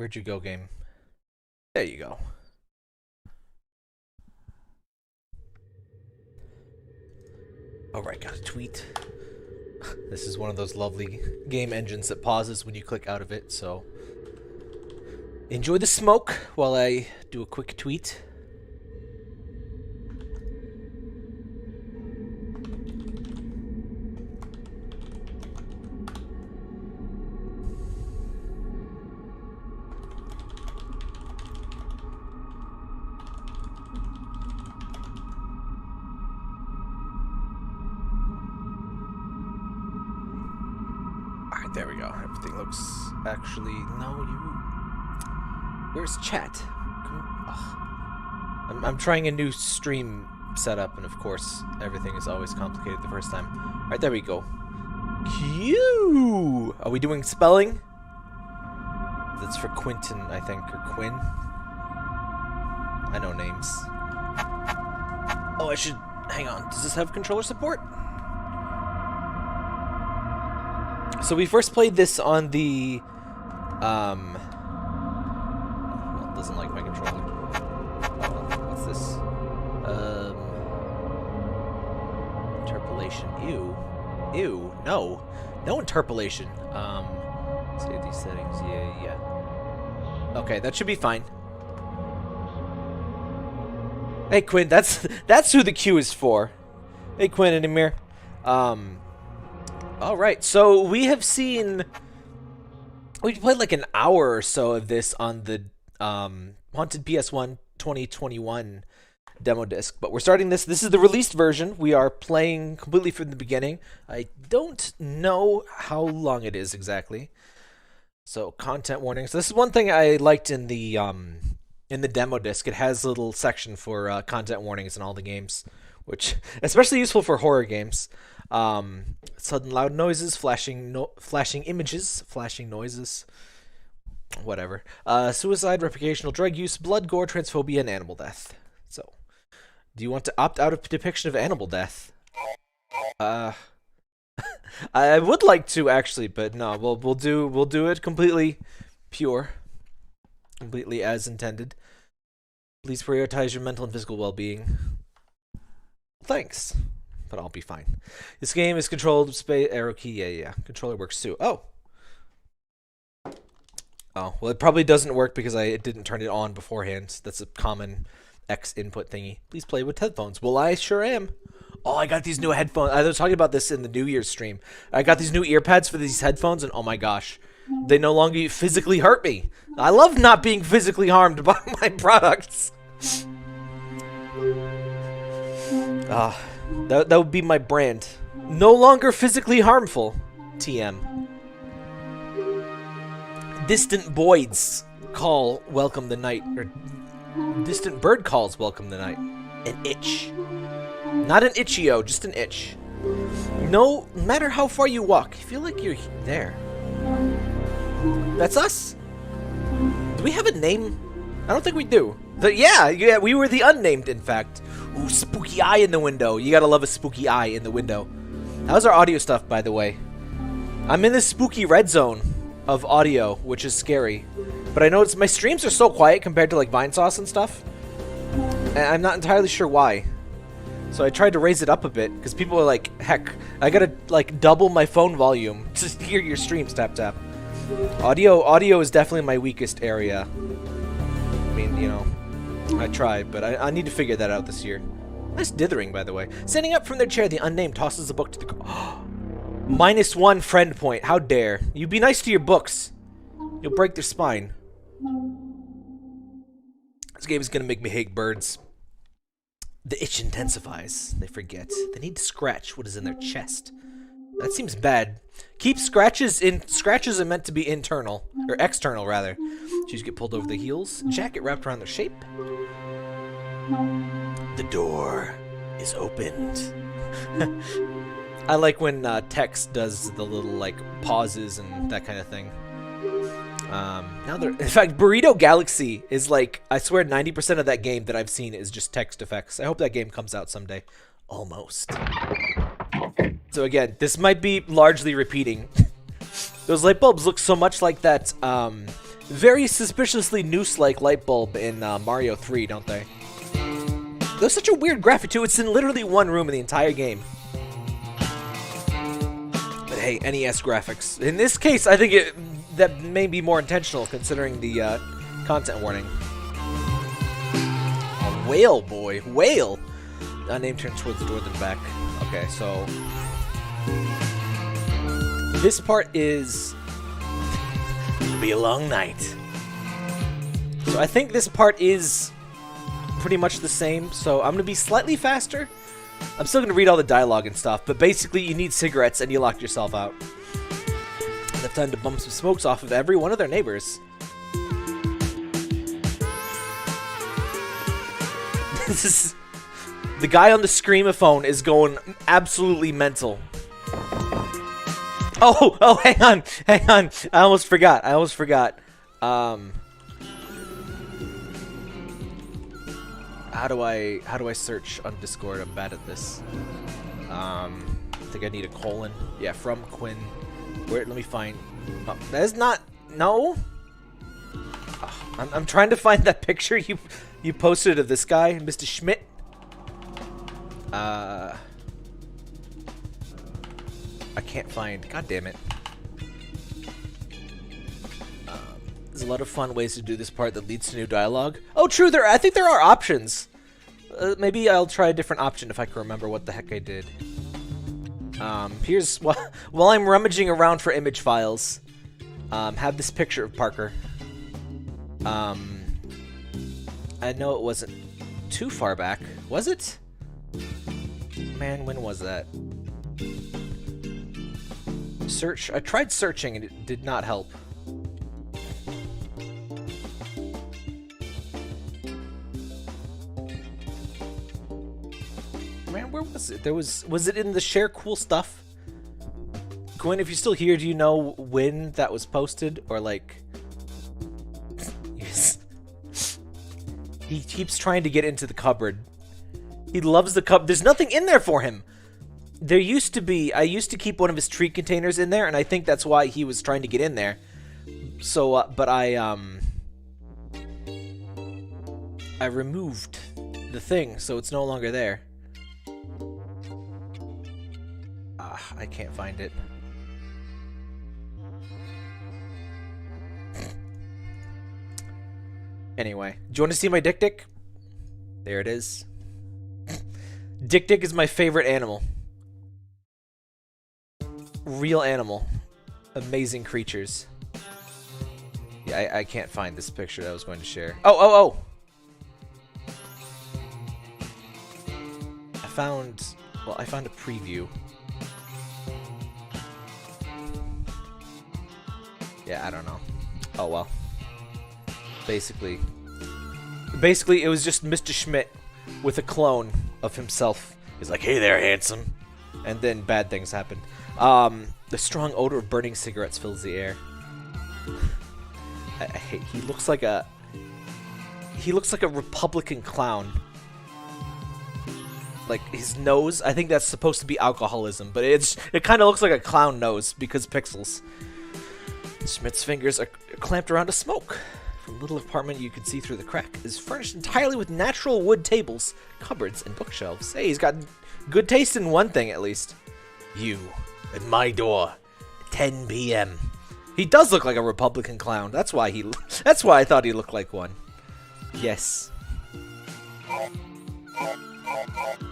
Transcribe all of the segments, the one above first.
Where'd you go, game? There you go. Alright, got a tweet. This is one of those lovely game engines that pauses when you click out of it, so enjoy the smoke while I do a quick tweet. Alright, there we go. Everything looks actually... No, you... Where's chat? I'm trying a new stream setup, and of course, everything is always complicated the first time. Alright, there we go. Q. Are we doing spelling? That's for Quentin, I think, or Quinn. I know names. Oh, I should... Hang on. Does this have controller support? So we first played this on the... Well, it doesn't like my controller. What's this? Interpolation. Ew. Ew. No. No interpolation. Save these settings. Yeah. Okay, that should be fine. Hey, Quinn, that's who the Q is for. Hey, Quinn and Amir. Alright, so we have seen... We played like an hour or so of this on the Haunted PS1 2021 demo disc, but we're starting this. This is the released version. We are playing completely from the beginning. I don't know how long it is exactly. So, content warnings. This is one thing I liked in the demo disc. It has a little section for content warnings in all the games, which especially useful for horror games. Sudden loud noises, flashing images, flashing noises, whatever. Suicide, recreational drug use, blood, gore, transphobia, and animal death. So, do you want to opt out of depiction of animal death? I would like to actually, but no, we'll do it completely pure, completely as intended. Please prioritize your mental and physical well-being. Thanks. But I'll be fine. This game is controlled space arrow key. Yeah. Controller works too. Oh, well, it probably doesn't work because I didn't turn it on beforehand. That's a common X input thingy. Please play with headphones. Well, I sure am. Oh, I got these new headphones. I was talking about this in the New Year's stream. I got these new ear pads for these headphones, and oh my gosh, they no longer physically hurt me. I love not being physically harmed by my products. That would be my brand. No longer physically harmful. TM. Distant boys call welcome the night. Or distant bird calls welcome the night. An itch. Not an itch-o, just an itch. No matter how far you walk, you feel like you're there. That's us? Do we have a name? I don't think we do. Yeah, we were the unnamed, in fact. Ooh, spooky eye in the window. You gotta love a spooky eye in the window. How's our audio stuff, by the way? I'm in this spooky red zone of audio, which is scary. But I noticed my streams are so quiet compared to like Vinesauce and stuff. And I'm not entirely sure why. So I tried to raise it up a bit, because people are like, heck, I gotta like double my phone volume to hear your streams, tap. Audio is definitely my weakest area. I mean, you know, I tried, but I need to figure that out this year. Nice dithering, by the way. Standing up from their chair, the unnamed tosses the book to the... -1 friend point. How dare. You be nice to your books. You'll break their spine. This game is gonna make me hate birds. The itch intensifies. They forget. They need to scratch what is in their chest. That seems bad. Keep scratches in... Scratches are meant to be internal. Or external, rather. Shoes get pulled over the heels. Jacket wrapped around their shape. The door is opened. I like when text does the little, like, pauses and that kind of thing. Now they're... In fact, Burrito Galaxy is, like, I swear 90% of that game that I've seen is just text effects. I hope that game comes out someday. Almost. So again, this might be largely repeating. Those light bulbs look so much like that very suspiciously noose-like light bulb in Mario 3, don't they? There's such a weird graphic, too. It's in literally one room in the entire game. But hey, NES graphics. In this case, I think that may be more intentional, considering the content warning. A whale, boy. Whale! Name turns towards the door, then back. Okay, so... this part is... it'll be a long night. So I think this part is pretty much the same, so I'm going to be slightly faster. I'm still going to read all the dialogue and stuff, but basically you need cigarettes and you lock yourself out. They have time to bump some smokes off of every one of their neighbors. This is... the guy on the screamophone is going absolutely mental. Oh, hang on. I almost forgot. How do I search on Discord? I'm bad at this. I think I need a colon. Yeah, from Quinn. Where? Let me find. Oh, that is not. No. Oh, I'm trying to find that picture you posted of this guy, Mr. Schmitt. I can't find. God damn it. There's a lot of fun ways to do this part that leads to new dialogue. Oh, true. I think there are options. Maybe I'll try a different option if I can remember what the heck I did. Here's while I'm rummaging around for image files. Have this picture of Parker. I know it wasn't too far back. Was it? Man, when was that? Search. I tried searching and it did not help. Man, where was it? Was it in the share cool stuff? Gwen, if you're still here, do you know when that was posted? Or like... yes. He keeps trying to get into the cupboard. He loves the cupboard. There's nothing in there for him. There used to be... I used to keep one of his treat containers in there, and I think that's why he was trying to get in there. So, but I removed the thing, so it's no longer there. I can't find it. Anyway, do you want to see my dick? There it is. Dick is my favorite animal. Real animal. Amazing creatures. Yeah, I can't find this picture that I was going to share. Oh! I found a preview. Yeah, I don't know. Oh well. Basically, it was just Mr. Schmitt with a clone of himself. He's like, "Hey there, handsome," and then bad things happened. The strong odor of burning cigarettes fills the air. I hate. He looks like a Republican clown. Like his nose, I think that's supposed to be alcoholism, but it kind of looks like a clown nose because pixels. Schmidt's fingers are clamped around a smoke. From the little apartment you can see through the crack is furnished entirely with natural wood tables, cupboards, and bookshelves. Hey, he's got good taste in one thing at least. You, at my door, 10 p.m. He does look like a Republican clown. That's why I thought he looked like one. Yes.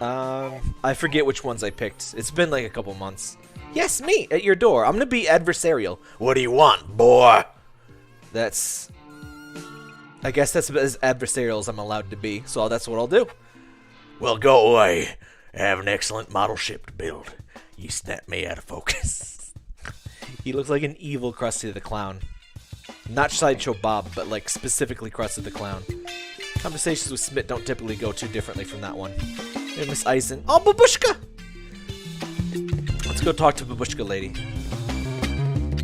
I forget which ones I picked. It's been like a couple months. Yes, me, at your door. I'm gonna be adversarial. What do you want, boy? I guess that's as adversarial as I'm allowed to be, so that's what I'll do. Well, go away. I have an excellent model ship to build. You snapped me out of focus. He looks like an evil Krusty the Clown. Not Sideshow Bob, but like specifically Krusty the Clown. Conversations with Schmitt don't typically go too differently from that one. Hey, Miss Eisen. Oh, Babushka! Let's go talk to Babushka lady.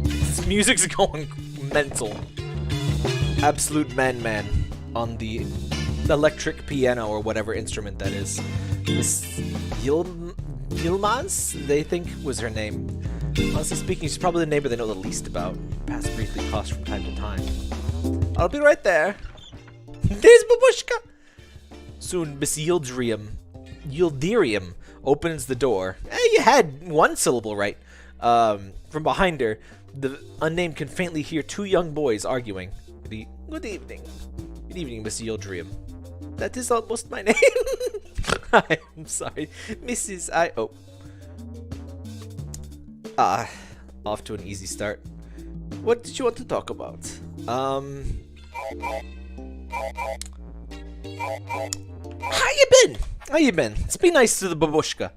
This music's going mental. Absolute man on the electric piano or whatever instrument that is. Miss Yilmaz, they think was her name. Honestly speaking, she's probably the neighbor they know the least about. Pass briefly cross from time to time. I'll be right there. There's Babushka. Soon, Miss Yildirim opens the door. You had one syllable right. From behind her, the unnamed can faintly hear two young boys arguing. Good evening. Good evening, Miss Yildirim. That is almost my name. I'm sorry. Mrs. Off to an easy start. What did you want to talk about? How you been? How you been? Let's be nice to the babushka.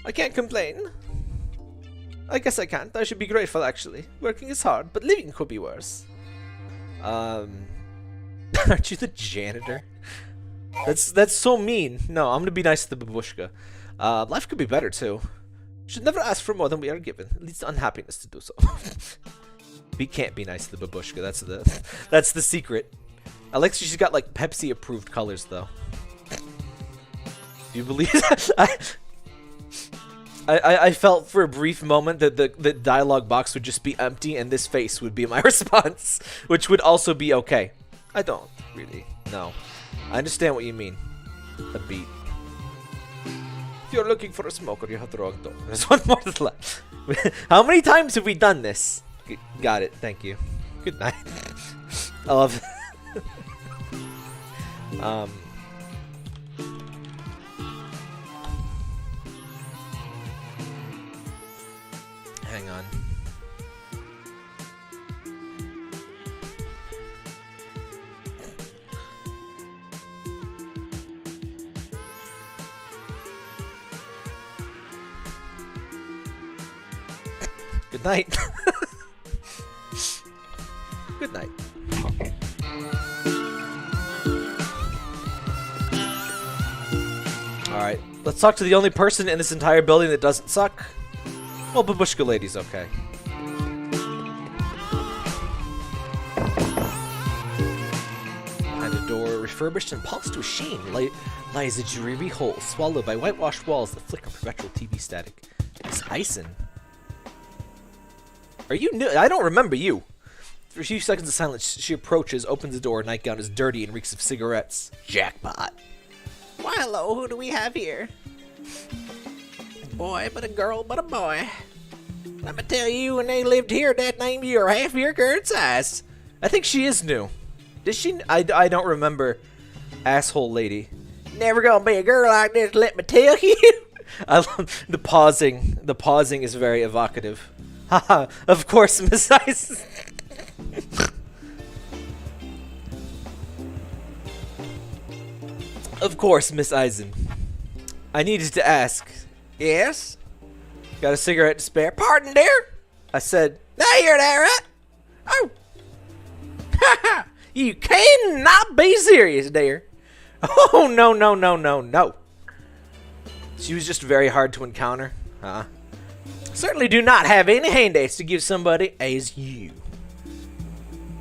I can't complain. I guess I can't. I should be grateful, actually. Working is hard, but living could be worse. Aren't you the janitor? That's so mean. No, I'm gonna be nice to the babushka. Life could be better, too. Should never ask for more than we are given. It leads to unhappiness to do so. We can't be nice to the babushka. That's the secret. I like she's got like Pepsi approved colors though. Do you believe that? I felt for a brief moment that the dialogue box would just be empty and this face would be my response, which would also be okay. I don't really. No. I understand what you mean. A beat. If you're looking for a smoker, you have the wrong door. There's one more left. How many times have we done this? Got it. Thank you. Good night. I love it. Hang on. Good night. Good night. Alright, let's talk to the only person in this entire building that doesn't suck. Well, Babushka Lady's okay. Behind a door, refurbished and polished to a sheen, lies a dreary hole swallowed by whitewashed walls that flicker perpetual TV static. It's Ison. Are you new? I don't remember you. For a few seconds of silence, she approaches, opens the door. Her nightgown is dirty and reeks of cigarettes. Jackpot. Why, hello, who do we have here? Boy, but a girl, but a boy. Let me tell you, when they lived here, that named you are half your current size. I think she is new. Does she? I don't remember. Asshole lady. Never gonna be a girl like this, let me tell you. I love the pausing. The pausing is very evocative. Haha, of course, Miss Ice. Of course, Miss Eisen. I needed to ask. Yes? Got a cigarette to spare? Pardon, dear? I said, I hear that, right? Oh. Haha, you cannot be serious, dear. Oh, no, no, no, no, no. She was just very hard to encounter. Huh? Certainly do not have any handouts to give somebody as you.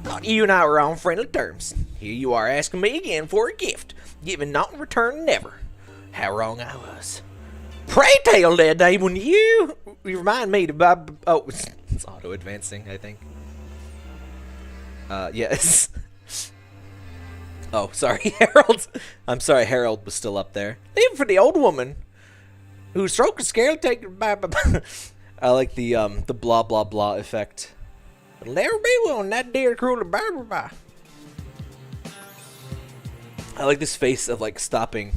Thought you and I were on friendly terms. Here you are asking me again for a gift. Giving naught in return, never. How wrong I was. Pray tell that day when you remind me to buy... Oh, it's auto-advancing, I think. Yes. Oh, sorry, Harold. I'm sorry, Harold was still up there. Even for the old woman whose stroke is scared to take... I like the blah blah blah effect. It'll never be one, that dear cruel barber. I like this face of like stopping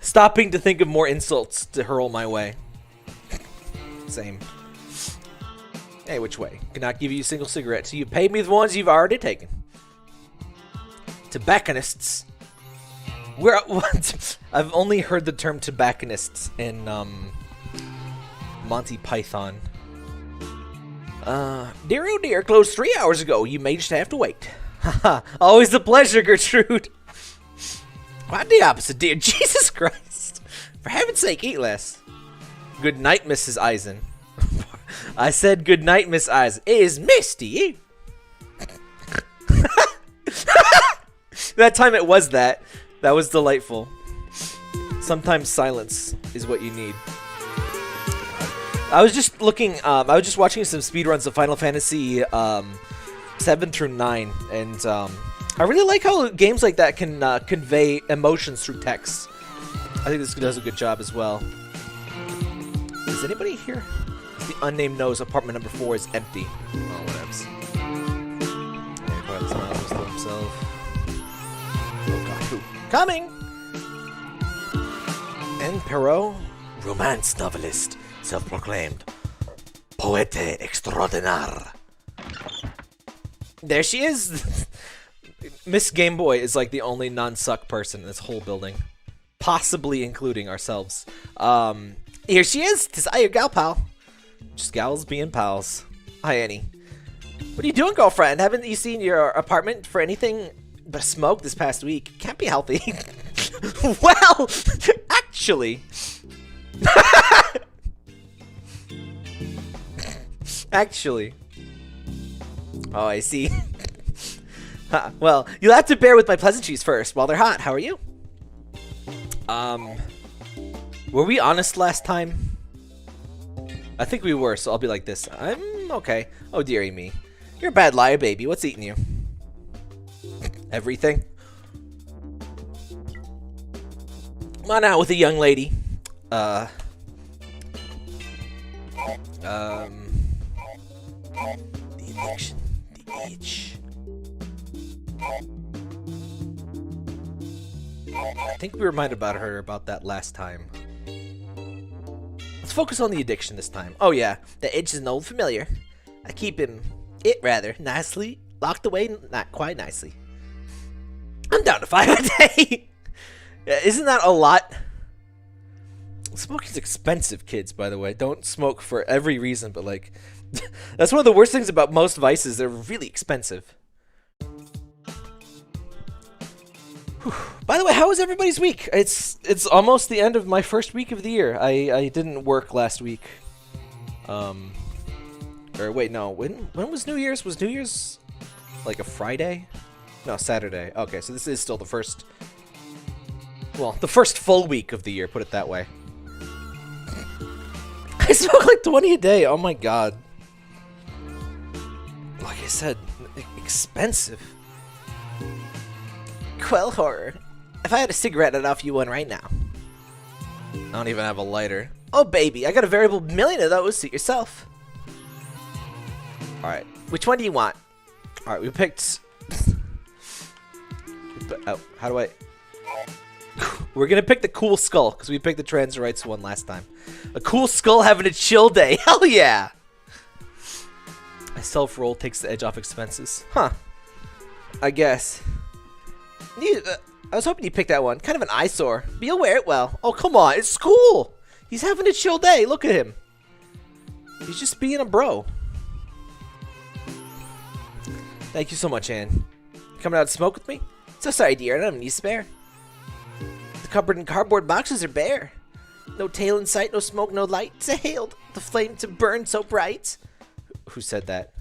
to think of more insults to hurl my way. Same. Hey, which way? Cannot give you a single cigarette, so you paid me the ones you've already taken. Tobacconists. I've only heard the term tobacconists in Monty Python. Dear oh dear, closed 3 hours ago. You may just have to wait. Haha, always a pleasure, Gertrude. Quite the opposite, dear. Jesus Christ. For heaven's sake, eat less. Good night, Mrs. Eisen. I said good night, Miss Eisen. It is misty. That time it was that. That was delightful. Sometimes silence is what you need. I was just looking, I was just watching some speedruns of Final Fantasy 7 through 9, and I really like how games like that can convey emotions through text. I think this does a good job as well. Is anybody here? The unnamed knows apartment number 4 is empty. Oh, whatevs. Yeah, quietly smiles to himself. Oh god, who? Coming! And Perrault, romance novelist, self-proclaimed. Poete extraordinaire. There she is! Miss Game Boy is like the only non-suck person in this whole building. Possibly including ourselves. Here she is! 'Tis I, your gal pal. Just gals being pals. Hi, Annie. What are you doing, girlfriend? Haven't you seen your apartment for anything but smoke this past week? Can't be healthy. Well, actually... Actually... Oh, I see. Well, you'll have to bear with my pleasantries first while they're hot. How are you? Were we honest last time? I think we were, so I'll be like this. I'm okay. Oh, dearie me. You're a bad liar, baby. What's eating you? Everything. Come on out with a young lady. The addiction. The itch. I think we reminded her about that last time. Let's focus on the addiction this time. Oh yeah, the itch is an old familiar. I keep nicely locked away, not quite nicely. I'm down to 5 a day. Isn't that a lot? Smoking's expensive, kids, by the way. Don't smoke for every reason, but like, that's one of the worst things about most vices. They're really expensive. Whew. By the way, how was everybody's week? It's almost the end of my first week of the year. I didn't work last week. Or wait, no. When was New Year's? Was New Year's like a Friday? No, Saturday. Okay, so this is still the first. Well, the first full week of the year. Put it that way. I smoke like 20 a day. Oh my god. Like I said, expensive. Quell horror. If I had a cigarette, I'd offer you one right now. I don't even have a lighter. Oh, baby, I got a variable million of those. Suit yourself. Alright, which one do you want? Alright, we picked... Oh, how do I... We're gonna pick the cool skull, because we picked the trans rights one last time. A cool skull having a chill day. Hell yeah! A self-roll takes the edge off expenses. Huh. I guess. I was hoping you picked that one. Kind of an eyesore. But you'll wear it well. Oh, come on. It's cool. He's having a chill day. Look at him. He's just being a bro. Thank you so much, Anne. Coming out to smoke with me? So sorry, dear. I don't have any spare. The cupboard and cardboard boxes are bare. No tail in sight, no smoke, no light. Sailed the flame to burn so bright. Who said that?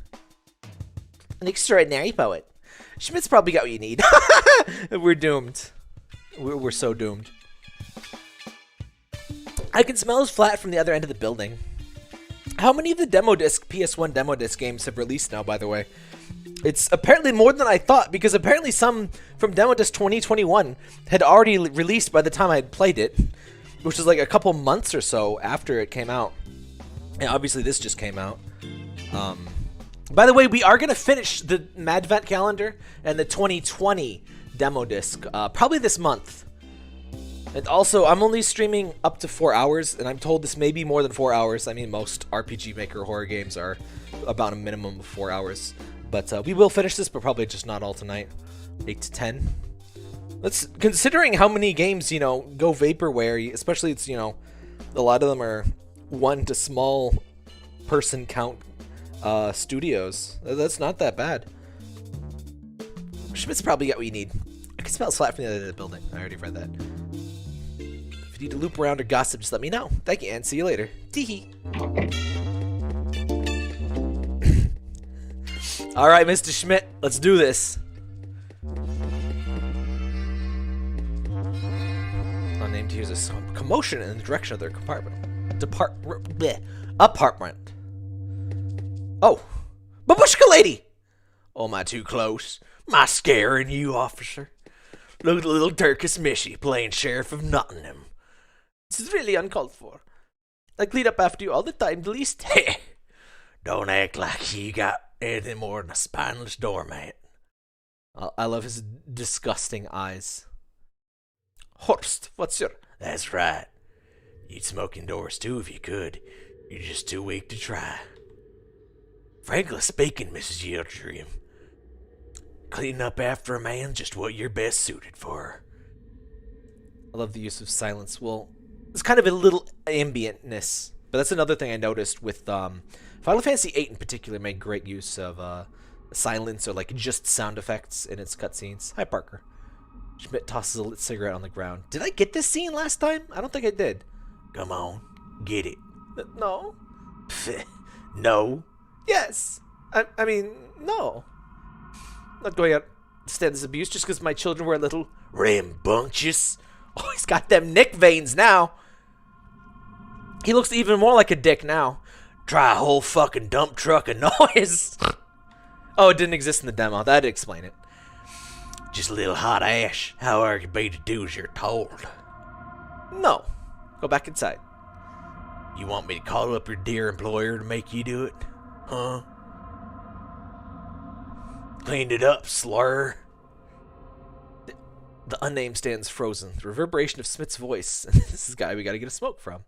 An extraordinary poet. Schmitt's probably got what you need. We're doomed. We're so doomed. I can smell his flat from the other end of the building. How many of the demo disc PS1 demo disc games have released now, by the way? It's apparently more than I thought, because apparently some from demo disc 2021 had already released by the time I had played it, which was like a couple months or so after it came out. And obviously this just came out. By the way, we are going to finish the Madvent calendar and the 2020 demo disc probably this month. And also, I'm only streaming up to 4 hours, and I'm told this may be more than 4 hours. I mean, most RPG Maker horror games are about a minimum of 4 hours. But we will finish this, but probably just not all tonight. 8 to 10. Considering how many games, you know, go vaporware, especially it's, you know, a lot of them are one to small person count studios. That's not that bad. Schmitt's probably got what you need. I can smell flat from the other end of the building. I already read that. If you need to loop around or gossip, just let me know. Thank you, and see you later. Teehee. Alright, Mr. Schmitt, let's do this. Unnamed hears a commotion in the direction of their apartment. Oh, babushka lady! Oh, am I too close? Am I scaring you, officer? Look at the little Turkish Mishy playing Sheriff of Nottingham. This is really uncalled for. I clean up after you all the time, the least. Hey, don't act like you got anything more than a spineless doormat. I love his disgusting eyes. Horst, what's your... That's right. You'd smoke indoors too if you could. You're just too weak to try. Frankly speaking, Mrs. Yildirim, cleaning up after a man's just what you're best suited for. I love the use of silence. Well, it's kind of a little ambientness, but that's another thing I noticed with Final Fantasy VIII in particular made great use of silence or like just sound effects in its cutscenes. Hi, Parker. Schmitt tosses a lit cigarette on the ground. Did I get this scene last time? I don't think I did. Come on, get it. No. No. Yes. I mean, no. I'm not going out to stand this abuse just because my children were a little rambunctious. Oh, he's got them Nick veins now. He looks even more like a dick now. Try a whole fucking dump truck of noise. Oh, it didn't exist in the demo. That'd explain it. Just a little hot ash. How hard it can be to do as you're told. No. Go back inside. You want me to call up your dear employer to make you do it? Huh? Cleaned it up, slur. The unnamed stands frozen. The reverberation of Smith's voice. This is the guy we gotta get a smoke from.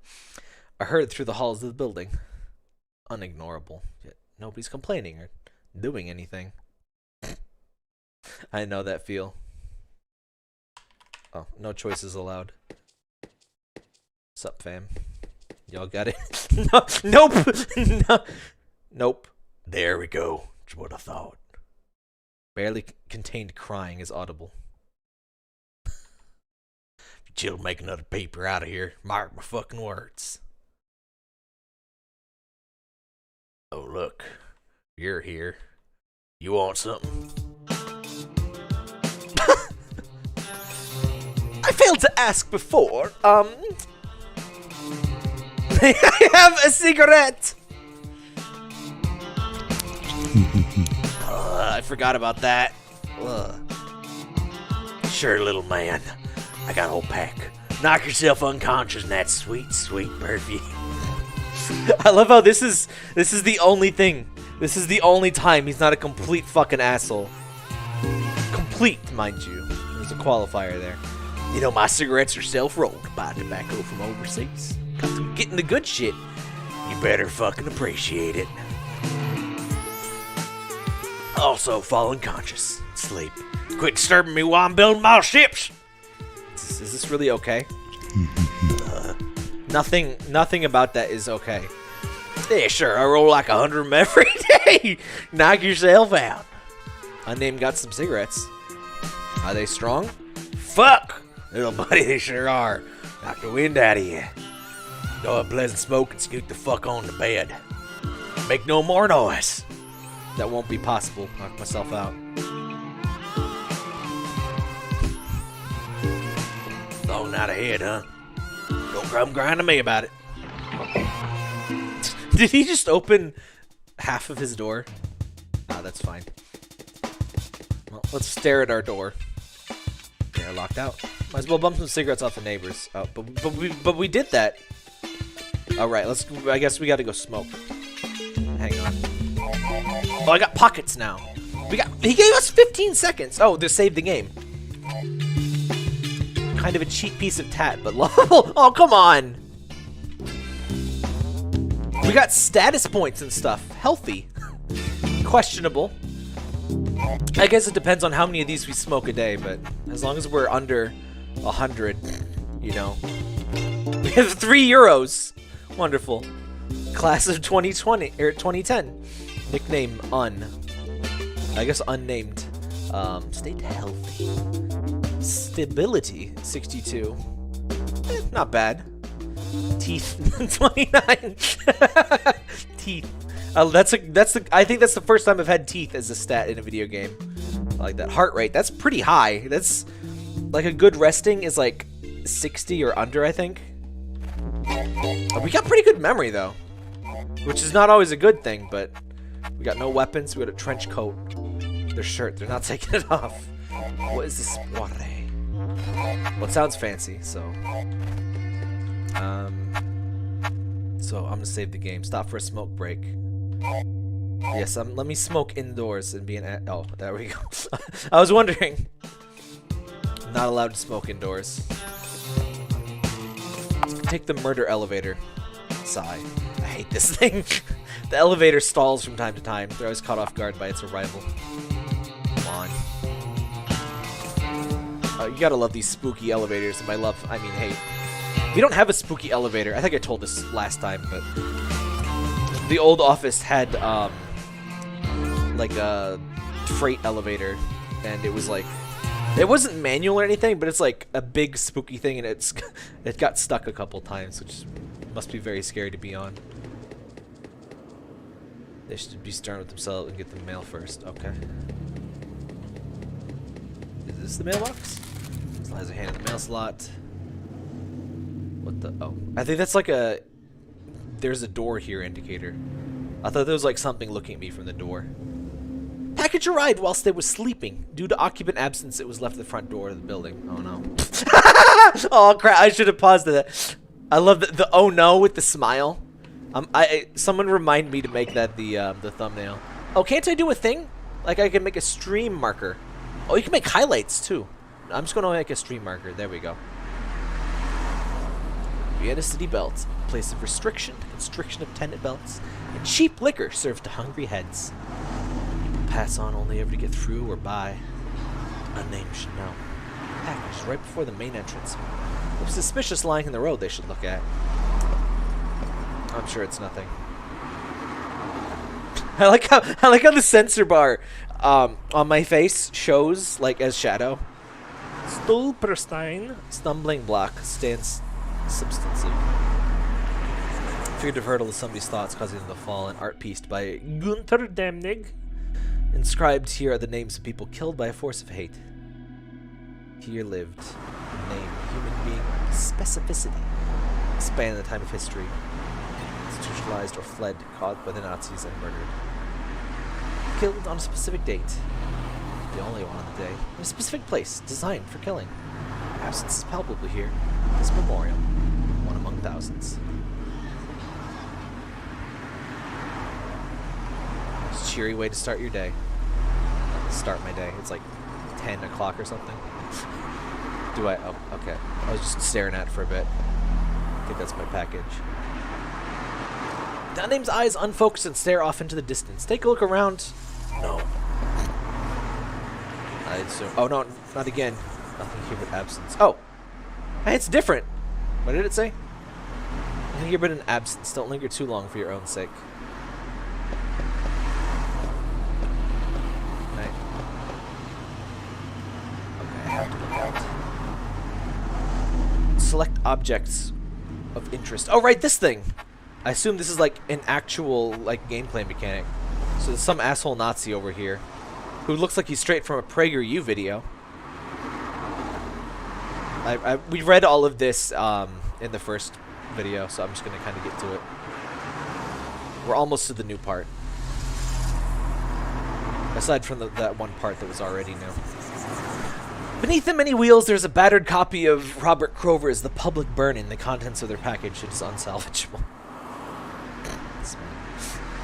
I heard it through the halls of the building. Unignorable. Yet nobody's complaining or doing anything. I know that feel. Oh, no choices allowed. Sup, fam? Y'all got it? No, nope! No. Nope. There we go. That's what I thought. Barely contained crying is audible. If you'll make another paper out of here, mark my fucking words. Oh, look. You're here. You want something? I failed to ask before. May I have a cigarette? I forgot about that. Sure, little man. I got a whole pack. Knock yourself unconscious in that sweet, sweet perfume. I love how this is the only thing. This is the only time he's not a complete fucking asshole. Complete, mind you. There's a qualifier there. You know, my cigarettes are self-rolled. Buy tobacco from overseas. Got to getting the good shit. You better fucking appreciate it. Also, fall unconscious. Sleep. Quit disturbing me while I'm building my ships. Is this really okay? Nothing about that is okay. Yeah, sure. I roll like 100 of them every day. Knock yourself out. Unnamed got some cigarettes. Are they strong? Fuck! Little buddy, they sure are. Knock the wind out of you. Go a pleasant smoke and scoot the fuck on to bed. Make no more noise. That won't be possible. Knock myself out. Long night ahead, huh? Don't come crying to me about it. Did he just open half of his door? Ah, that's fine. Well, let's stare at our door. They're locked out. Might as well bump some cigarettes off the neighbors. Oh, but we did that. All right, let's. I guess we got to go smoke. Hang on. Oh, I got pockets now. He gave us 15 seconds. Oh, they saved the game. Kind of a cheap piece of tat, but lovable. Oh, come on. We got status points and stuff. Healthy. Questionable. I guess it depends on how many of these we smoke a day, but as long as we're under 100, you know. We have 3 euros. Wonderful. Class of 2020 or 2010. Nickname I guess unnamed. Stayed healthy. Stability 62. Not bad. Teeth 29. Teeth. I think that's the first time I've had teeth as a stat in a video game. I like that. Heart rate, that's pretty high. That's like a good resting is like 60 or under, I think. We got pretty good memory though, which is not always a good thing, but we got no weapons. We got a trench coat. their shirt. They're not taking it off. What is this? Well, it sounds fancy, so... So I'm gonna save the game. Stop for a smoke break. Yes, let me smoke indoors and be an... Oh, there we go. I was wondering. Not allowed to smoke indoors. Take the murder elevator. Sigh. I hate this thing. The elevator stalls from time to time. They're always caught off guard by its arrival. Come on. You gotta love these spooky elevators. And by love, I mean hate. We don't have a spooky elevator. I think I told this last time, but the old office had like a freight elevator, and it was like, it wasn't manual or anything, but it's like a big spooky thing, and it got stuck a couple times, which must be very scary to be on. They should be stern with themselves and get the mail first. Okay. Is this the mailbox? Slides a hand in the mail slot. What the? Oh. I think that's like a... There's a door here indicator. I thought there was like something looking at me from the door. Package arrived whilst they was sleeping. Due to occupant absence, it was left at the front door of the building. Oh no. Oh crap, I should have paused that. I love the oh no with the smile. Someone remind me to make that the thumbnail. Oh, can't I do a thing? Like I can make a stream marker. Oh, you can make highlights too. I'm just gonna make a stream marker. There we go. Vienna City Belt, a place of restriction, constriction of tenant belts, and cheap liquor served to hungry heads. People pass on only ever to get through or by. Unnamed should know. Package right before the main entrance. Looks suspicious lying in the road they should look at. I'm sure it's nothing. I like how the sensor bar on my face shows like as shadow. Stolperstein, stumbling block, stands substantive. Figurative hurdle is somebody's thoughts causing them to fall. An art piece by Gunther Damnig. Inscribed here are the names of people killed by a force of hate. Here lived. Name, human being, specificity. Span the time of history. Institutionalized or fled, caught by the Nazis and murdered. Killed on a specific date. The only one on the day. In a specific place, designed for killing. Absence is palpably here. This memorial. One among thousands. It's a cheery way to start your day. Start my day. It's like 10 o'clock or something. Do I? Oh, okay. I was just staring at it for a bit. I think that's my package. Name's eyes unfocus and stare off into the distance. Take a look around. No. I assume. Oh no, not again. Nothing here but absence. Oh, hey, it's different. What did it say? Nothing here but an absence. Don't linger too long for your own sake. Right. Okay, I have to look out. Select objects of interest. Oh, right, this thing. I assume this is like an actual like gameplay mechanic. So there's some asshole Nazi over here who looks like he's straight from a PragerU video. We read all of this in the first video, so I'm just going to kind of get to it. We're almost to the new part. Aside from that one part that was already new. Beneath the many wheels, there's a battered copy of Robert Crover's The Public Burning. The contents of their package is unsalvageable.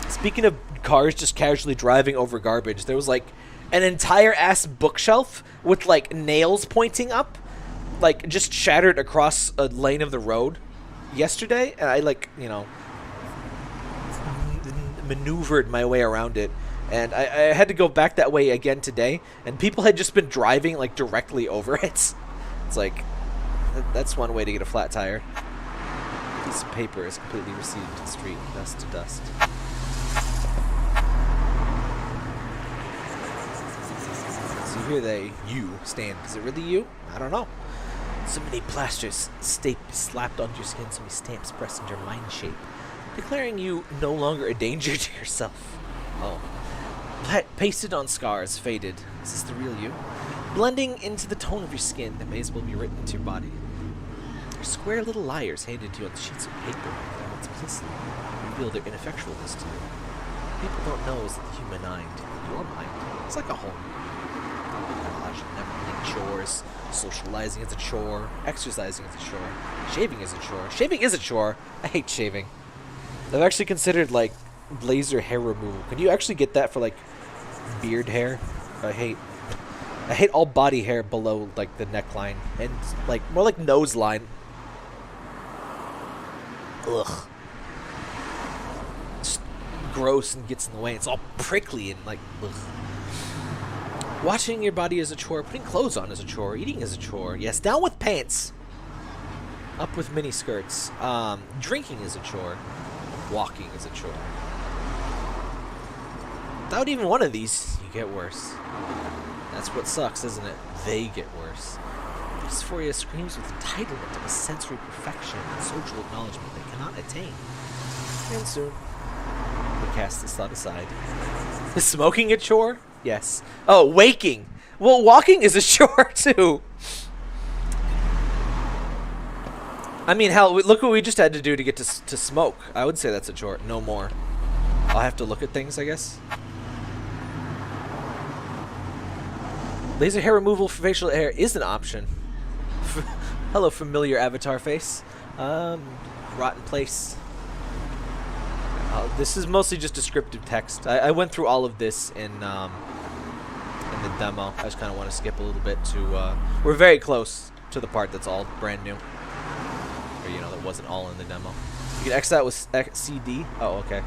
Speaking of cars just casually driving over garbage, there was like an entire ass bookshelf with like nails pointing up, like just shattered across a lane of the road yesterday, and I like, you know, maneuvered my way around it, and I had to go back that way again today, and people had just been driving like directly over it. It's like, that's one way to get a flat tire. Piece of paper is completely receded to the street, dust to dust. So here you stand. Is it really you? I don't know. So many plasters slapped onto your skin, so many stamps pressed into your mind shape, declaring you no longer a danger to yourself. Oh. Pasted on scars, faded. Is this the real you? Blending into the tone of your skin that may as well be written into your body. Your square little liars handed to you on sheets of paper that once implicitly revealed their ineffectualness to you. People don't know is that the human mind, your mind, it's like a home. Garage, never-ending chores. Socializing is a chore. Exercising is a chore. Shaving is a chore. Shaving is a chore. I hate shaving. I've actually considered like laser hair removal. Can you actually get that for like beard hair? I hate all body hair below like the neckline and like more like nose line. Ugh. It's gross and gets in the way. It's all prickly and like ugh. Washing your body is a chore. Putting clothes on is a chore. Eating is a chore. Yes, down with pants. Up with mini skirts. Drinking is a chore. Walking is a chore. Without even one of these, you get worse. That's what sucks, isn't it? They get worse. Dysphoria screams with entitlement of a sensory perfection and social acknowledgement they cannot attain. And soon, we cast this thought aside. Is smoking a chore? Yes. Oh, waking. Well, walking is a chore too. I mean, hell, look what we just had to do to get to smoke. I would say that's a chore. No more. I'll have to look at things, I guess. Laser hair removal for facial hair is an option. Hello, familiar avatar face. Rotten place. This is mostly just descriptive text. I went through all of this in the demo. I just kind of want to skip a little bit to... we're very close to the part that's all brand new. Or, you know, that wasn't all in the demo. You can X that with CD. Oh, okay.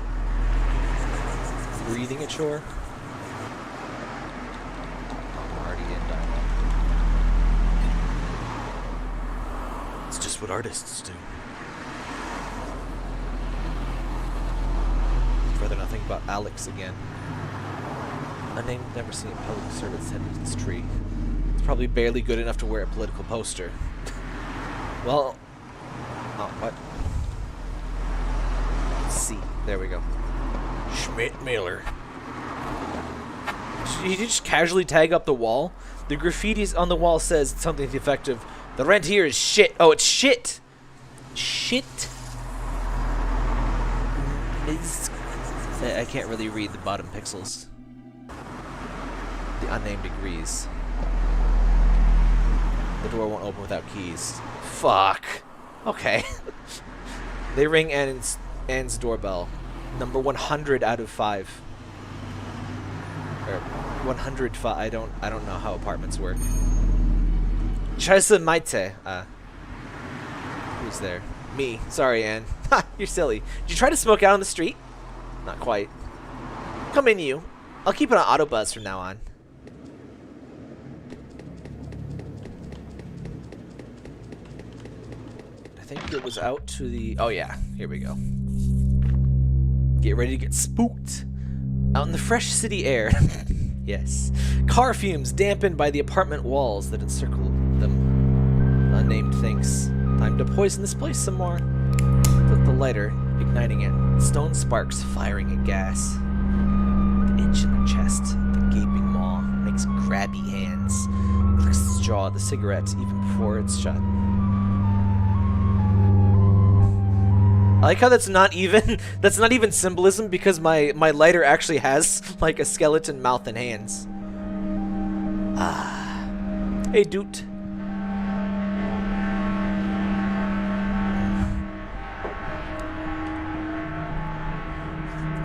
Breathing a chore. I'm already in dialogue. It's just what artists do. I'd rather not think about Alex again. Unnamed, never seen a public servant sent in this tree. It's probably barely good enough to wear a political poster. Well... Oh, what? C. There we go. Schmitt Miller. Did you just casually tag up the wall? The graffiti on the wall says something to the effect of, "The rent here is shit." Oh, it's shit. Shit. I can't really read the bottom pixels. The unnamed agrees. The door won't open without keys. Fuck. Okay. They ring Anne's doorbell. Number 100 out of 5. Or 105. I don't know how apartments work. Chesa Maite. Who's there? Me. Sorry, Anne. Ha! You're silly. Did you try to smoke out on the street? Not quite. Come in, you. I'll keep it on auto buzz from now on. I think it was out to the... Oh, yeah. Here we go. Get ready to get spooked. Out in the fresh city air. Yes. Car fumes dampened by the apartment walls that encircle them. Unnamed thinks. Time to poison this place some more. With the lighter, igniting it. Stone sparks firing at gas. The itch in the chest, the gaping maw, makes grabby hands. Clicks its jaw at the cigarette even before it's shut. I like how that's not even symbolism because my lighter actually has like a skeleton mouth and hands. Ah. Hey, dude.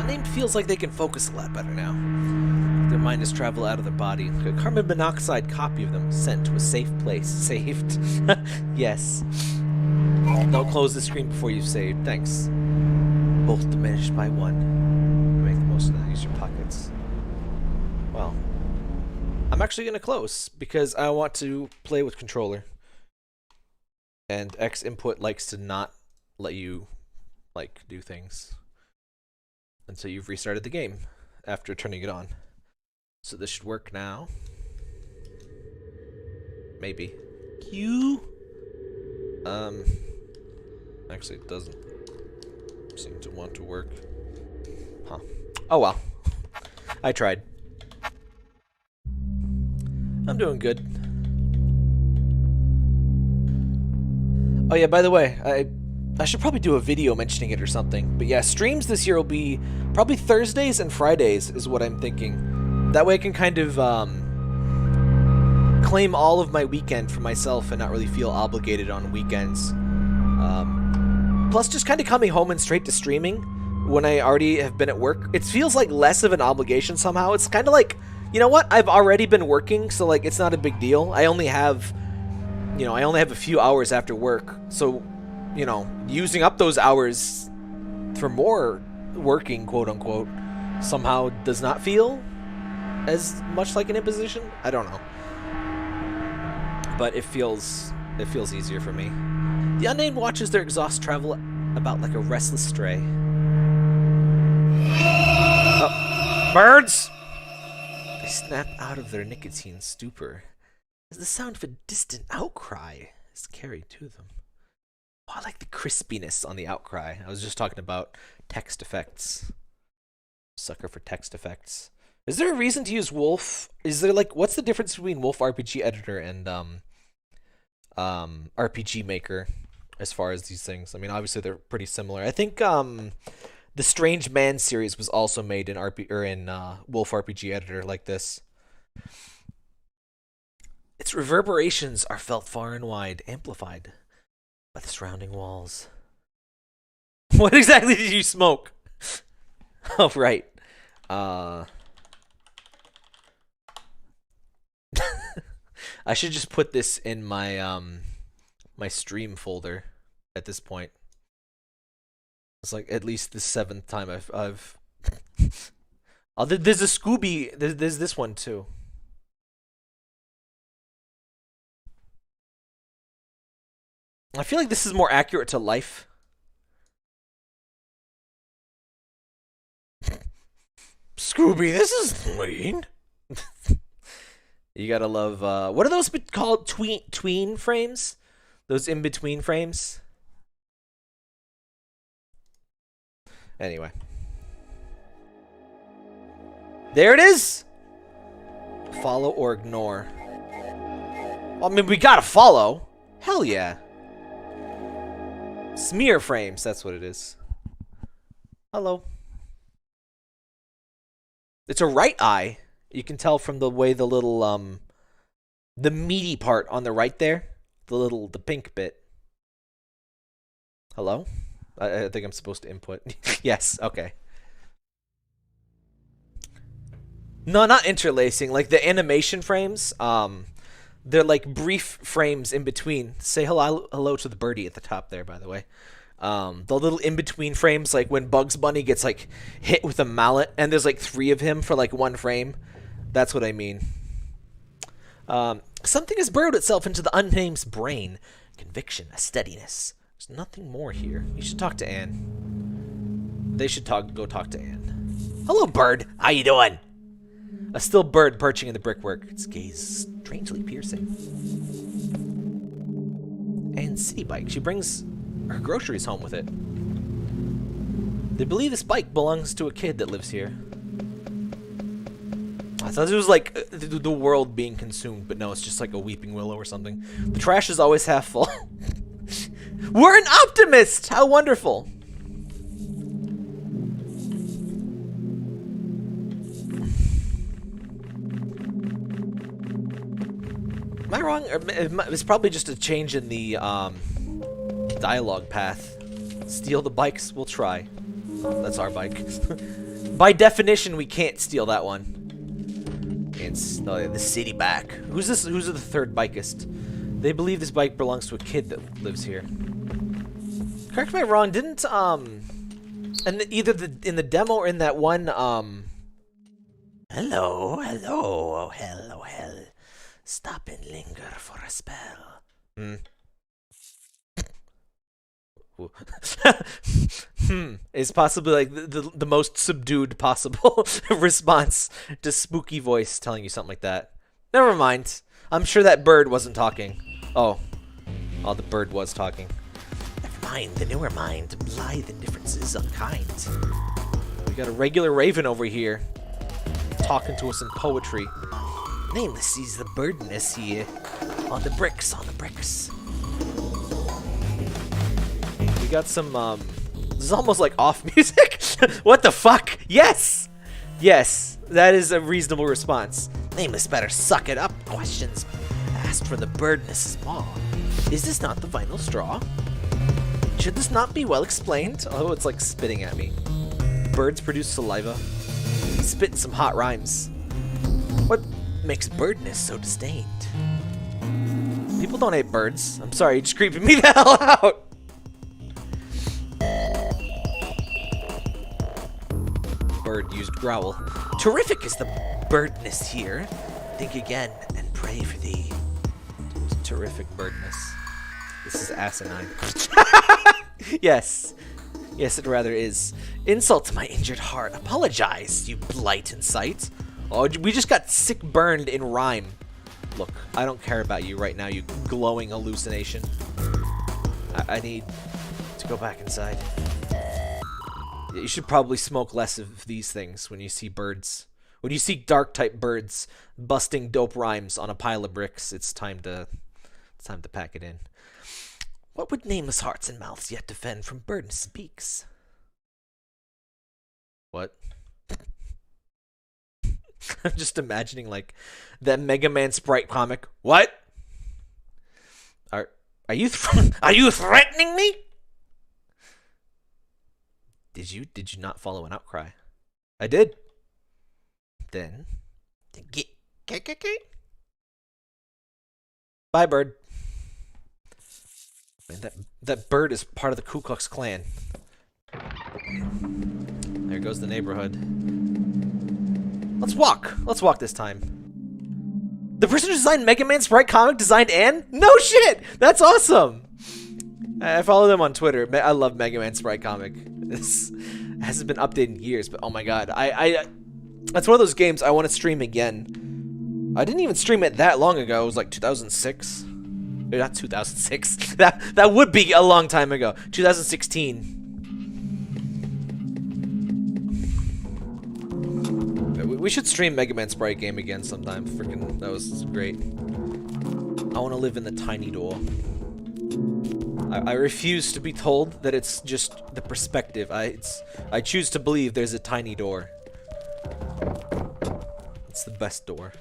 Unnamed feels like they can focus a lot better now. Their mind has traveled out of their body. A carbon monoxide copy of them sent to a safe place. Saved. Yes. Don't close the screen before you've saved. Thanks. Both diminished by 1. Make the most of that. Use your pockets. Well, I'm actually going to close because I want to play with controller. And X input likes to not let you, like, do things until you've restarted the game after turning it on. So this should work now. Maybe. Actually, it doesn't seem to want to work. Huh. Oh well. I tried. I'm doing good. Oh yeah, by the way, I should probably do a video mentioning it or something. But yeah, streams this year will be probably Thursdays and Fridays is what I'm thinking. That way I can kind of claim all of my weekend for myself and not really feel obligated on weekends. Plus, just kind of coming home and straight to streaming when I already have been at work, it feels like less of an obligation somehow. It's kind of like, you know what? I've already been working, so like it's not a big deal. I only have a few hours after work, so you know, using up those hours for more working, quote unquote, somehow does not feel as much like an imposition. I don't know, but it feels easier for me. The unnamed watches their exhaust travel about like a restless stray. Oh, birds! They snap out of their nicotine stupor as the sound of a distant outcry is carried to them. Oh, I like the crispiness on the outcry. I was just talking about text effects. Sucker for text effects. Is there a reason to use Wolf? Is there like, what's the difference between Wolf RPG Editor and RPG Maker as far as these things? I mean, obviously they're pretty similar. I think the Strange Man series was also made in Wolf RPG Editor like this. Its reverberations are felt far and wide, amplified by the surrounding walls. What exactly did you smoke? Oh, right. I should just put this in my my stream folder at this point. It's like at least the 7th time I've oh, there's a Scooby. There's this one too. I feel like this is more accurate to life. Scooby, this is mean. You gotta love, what are those called? Tween frames? Those in-between frames? Anyway. There it is! Follow or ignore. Well, I mean, we gotta follow. Hell yeah. Smear frames, that's what it is. Hello. It's a right eye. You can tell from the way the little, the meaty part on the right there. The pink bit. Hello? I think I'm supposed to input. Yes, okay. No, not interlacing. Like the animation frames, they're like brief frames in between. Say hello to the birdie at the top there, by the way. The little in-between frames, like when Bugs Bunny gets like hit with a mallet and there's like 3 of him for like 1 frame. That's what I mean. Something has burrowed itself into the unnamed's brain. Conviction, a steadiness. There's nothing more here. You should talk to Anne. They should go talk to Anne. Hello, bird. How you doing? A still bird perching in the brickwork. Its gaze strangely piercing. And city bike. She brings her groceries home with it. They believe this bike belongs to a kid that lives here. I thought it was like the world being consumed, but no, it's just like a weeping willow or something. The trash is always half full. We're an optimist! How wonderful! Am I wrong? It's probably just a change in the dialogue path. Steal the bikes? We'll try. That's our bike. By definition, we can't steal that one. It's the city bike. Who's this? Who's the 3rd bikeist? They believe this bike belongs to a kid that lives here. Correct me if I'm wrong. Didn't and either in the demo or in that one hello, oh hell. Stop and linger for a spell. Is possibly like the most subdued possible response to spooky voice telling you something like that. Never mind. I'm sure that bird wasn't talking. Oh, the bird was talking. Never mind, the newer mind, blithe indifferences unkind. We got a regular raven over here, talking to us in poetry. Nameless sees the birdness here, on the bricks. We got some, this is almost like off music. What the fuck? Yes! Yes, that is a reasonable response. Nameless better suck it up. Questions asked from the bird in his maw. Is this not the final straw? Should this not be well explained? Oh, it's like spitting at me. Birds produce saliva. He's spitting some hot rhymes. What makes birdness so disdained? People don't hate birds. I'm sorry, you're just creeping me the hell out. Bird used growl. Terrific is the birdness here. Think again and pray for thee. Terrific birdness. This is asinine. Yes. Yes, it rather is. Insult to my injured heart. Apologize, you blight in sight. Oh, we just got sick burned in rhyme. Look, I don't care about you right now, you glowing hallucination. I need to go back inside. You should probably smoke less of these things when you see birds. When you see dark-type birds busting dope rhymes on a pile of bricks, it's time to pack it in. What would nameless hearts and mouths yet defend from bird's beaks? What? I'm just imagining like that Mega Man Sprite comic. What? Are you threatening me? Did you not follow an outcry? I did. Then get. Bye, bird. Man, that bird is part of the Ku Klux Klan. There goes the neighborhood. Let's walk. Let's walk this time. The person who designed Mega Man Sprite comic designed Anne? No shit! That's awesome! I follow them on Twitter. I love Mega Man Sprite comic. This hasn't been updated in years, but oh my god. That's one of those games I want to stream again. I didn't even stream it that long ago. It was like 2006. Not 2006. That would be a long time ago. 2016. We should stream Mega Man Sprite game again sometime. Freaking, that was great. I want to live in the tiny door. I refuse to be told that it's just the perspective. I choose to believe there's a tiny door. It's the best door.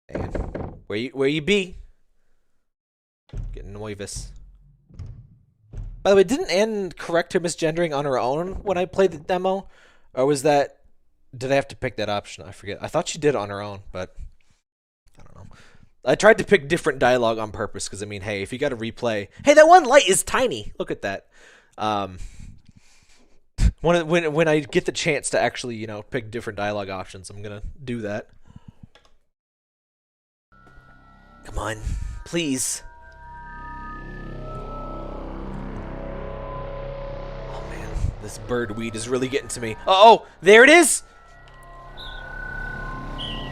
And where you be? Getting nervous. By the way, didn't Anne correct her misgendering on her own when I played the demo? Or was that... Did I have to pick that option? I forget. I thought she did it on her own, but... I don't know. I tried to pick different dialogue on purpose, because, I mean, hey, if you got to replay... Hey, that one light is tiny! Look at that. When I get the chance to actually, you know, pick different dialogue options, I'm gonna do that. Come on. Please. This bird weed is really getting to me. Oh, there it is!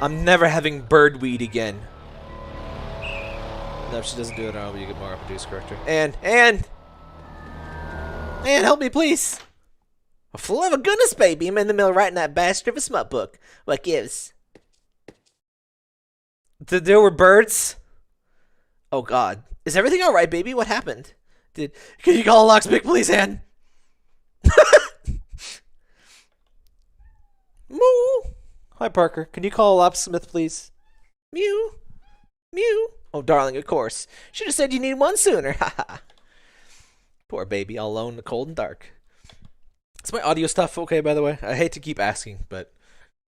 I'm never having bird weed again. No, if she doesn't do it, I'll be get more up-to-date corrector. Anne, help me, please! For the love of goodness, baby, I'm in the middle of writing that bastard of a smut book. What gives? There were birds? Oh, God. Is everything alright, baby? What happened? Can you call a locksmith, please, Anne? Moo! Hi, Parker. Can you call a locksmith, please? Mew. Mew. Oh, darling, of course. Should have said you needed one sooner. Haha. Poor baby, all alone in the cold and dark. Is my audio stuff okay, by the way? I hate to keep asking, but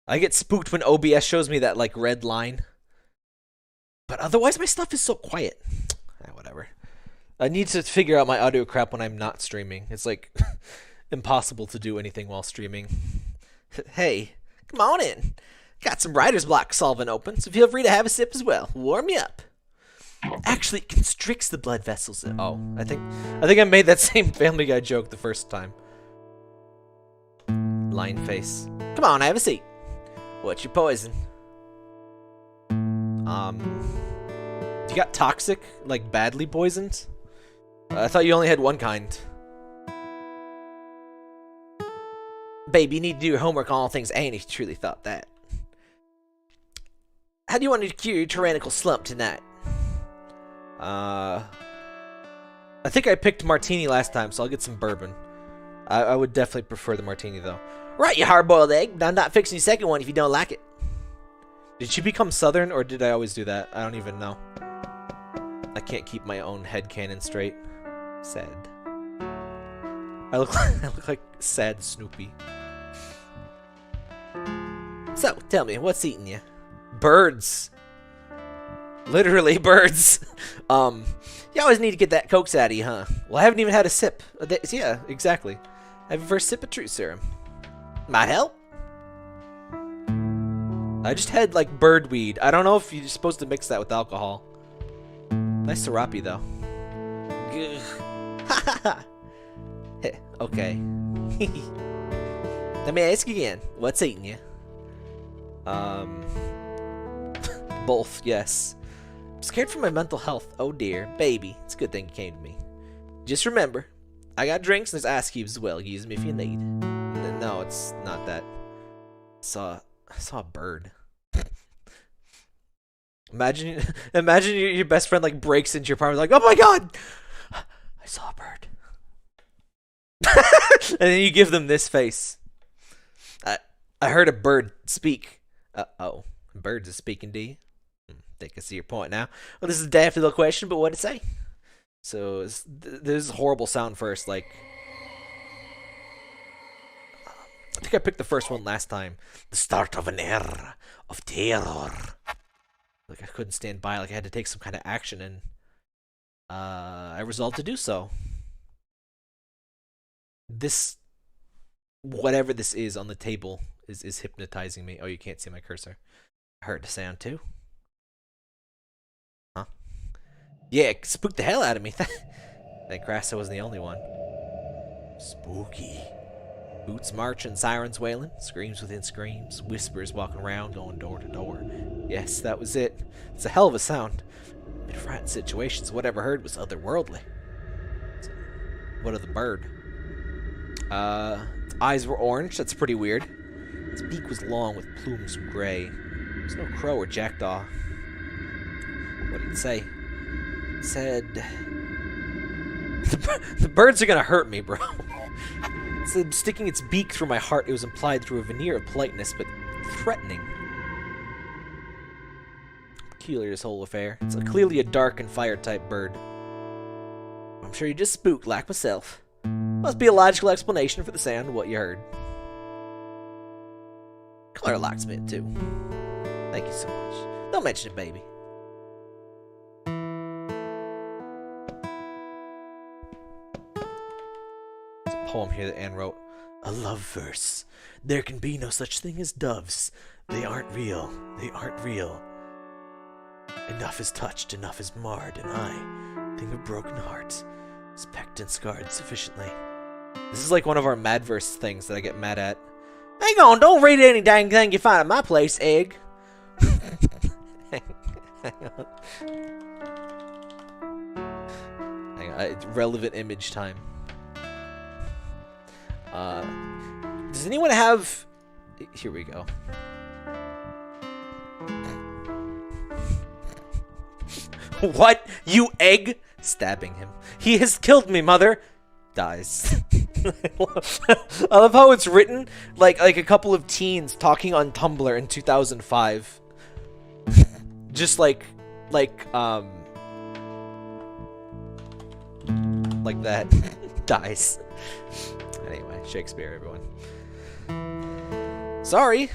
I get spooked when OBS shows me that, like, red line. But otherwise, my stuff is so quiet. Whatever. I need to figure out my audio crap when I'm not streaming. It's, like, impossible to do anything while streaming. Hey, come on in. Got some writer's block solving open, so feel free to have a sip as well. Warm you up. Actually, it constricts the blood vessels. Oh, I think I made that same Family Guy joke the first time. Line face. Come on, have a seat. What's your poison? You got toxic, like badly poisoned? I thought you only had one kind. Babe, you need to do your homework on all things Annie if you truly thought that. How do you want to cure your tyrannical slump tonight? I think I picked martini last time, so I'll get some bourbon. I would definitely prefer the martini, though. Right, you hard-boiled egg. I'm not fixing your second one if you don't like it. Did she become Southern, or did I always do that? I don't even know. I can't keep my own headcanon straight. Sad. I look like sad Snoopy. So, tell me, what's eating you? Birds. Literally birds. You always need to get that cokes out of you, huh? Well, I haven't even had a sip. Yeah, exactly. Have your first sip of truth serum. Might help. I just had, like, bird weed. I don't know if you're supposed to mix that with alcohol. Nice sriracha, though. Okay. Let me ask again. What's eating you? Both, yes. I'm scared for my mental health. Oh dear. Baby, it's a good thing you came to me. Just remember, I got drinks and there's ice cubes as well. Use them if you need. No, it's not that. I saw a bird. Imagine your best friend like breaks into your apartment like, oh my god! I saw a bird. And then you give them this face. I heard a bird speak. Uh-oh. Birds are speaking to you? Think I see your point now. Well, this is a daft little question, but what'd it say? So, there's a horrible sound first, like... I think I picked the first one last time. The start of an era of terror. Like, I couldn't stand by, like I had to take some kind of action, and... I resolved to do so. This... Whatever this is on the table is hypnotizing me. Oh, you can't see my cursor. I heard the sound, too. Huh? Yeah, it spooked the hell out of me. Thank Christ I wasn't the only one. Spooky. Boots marching, sirens wailing, screams within screams, whispers walking around, going door to door. Yes, that was it. It's a hell of a sound. In frightened situations, whatever heard was otherworldly. So, what of the bird? Its eyes were orange, that's pretty weird. Its beak was long with plumes of gray. There's no crow or jackdaw. What did it say? It said... The birds are gonna hurt me, bro. It said, sticking its beak through my heart, it was implied through a veneer of politeness, but threatening. Peculiar, this whole affair. It's clearly a dark and fire-type bird. I'm sure you just spooked like myself. Must be a logical explanation for the sound of what you heard. Color locksmith, too. Thank you so much. Don't mention it, baby. There's a poem here that Anne wrote. A love verse. There can be no such thing as doves. They aren't real. They aren't real. Enough is touched, enough is marred, and I, thing of broken heart, is pecked and scarred sufficiently. This is like one of our Madverse things that I get mad at. Hang on, don't read any dang thing you find at my place, egg. Hang on. Hang on, it's relevant image time. Does anyone have... Here we go. What? You egg? Stabbing him. He has killed me, mother. Dies. I love how it's written like a couple of teens talking on Tumblr in 2005. Just like that. Dies. Anyway, Shakespeare, everyone. Sorry.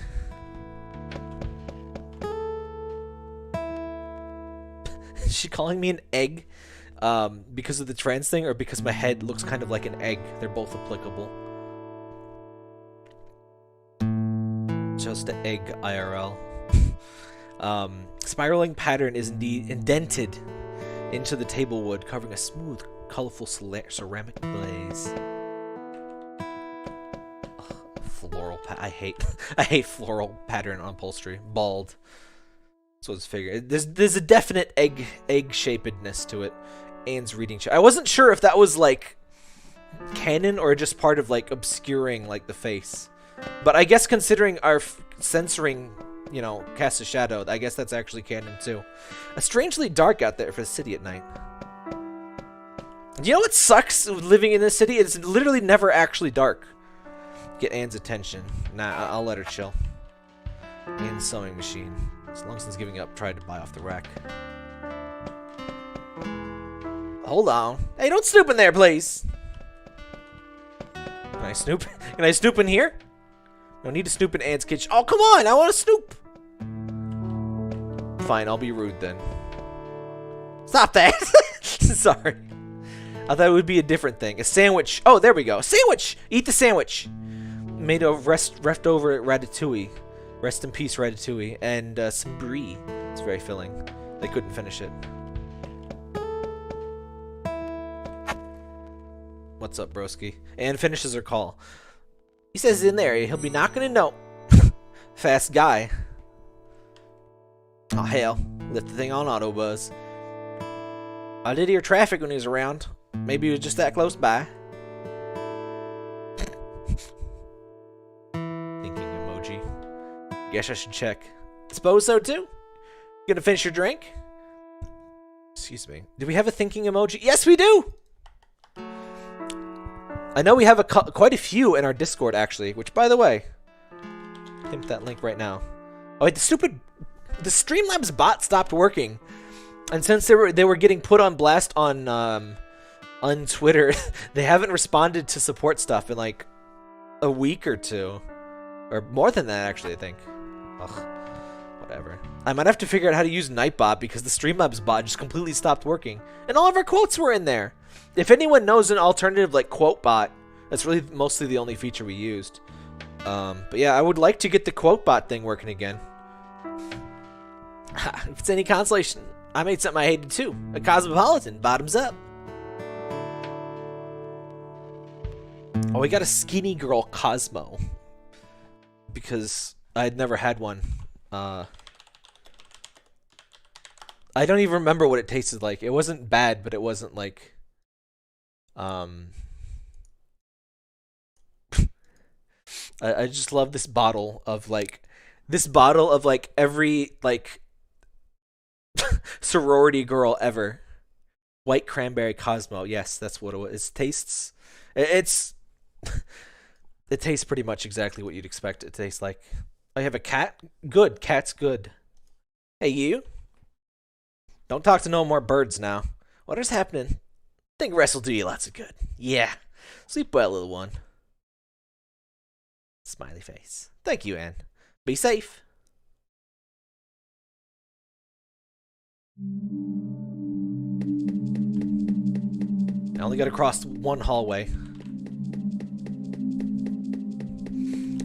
Is she calling me an egg? Because of the trans thing, or because my head looks kind of like an egg? They're both applicable. Just an egg IRL. Spiraling pattern is indeed indented into the table wood, covering a smooth, colorful ceramic glaze. Ugh, floral I hate floral pattern on upholstery. Bald. So it's figured. There's a definite egg shapedness to it. Anne's reading. I wasn't sure if that was like canon or just part of like obscuring like the face. But I guess considering our censoring you know, cast a shadow. I guess that's actually canon too. It's strangely dark out there for the city at night. You know what sucks living in this city? It's literally never actually dark. Get Anne's attention. Nah, I'll let her chill. Anne's sewing machine. As long as it's giving up, try to buy off the rack. Hold on. Hey, don't snoop in there, please. Can I snoop? Can I snoop in here? No need to snoop in Anne's kitchen. Oh, come on! I want to snoop! Fine, I'll be rude then. Stop that! Sorry. I thought it would be a different thing. A sandwich. Oh, there we go. Sandwich! Eat the sandwich! Made of leftover ratatouille. Rest in peace, ratatouille. And some brie. It's very filling. They couldn't finish it. What's up, broski? Anne finishes her call. He says in there he'll be knocking a note. Fast guy. Oh, hell. Left the thing on auto buzz. I did hear traffic when he was around. Maybe he was just that close by. Thinking emoji. Guess I should check. Suppose so too. Gonna finish your drink? Excuse me. Do we have a thinking emoji? Yes, we do! I know we have quite a few in our Discord, actually. Which, by the way, hit that link right now. Oh, wait, the Streamlabs bot stopped working, and since they were getting put on blast on Twitter, they haven't responded to support stuff in like a week or two, or more than that, actually. I think. Ugh, whatever. I might have to figure out how to use Nightbot because the Streamlabs bot just completely stopped working, and all of our quotes were in there. If anyone knows an alternative like quote bot, that's really mostly the only feature we used. But yeah, I would like to get the quote bot thing working again. If it's any consolation, I made something I hated too. A Cosmopolitan, bottoms up. Oh, we got a skinny girl Cosmo. Because I had never had one. I don't even remember what it tasted like. It wasn't bad, but it wasn't like... I just love this bottle of like every like sorority girl ever. White cranberry Cosmo. Yes, that's what it was. It tastes. It tastes pretty much exactly what you'd expect it to taste like. I have a cat. Good. Cat's good. Hey you. Don't talk to no more birds now. What is happening? Think rest will do you lots of good. Yeah. Sleep well, little one. Smiley face. Thank you, Anne. Be safe. I only got to cross one hallway.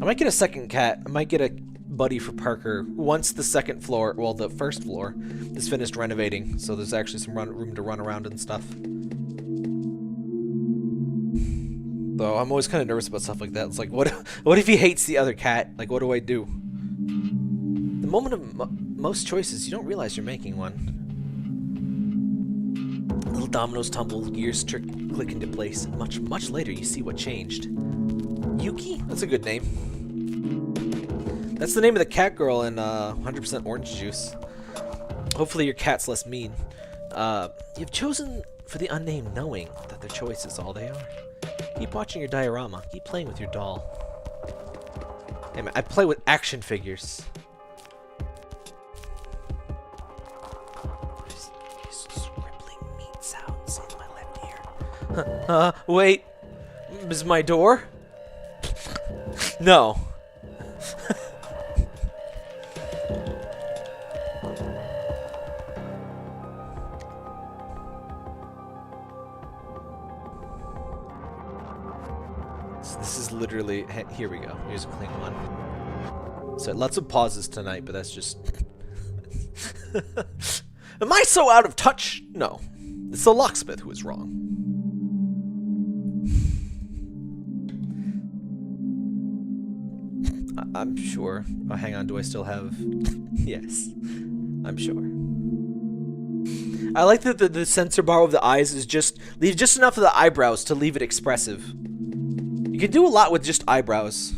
I might get a second cat. I might get a buddy for Parker once the second floor, well, the first floor, is finished renovating. So there's actually some room to run around and stuff. Though I'm always kind of nervous about stuff like that. It's like, what if he hates the other cat? Like, what do I do? The moment of most choices, you don't realize you're making one. Little dominoes tumble, gears click into place, and much later you see what changed. Yuki? That's a good name. That's the name of the cat girl in 100% Orange Juice. Hopefully your cat's less mean. You've chosen for the unnamed, knowing that their choice is all they are. Keep watching your diorama. Keep playing with your doll. Hey man, I play with action figures. There's scribbling meat sounds in my left ear. Wait. Is my door? No. This is literally, here we go. Here's a clean one. So lots of pauses tonight, but that's just... Am I so out of touch? No. It's the locksmith who is wrong. I'm sure. Oh, hang on. Do I still have... Yes. I'm sure. I like that the censor bar of the eyes is just... Leave just enough of the eyebrows to leave it expressive. You can do a lot with just eyebrows.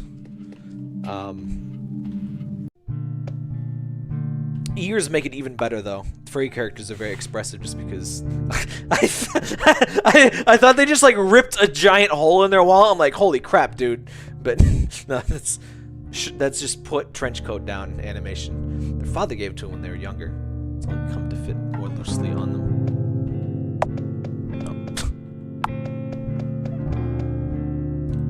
ears make it even better, though. Furry characters are very expressive just because I thought they just like ripped a giant hole in their wall. I'm like, holy crap, dude. But no, that's just put trench coat down animation. Their father gave it to them when they were younger. It's only come to fit more loosely on them.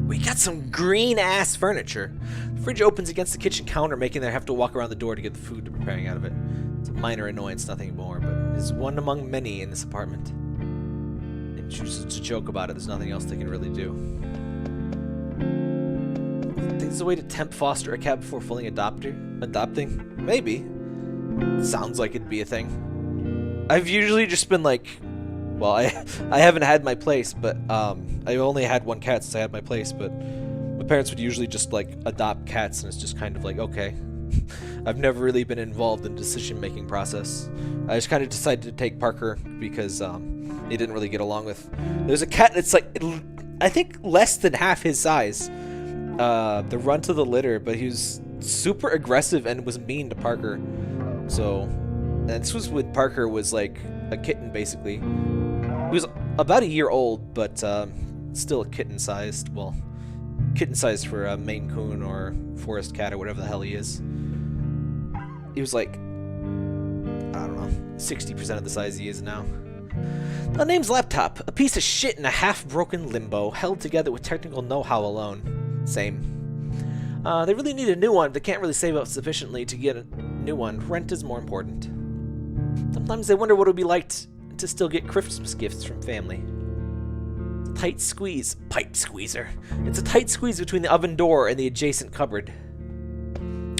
We got some green-ass furniture. The fridge opens against the kitchen counter, making them have to walk around the door to get the food they're preparing out of it. It's a minor annoyance, nothing more, but it's one among many in this apartment. They choose to joke about it. There's nothing else they can really do. Think there's a way to tempt foster a cat before fully adopting? Maybe. Sounds like it'd be a thing. I've usually just been like, well, I haven't had my place, but I've only had one cat since I had my place, but my parents would usually just like adopt cats, and it's just kind of like, okay. I've never really been involved in the decision-making process. I just kind of decided to take Parker because he didn't really get along with. There's a cat that's like, I think less than half his size. The runt of the litter, but he was super aggressive and was mean to Parker. So, and this was with Parker was like a kitten basically. He was about a year old, but still a kitten-sized. Well, kitten-sized for a Maine Coon or Forest Cat or whatever the hell he is. He was like, I don't know, 60% of the size he is now. The name's laptop, a piece of shit in a half-broken limbo, held together with technical know-how alone. Same. They really need a new one, but they can't really save up sufficiently to get a new one. Rent is more important. Sometimes they wonder what it would be like to still get Christmas gifts from family. Tight squeeze. Pipe squeezer. It's a tight squeeze between the oven door and the adjacent cupboard.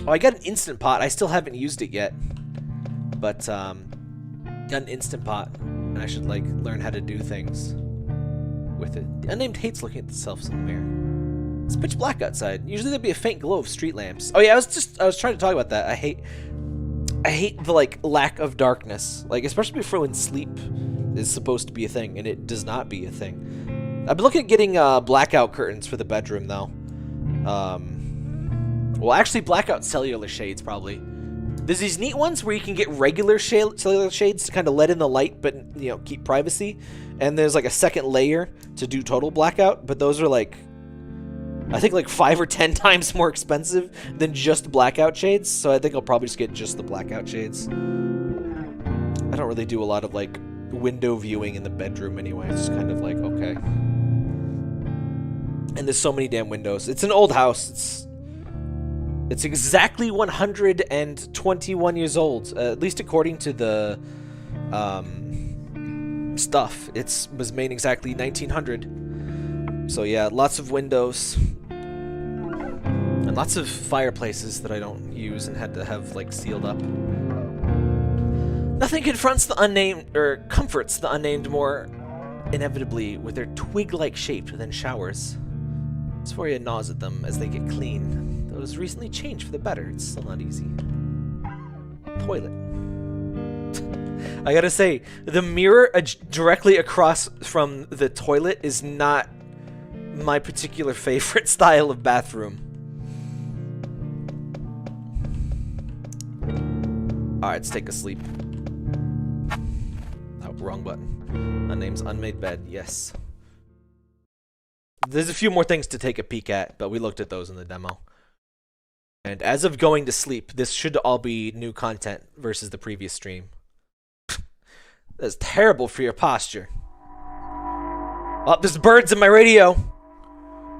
Oh, I got an Instant Pot. I still haven't used it yet. But, got an Instant Pot. And I should, like, learn how to do things with it. The unnamed hates looking at themselves in the mirror. It's pitch black outside. Usually there'd be a faint glow of street lamps. Oh yeah, I was trying to talk about that. I hate the, like, lack of darkness. Like, especially for when sleep is supposed to be a thing, and it does not be a thing. I've been looking at getting, blackout curtains for the bedroom, though. Well, actually, blackout cellular shades, probably. There's these neat ones where you can get regular cellular shades to kind of let in the light, but, you know, keep privacy. And there's, like, a second layer to do total blackout, but those are, like, I think, like, 5 or 10 times more expensive than just blackout shades, so I think I'll probably just get just the blackout shades. I don't really do a lot of, like, window viewing in the bedroom anyway. It's just kind of like, okay. And there's so many damn windows. It's an old house. It's exactly 121 years old, at least according to the stuff. It was made exactly 1900. So yeah, lots of windows. And lots of fireplaces that I don't use and had to have, like, sealed up. Nothing confronts the unnamed, or comforts the unnamed more inevitably with their twig-like shape than showers. Dysphoria gnaws at them as they get clean. Though it was recently changed for the better, it's still not easy. Toilet. I gotta say, the mirror directly across from the toilet is not my particular favorite style of bathroom. Alright, let's take a sleep. Oh, wrong button. My name's Unmade Bed, yes. There's a few more things to take a peek at, but we looked at those in the demo. And as of going to sleep, this should all be new content versus the previous stream. That's terrible for your posture. Oh, there's birds in my radio!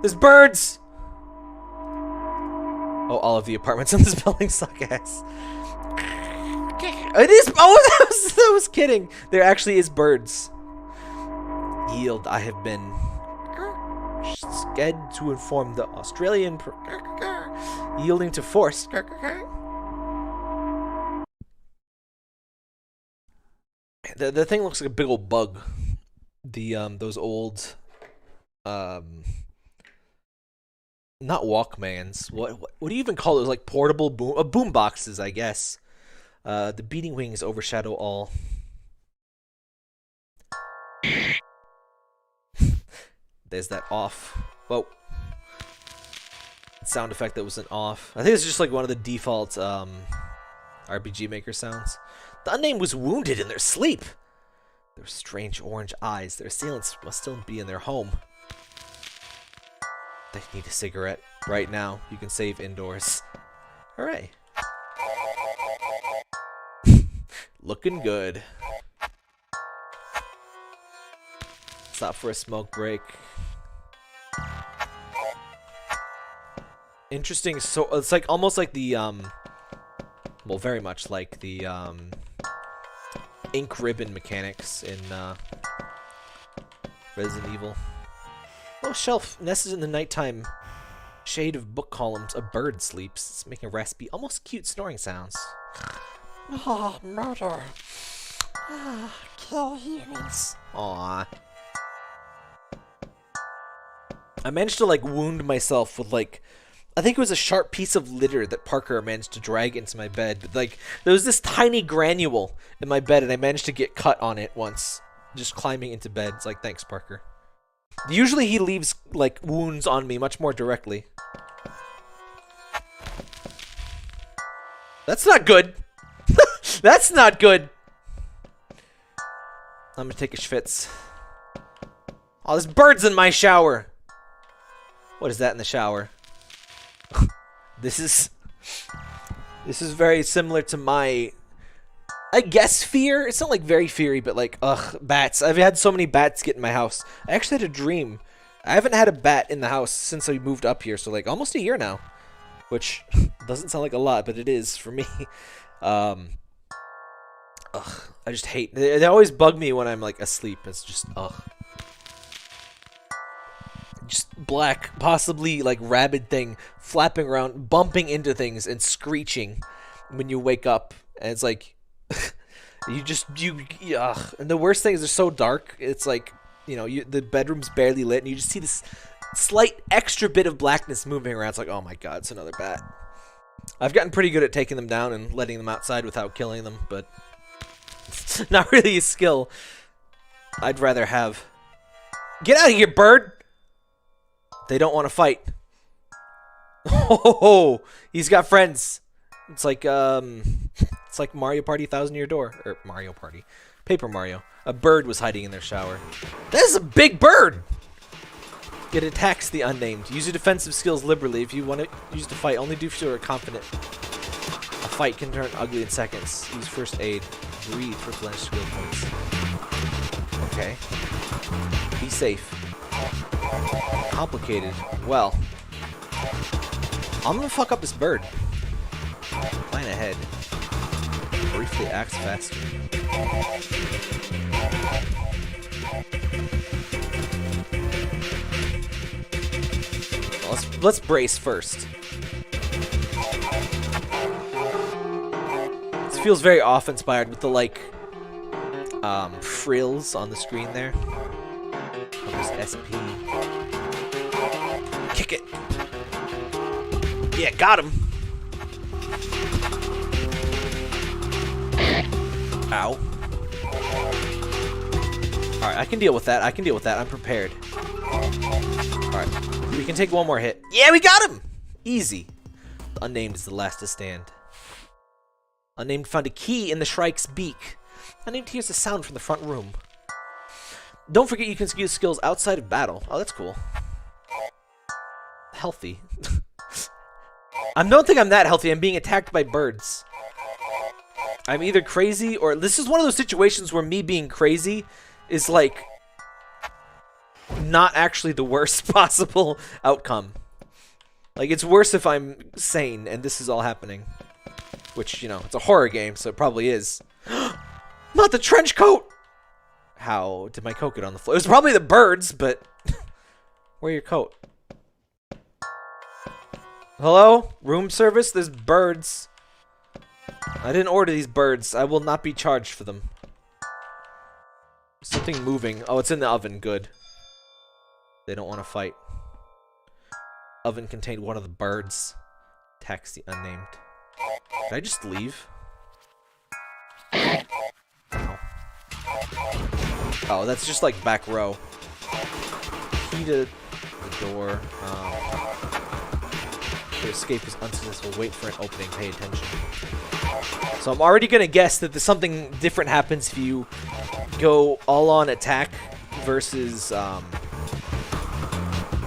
There's birds! Oh, all of the apartments in this building suck ass. It is. Oh, that was kidding. There actually is birds. Yield. I have been sched to inform the Australian yielding to force. The thing looks like a big old bug. The those old not Walkmans. What do you even call those? Like portable boom boxes, I guess. The beating wings overshadow all. There's that off. Whoa. Sound effect that wasn't off. I think it's just like one of the default RPG Maker sounds. The unnamed was wounded in their sleep. Their strange orange eyes. Their assailants must still be in their home. They need a cigarette right now. You can save indoors. Hooray. Looking good. Stop for a smoke break. Interesting. So it's like almost like the well, very much like the ink ribbon mechanics in Resident Evil. Oh, shelf nested in the nighttime shade of book columns. A bird sleeps. It's making raspy, almost cute snoring sounds. Ah, murder. Ah, kill humans. Aww. I managed to like wound myself with like, I think it was a sharp piece of litter that Parker managed to drag into my bed. But like, there was this tiny granule in my bed, and I managed to get cut on it once, just climbing into bed. It's like, thanks, Parker. Usually he leaves like wounds on me much more directly. That's not good. That's not good. I'm gonna take a schwitz. Oh, there's birds in my shower. What is that in the shower? This is very similar to my, I guess, fear. It's not like very feary, but like, ugh, bats. I've had so many bats get in my house. I actually had a dream. I haven't had a bat in the house since I moved up here, so like almost a year now. Which doesn't sound like a lot, but it is for me. Ugh, I just hate, they always bug me when I'm like asleep. It's just, ugh. Just black, possibly like rabid thing flapping around, bumping into things and screeching when you wake up. And it's like, ugh. And the worst thing is they're so dark. It's like, you know, the bedroom's barely lit and you just see this slight extra bit of blackness moving around. It's like, oh my god, it's another bat. I've gotten pretty good at taking them down and letting them outside without killing them, but it's not really a skill I'd rather have. Get out of here, bird! They don't want to fight. Oh, he's got friends. It's like Mario Party 1000 Year Door, or Mario Party, Paper Mario. A bird was hiding in their shower. That is a big bird. It attacks the unnamed. Use your defensive skills liberally. If you want to use the fight, only do if you are confident. A fight can turn ugly in seconds. Use first aid. Breathe for replenish skill points. Okay. Be safe. Complicated. Well, I'm gonna fuck up this bird. Plan ahead. Briefly acts faster. Well, let's brace first. This feels very off-inspired with the like frills on the screen there. SP. Kick it. Yeah, got him. Ow. Alright, I can deal with that. I can deal with that. I'm prepared. Alright. We can take one more hit. Yeah, we got him! Easy. The unnamed is the last to stand. Unnamed found a key in the Shrike's beak. Unnamed hears a sound from the front room. Don't forget you can use skills outside of battle. Oh, that's cool. Healthy. I don't think I'm that healthy. I'm being attacked by birds. I'm either crazy or... This is one of those situations where me being crazy is like... not actually the worst possible outcome. Like, it's worse if I'm sane and this is all happening. Which, you know, it's a horror game, so it probably is. Not the trench coat! How did my coat get on the floor? It was probably the birds, but... Where your coat? Hello? Room service? There's birds. I didn't order these birds. I will not be charged for them. Something moving. Oh, it's in the oven. Good. They don't want to fight. Oven contained one of the birds. Attacks the unnamed. Did I just leave? Oh. Oh, that's just like back row. Key to the door. Put a escape is unsuccessful. Wait for an opening. Pay attention. So I'm already gonna guess that there's something different happens if you go all on attack versus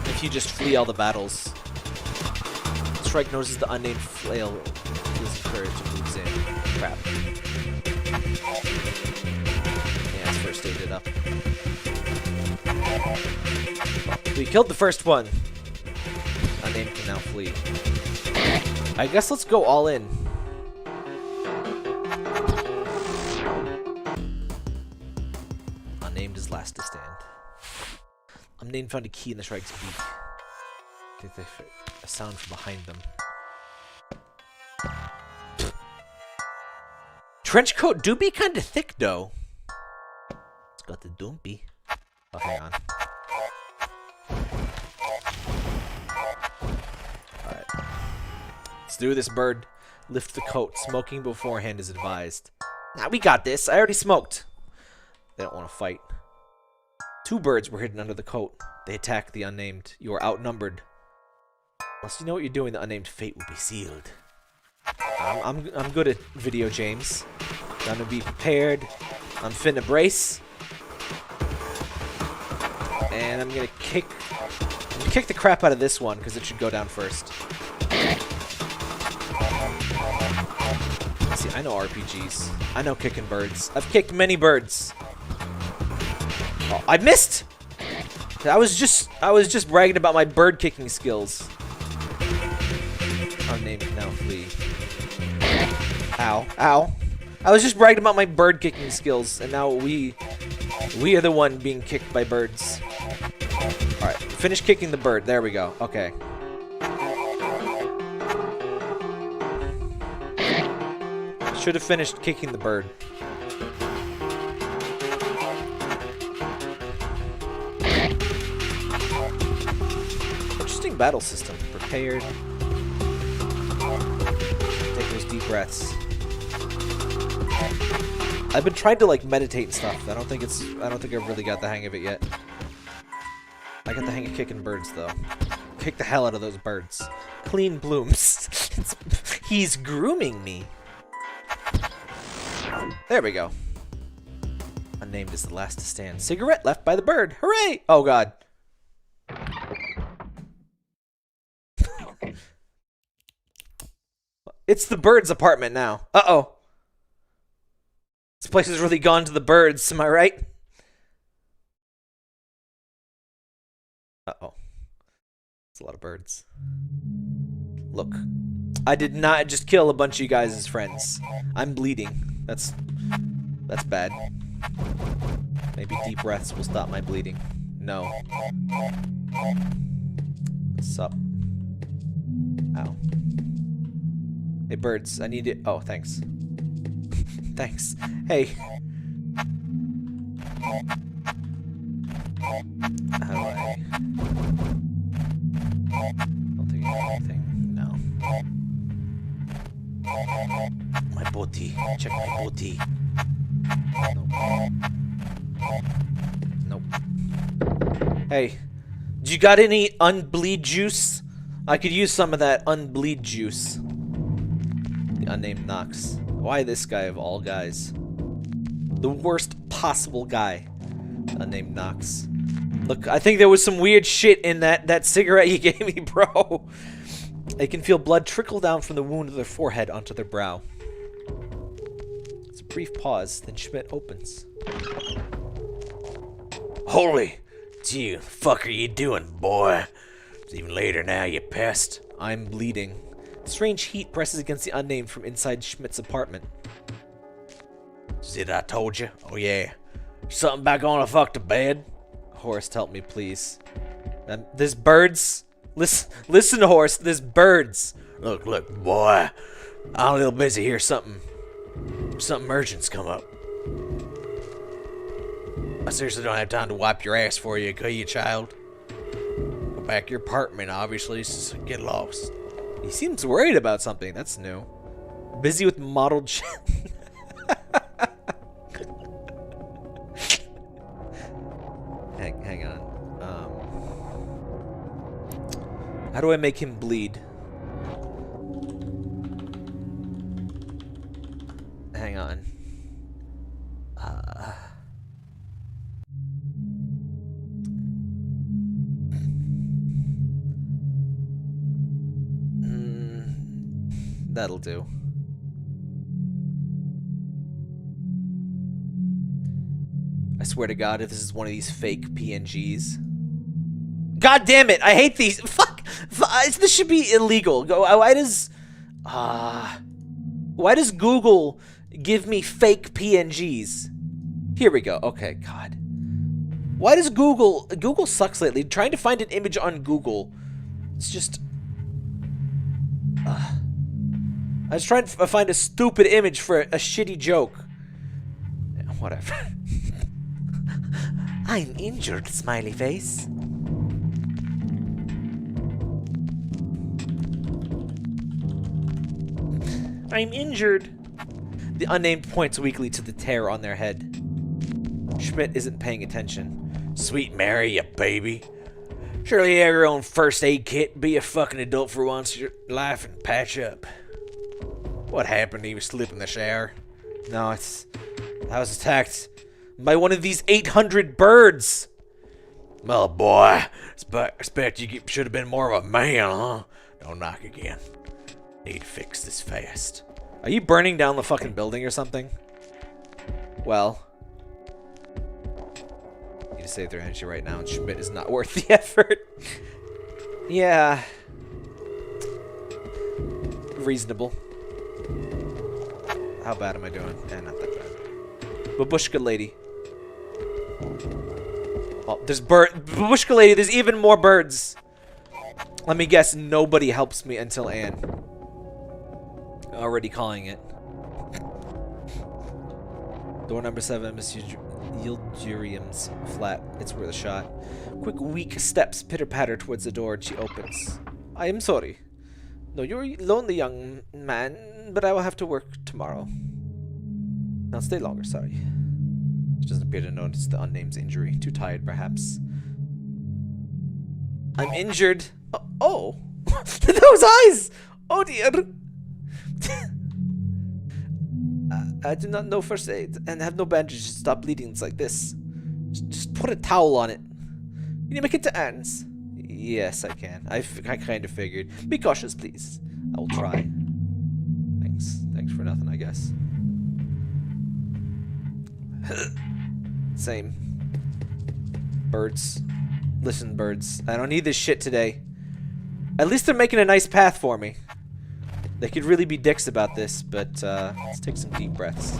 if you just flee all the battles. Strike notices the unnamed flail. Feels encouraged and moves in. Crap. Yeah, it's first aided up. We killed the first one. Unnamed can now flee. I guess let's go all in. Unnamed is last to stand. Unnamed found a key in the Shrike's beak. I think they fit a sound from behind them. Trench coat do be kind of thick though. It's got the dumpy. Oh, hang on. Alright. Let's do this, bird. Lift the coat. Smoking beforehand is advised. Nah, we got this. I already smoked. They don't want to fight. 2 birds were hidden under the coat. They attacked the unnamed. You are outnumbered. Unless you know what you're doing, the unnamed fate will be sealed. I'm good at video games. Gonna be prepared. I'm finna brace. And I'm gonna kick the crap out of this one because it should go down first. See, I know RPGs. I know kicking birds. I've kicked many birds. Oh, I missed. I was just bragging about my bird kicking skills. Unnamed can now flee. Ow, ow. I was just bragging about my bird kicking skills, and now we are the one being kicked by birds. Alright, finish kicking the bird. There we go. Okay. Should have finished kicking the bird. Interesting battle system. Prepared. Take those deep breaths. I've been trying to like meditate and stuff. I don't think I've really got the hang of it yet. I got the hang of kicking birds though. Kick the hell out of those birds. Clean blooms. He's grooming me. There we go. Unnamed is the last to stand. Cigarette left by the bird. Hooray! Oh god. It's the bird's apartment now. Uh-oh. This place has really gone to the birds, am I right? Uh-oh. It's a lot of birds. Look. I did not just kill a bunch of you guys as friends. I'm bleeding. That's bad. Maybe deep breaths will stop my bleeding. No. What's up? Ow. Hey, birds, I need it. Oh, thanks. Thanks. Hey. How do I... Don't think I need anything. No. My booty. Check my booty. Nope. Nope. Hey. Do you got any unbleed juice? I could use some of that unbleed juice. The unnamed knocks. Why this guy of all guys? The worst possible guy. The unnamed knocks. Look, I think there was some weird shit in that cigarette you gave me, bro. They can feel blood trickle down from the wound of their forehead onto their brow. It's a brief pause, then Schmitt opens. Holy! Gee, the fuck are you doing, boy? It's even later now, you pest. I'm bleeding. Strange heat presses against the unnamed from inside Schmitt's apartment. See what I told you? Oh yeah. Something back on a fuck to bed? Horace, help me, please. There's birds. Listen, Horace. There's birds. Look, boy. I'm a little busy here. Something urgent's come up. I seriously don't have time to wipe your ass for you, okay, you child? Go back to your apartment, obviously, so get lost. He seems worried about something. That's new. Busy with modeled shit. Hang on. How do I make him bleed? That'll do. I swear to God, if this is one of these fake PNGs. God damn it! I hate these. Fuck! This should be illegal. Why does Google give me fake PNGs? Here we go. Okay, God. Why does Google sucks lately? Trying to find an image on Google, it's just. I was trying to find a stupid image for a shitty joke. Yeah, whatever. I'm injured, smiley face. I'm injured. The unnamed points weakly to the tear on their head. Schmitt isn't paying attention. Sweet Mary, you baby. Surely you have your own first aid kit. Be a fucking adult for once in your life and patch up. What happened? He was sleeping in the shower. No, I was attacked by one of these 800 birds. Well, boy, expect you should have been more of a man, huh? Don't knock again. Need to fix this fast. Are you burning down the fucking building or something? Well, need to save their energy right now, and Schmitt is not worth the effort. Yeah. Reasonable. How bad am I doing? Eh, not that bad. Babushka lady. Oh, there's Babushka lady, there's even more birds. Let me guess, nobody helps me until Anne. Already calling it. Door number 7, Miss Yildirim's flat. It's worth a shot. Quick, weak steps pitter-patter towards the door, and she opens. I am sorry. No, you're a lonely young man, but I will have to work tomorrow. Now stay longer, sorry. She doesn't appear to notice the unnamed's injury. Too tired, perhaps. I'm injured. Oh! Those eyes! Oh dear! I do not know first aid and have no bandages to stop bleeding. It's like this. Just put a towel on it. Can you make it to Anne's? Yes, I can. I kind of figured. Be cautious, please. I will try. Thanks. Thanks for nothing, I guess. Same. Birds. Listen, birds. I don't need this shit today. At least they're making a nice path for me. They could really be dicks about this, but let's take some deep breaths.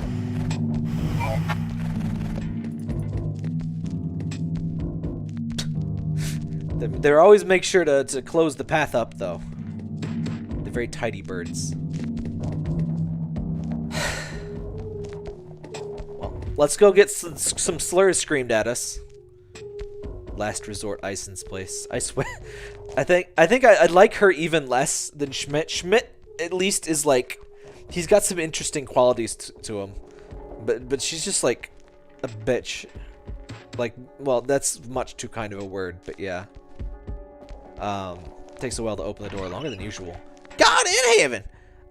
They always make sure to close the path up, though. They're very tidy birds. Well, let's go get some slurs screamed at us. Last resort, Ison's place. I swear, I think I'd like her even less than Schmitt. Schmitt at least is like, he's got some interesting qualities to him, but she's just like a bitch. Like, well, that's much too kind of a word, but yeah. Takes a while to open the door, longer than usual. God in heaven!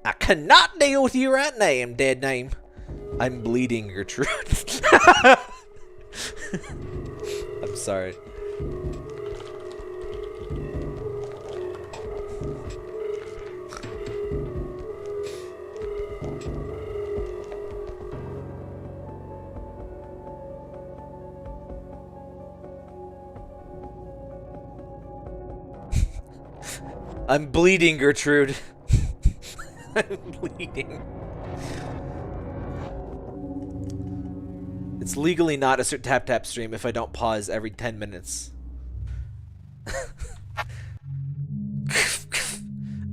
I cannot deal with you right now, dead name. I'm bleeding, Gertrude. I'm sorry. I'm bleeding, Gertrude. I'm bleeding. It's legally not a tap stream if I don't pause every 10 minutes.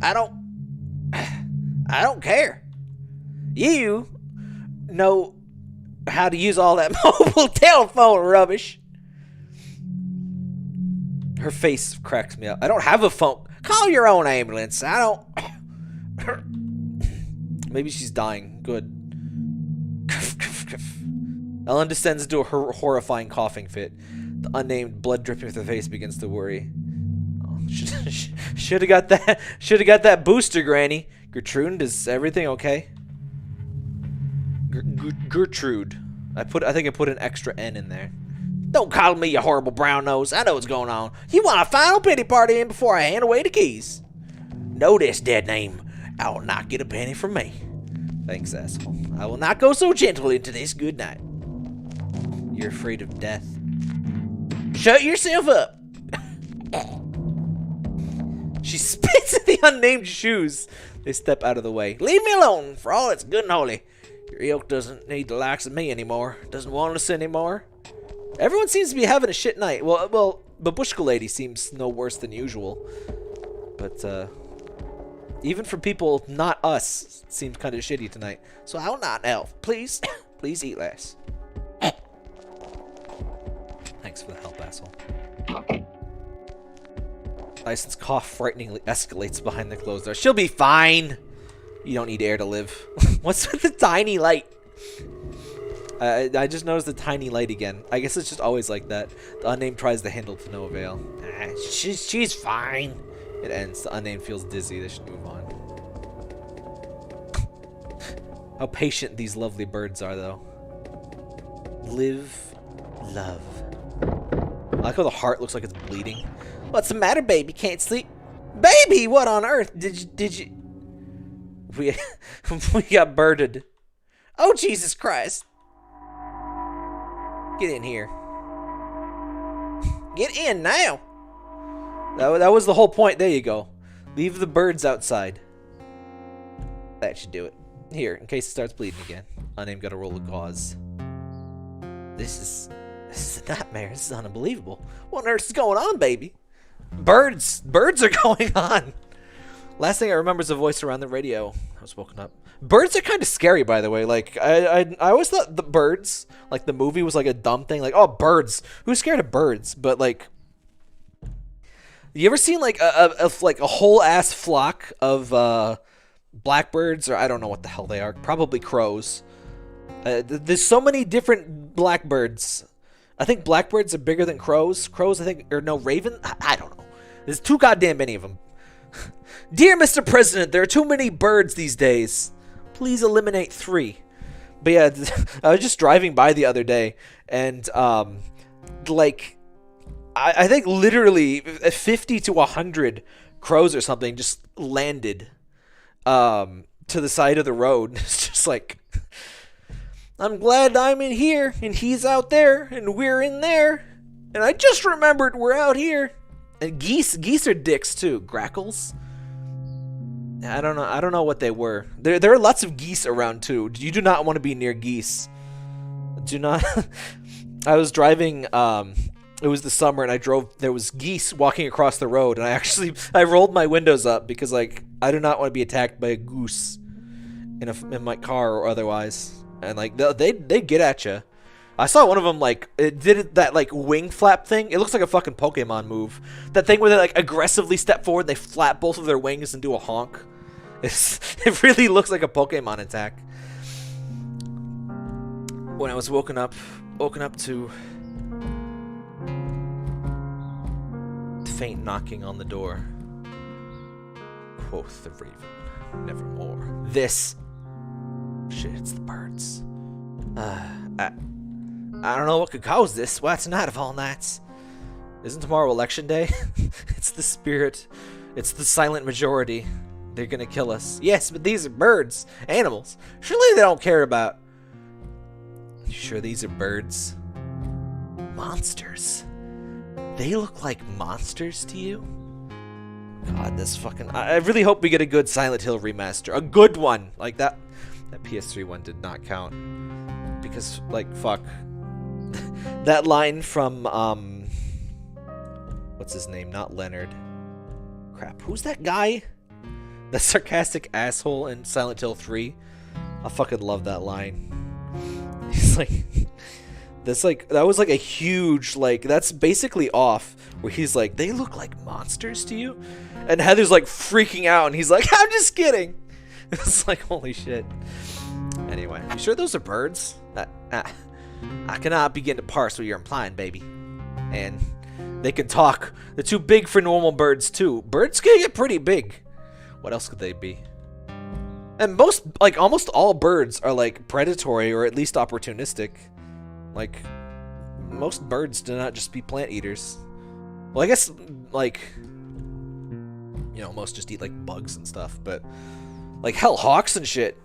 I don't care. You know how to use all that mobile telephone rubbish. Her face cracks me up. I don't have a phone. Call your own ambulance. I don't. Maybe she's dying. Good. Ellen descends into a horrifying coughing fit. The unnamed, blood dripping from her face begins to worry. Oh, should have got that. Should have got that booster, Granny. Gertrude, is everything okay? Gertrude. I think I put an extra N in there. Don't call me, you horrible brown nose. I know what's going on. You want a final pity party in before I hand away the keys. Know this, dead name. I will not get a penny from me. Thanks, asshole. I will not go so gentle into this good night. You're afraid of death. Shut yourself up! She spits at the unnamed shoes. They step out of the way. Leave me alone, for all it's good and holy. Your ilk doesn't need the likes of me anymore. Doesn't want us anymore. Everyone seems to be having a shit night. Well, Babushka Lady seems no worse than usual. But, even for people not us, it seems kind of shitty tonight. So I will not, elf. Please, please eat less. Thanks for the help, asshole. Lyson's cough frighteningly escalates behind the closed door. She'll be fine. You don't need air to live. What's with the tiny light? I just noticed the tiny light again. I guess it's just always like that. The unnamed tries the handle to no avail. She's fine. It ends. The unnamed feels dizzy. They should move on. How patient these lovely birds are, though. Live, love. I like how the heart looks like it's bleeding. What's the matter, baby? Can't sleep? Baby, what on earth? Did you... We got birded. Oh, Jesus Christ. Get in here. Get in now. That was the whole point. There you go. Leave the birds outside. That should do it. Here, in case it starts bleeding again. Unnamed got a roll of gauze. This is a nightmare. This is unbelievable. What on earth is going on, baby? Birds are going on. Last thing I remember is a voice around the radio. I was woken up. Birds are kind of scary, by the way. Like, I always thought the birds, like the movie was like a dumb thing. Like, oh, birds. Who's scared of birds? But like, you ever seen like a whole ass flock of blackbirds, or I don't know what the hell they are. Probably crows. There's so many different blackbirds. I think blackbirds are bigger than crows. Crows, I think, or no, raven. I don't know. There's too goddamn many of them. Dear Mr. President, there are too many birds these days. Please eliminate 3. But yeah, I was just driving by the other day, and like, I think literally 50 to 100 crows or something just landed to the side of the road. It's just like, I'm glad I'm in here, and he's out there, and we're in there, and I just remembered we're out here. And geese are dicks too. Grackles. I don't know what they were. There are lots of geese around too. You do not want to be near geese. Do not. I was driving. It was the summer, and I drove. There was geese walking across the road, and I rolled my windows up because like I do not want to be attacked by a goose in my car or otherwise. And like they get at you. I saw one of them like it did that like wing flap thing. It looks like a fucking Pokemon move. That thing where they like aggressively step forward, they flap both of their wings and do a honk. It really looks like a Pokemon attack. When I was woken up to faint knocking on the door. Quoth the raven, nevermore. This shit, it's the birds. I don't know what could cause this. Why tonight of all nights? Isn't tomorrow election day? It's the spirit. It's the silent majority. They're gonna kill us. Yes, but these are birds. Animals. Surely they don't care about... You sure these are birds? Monsters. They look like monsters to you? God, this fucking... I really hope we get a good Silent Hill remaster. A good one! Like that... That PS3 one did not count. Because, like, fuck... That line from, what's his name? Not Leonard. Crap, who's that guy? The sarcastic asshole in Silent Hill 3? I fucking love that line. He's like, that was like a huge, like, that's basically off, where he's like, they look like monsters to you? And Heather's like freaking out, and he's like, I'm just kidding! It's like, holy shit. Anyway, you sure those are birds? I cannot begin to parse what you're implying, baby. And they can talk. They're too big for normal birds, too. Birds can get pretty big. What else could they be? And almost all birds are, like, predatory or at least opportunistic. Like, most birds do not just be plant eaters. Well, I guess, like, you know, most just eat, like, bugs and stuff. But Like, hell, hawks and shit.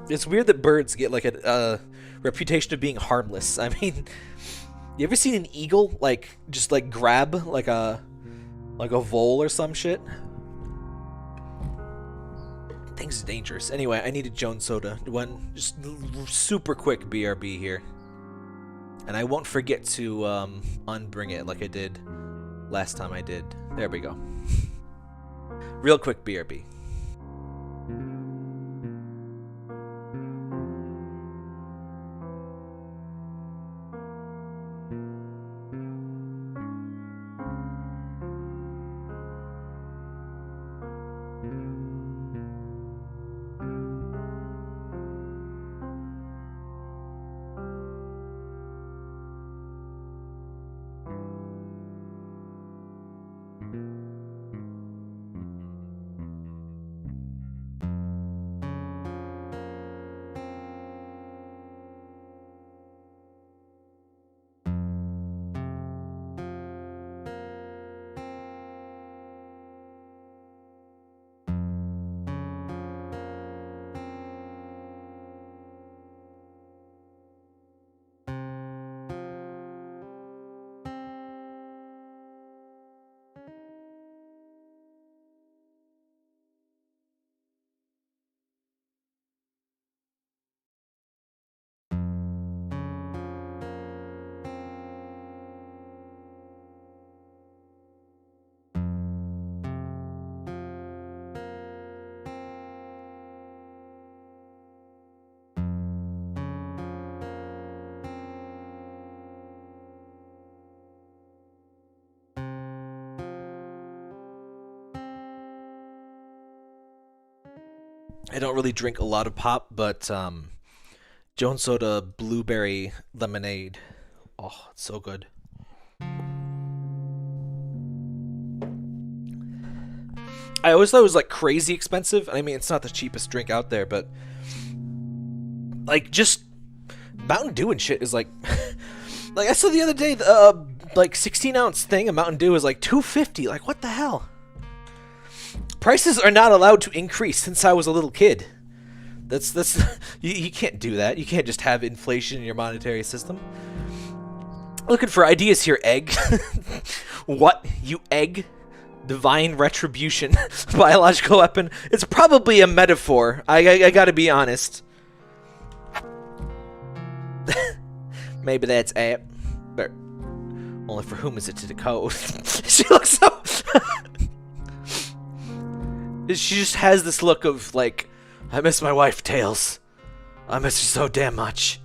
It's weird that birds get, like, a reputation of being harmless. I mean, you ever seen an eagle, like, just, like, grab, like a vole or some shit? Things are dangerous. Anyway, I needed Jones Soda. One just super quick BRB here. And I won't forget to unbring it like I did last time I did. There we go. Real quick BRB. I don't really drink a lot of pop, but Jones Soda blueberry lemonade. Oh, it's so good. I always thought it was like crazy expensive. I mean, it's not the cheapest drink out there, but like just Mountain Dew and shit is like like I saw the other day like 16-ounce thing of Mountain Dew is like $2.50. Like, what the hell? Prices are not allowed to increase since I was a little kid. That's you can't do that. You can't just have inflation in your monetary system. Looking for ideas here, egg. What? You egg? Divine retribution. Biological weapon. It's probably a metaphor. I gotta be honest. Maybe that's apt. But only for whom is it to decode? She looks so... She just has this look of, like, I miss my wife, Tails. I miss her so damn much.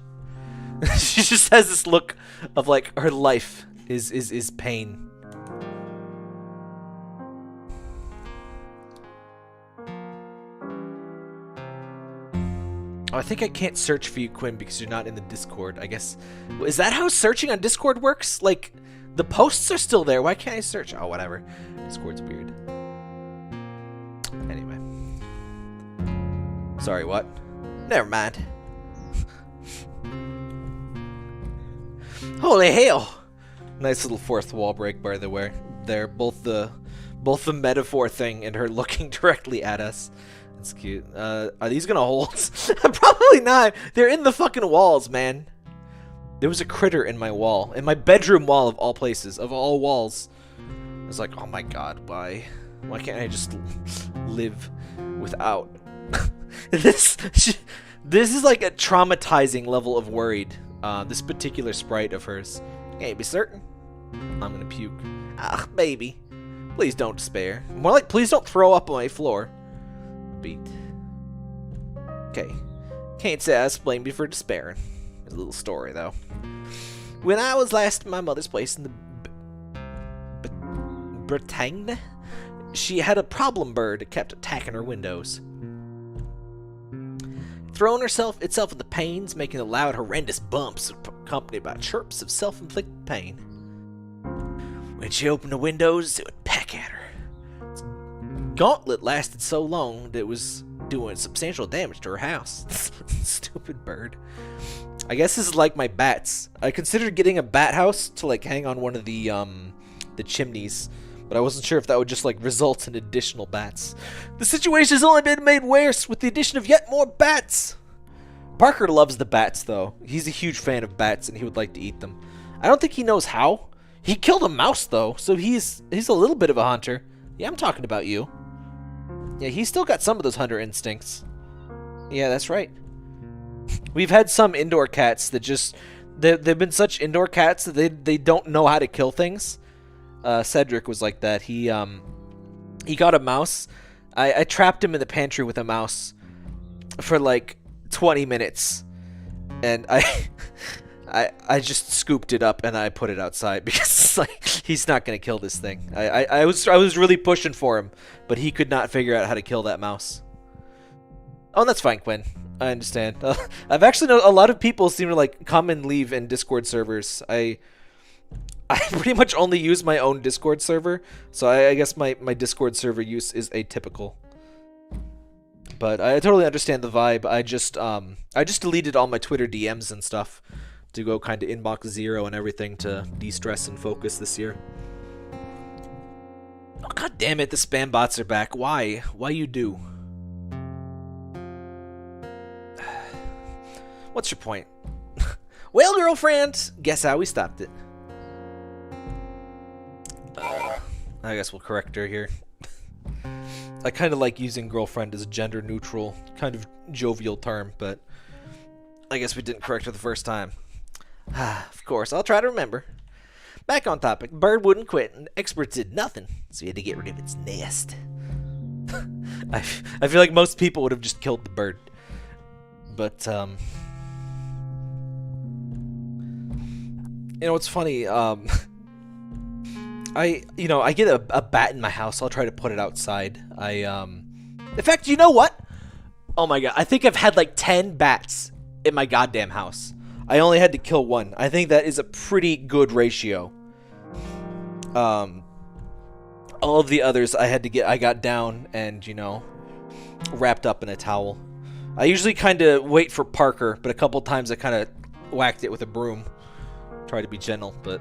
She just has this look of, like, her life is pain. Oh, I think I can't search for you, Quinn, because you're not in the Discord, I guess. Is that how searching on Discord works? Like, the posts are still there. Why can't I search? Oh, whatever. Discord's weird. Anyway. Sorry, what? Never mind. Holy hell! Nice little fourth wall break, by the way. There, both the metaphor thing and her looking directly at us. That's cute. Are these gonna hold? Probably not. They're in the fucking walls, man. There was a critter in my wall, in my bedroom wall of all places, of all walls. I was like, oh my god, why? Why can't I just live without? This is like a traumatizing level of worried. This particular sprite of hers. Can't be certain. I'm gonna puke. Ah, baby. Please don't despair. More like, please don't throw up on my floor. Beat. Okay. Can't say I blame you for despairing. There's a little story, though. When I was last at my mother's place in the Bretagne, she had a problem bird that kept attacking her windows. Throwing itself with the pains, making the loud, horrendous bumps accompanied by chirps of self-inflicted pain. When she opened the windows, it would peck at her. Its gauntlet lasted so long that it was doing substantial damage to her house. Stupid bird. I guess this is like my bats. I considered getting a bat house to like hang on one of the chimneys, but I wasn't sure if that would just like result in additional bats. The situation has only been made worse with the addition of yet more bats. Parker loves the bats though. He's a huge fan of bats and he would like to eat them. I don't think he knows how. He killed a mouse though, so he's a little bit of a hunter. Yeah, I'm talking about you. Yeah, he's still got some of those hunter instincts. Yeah, that's right. We've had some indoor cats that just they've been such indoor cats that they don't know how to kill things. Cedric was like that. He got a mouse. I trapped him in the pantry with a mouse for like 20 minutes, and I just scooped it up and I put it outside because like he's not gonna kill this thing. I was really pushing for him, but he could not figure out how to kill that mouse. Oh, that's fine, Quinn. I understand. I've actually known a lot of people seem to like come and leave in Discord servers. I pretty much only use my own Discord server, so I guess my Discord server use is atypical. But I totally understand the vibe. I just deleted all my Twitter DMs and stuff to go kind of inbox zero and everything to de-stress and focus this year. Oh, god damn it, the spam bots are back. Why? Why you do? What's your point? Well, girlfriend, guess how we stopped it. I guess we'll correct her here. I kind of like using girlfriend as a gender neutral, kind of jovial term, but I guess we didn't correct her the first time. Of course, I'll try to remember. Back on topic, bird wouldn't quit, and experts did nothing, so we had to get rid of its nest. I feel like most people would have just killed the bird. But, you know, it's funny, I get a bat in my house. I'll try to put it outside. In fact, you know what? Oh my god, I think I've had like 10 bats in my goddamn house. I only had to kill one. I think that is a pretty good ratio. All of the others I got down and, you know, wrapped up in a towel. I usually kind of wait for Parker, but a couple times I kind of whacked it with a broom. Try to be gentle, but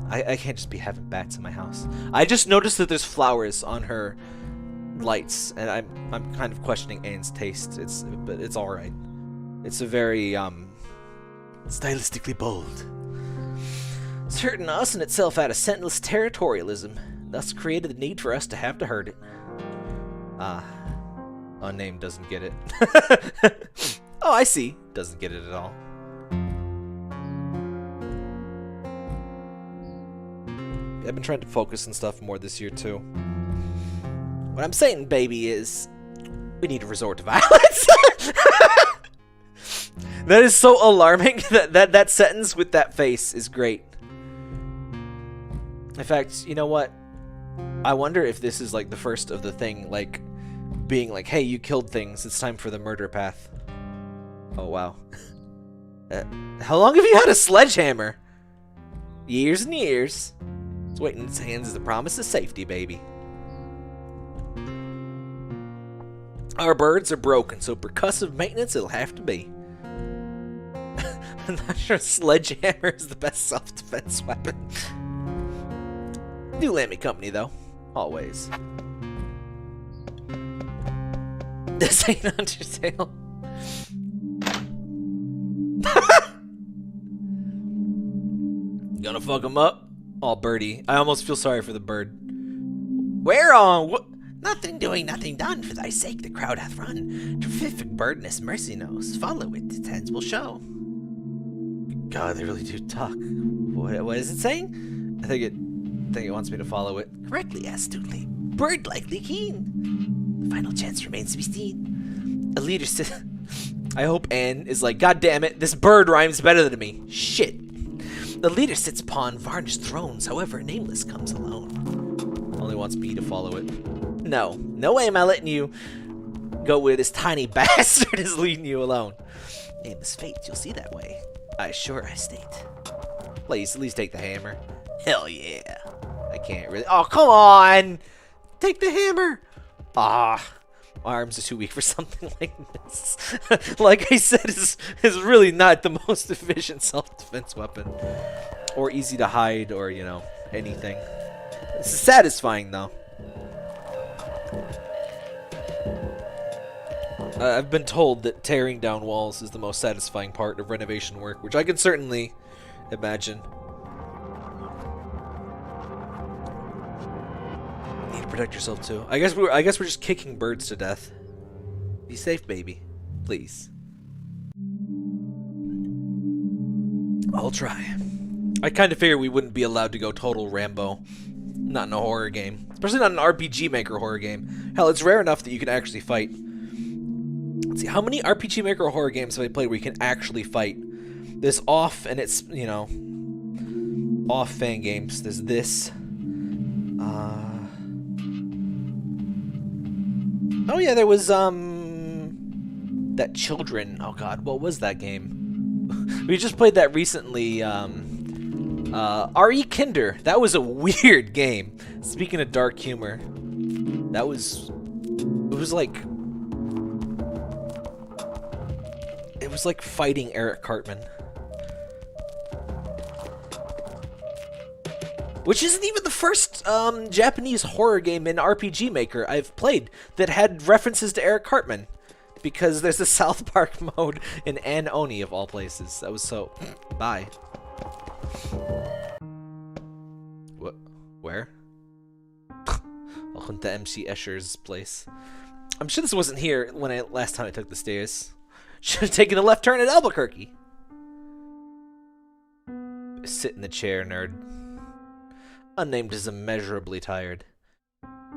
I can't just be having bats in my house. I just noticed that there's flowers on her lights, and I'm kind of questioning Anne's taste. But it's all right. It's a very stylistically bold. It's hurting us in itself out of senseless territorialism, thus created the need for us to have to hurt it. Unnamed doesn't get it. Oh, I see. Doesn't get it at all. I've been trying to focus and stuff more this year too. What I'm saying, baby, is we need to resort to violence. That is so alarming. That sentence with that face is great. In fact, you know what? I wonder if this is like the first of the thing, like being like, hey, you killed things. It's time for the murder path. Oh, wow. How long have you had a sledgehammer? Years and years. It's waiting in its hands as the promise of safety, baby. Our birds are broken, so percussive maintenance it'll have to be. I'm not sure sledgehammer is the best self-defense weapon. Do land me company, though. Always. This ain't Undertale. Gonna fuck him up? Oh, birdie. I almost feel sorry for the bird. Whereon? What? Nothing doing, nothing done. For thy sake the crowd hath run. Terrific birdness mercy knows. Follow it, its ends will show. God, they really do talk. What is it saying? I think it wants me to follow it. Correctly, astutely, bird-likely keen. The final chance remains to be seen. A leader I hope Anne is like, God damn it, this bird rhymes better than me. Shit. The leader sits upon varnished thrones, however, nameless comes alone. Only wants me to follow it. No way am I letting you go where this tiny bastard is leading you alone. Nameless fate, you'll see that way. I state. Please, at least take the hammer. Hell yeah. I can't really. Oh, come on! Take the hammer! My arms are too weak for something like this. Like I said, is really not the most efficient self-defense weapon. Or easy to hide, or, you know, anything. This is satisfying, though. I've been told that tearing down walls is the most satisfying part of renovation work, which I can certainly imagine. Need to protect yourself too. I guess we're just kicking birds to death. Be safe, baby. Please. I'll try. I kind of figured we wouldn't be allowed to go total Rambo. Not in a horror game. Especially not an RPG Maker horror game. Hell, it's rare enough that you can actually fight. Let's see, how many RPG Maker horror games have I played where you can actually fight? There's Off, and it's, you know, Off fan games. There's this. Oh yeah, there was, that Children. Oh god, what was that game? We just played that recently, R.E. Kinder. That was a weird game. Speaking of dark humor, that was, it was like fighting Eric Cartman. Which isn't even the first Japanese horror game in RPG Maker I've played that had references to Eric Cartman. Because there's a South Park mode in An Oni of all places. That was so... Bye. What? Where? Welcome to MC Escher's place. I'm sure this wasn't here when last time I took the stairs. Should have taken a left turn at Albuquerque. Sit in the chair, nerd. Unnamed is immeasurably tired.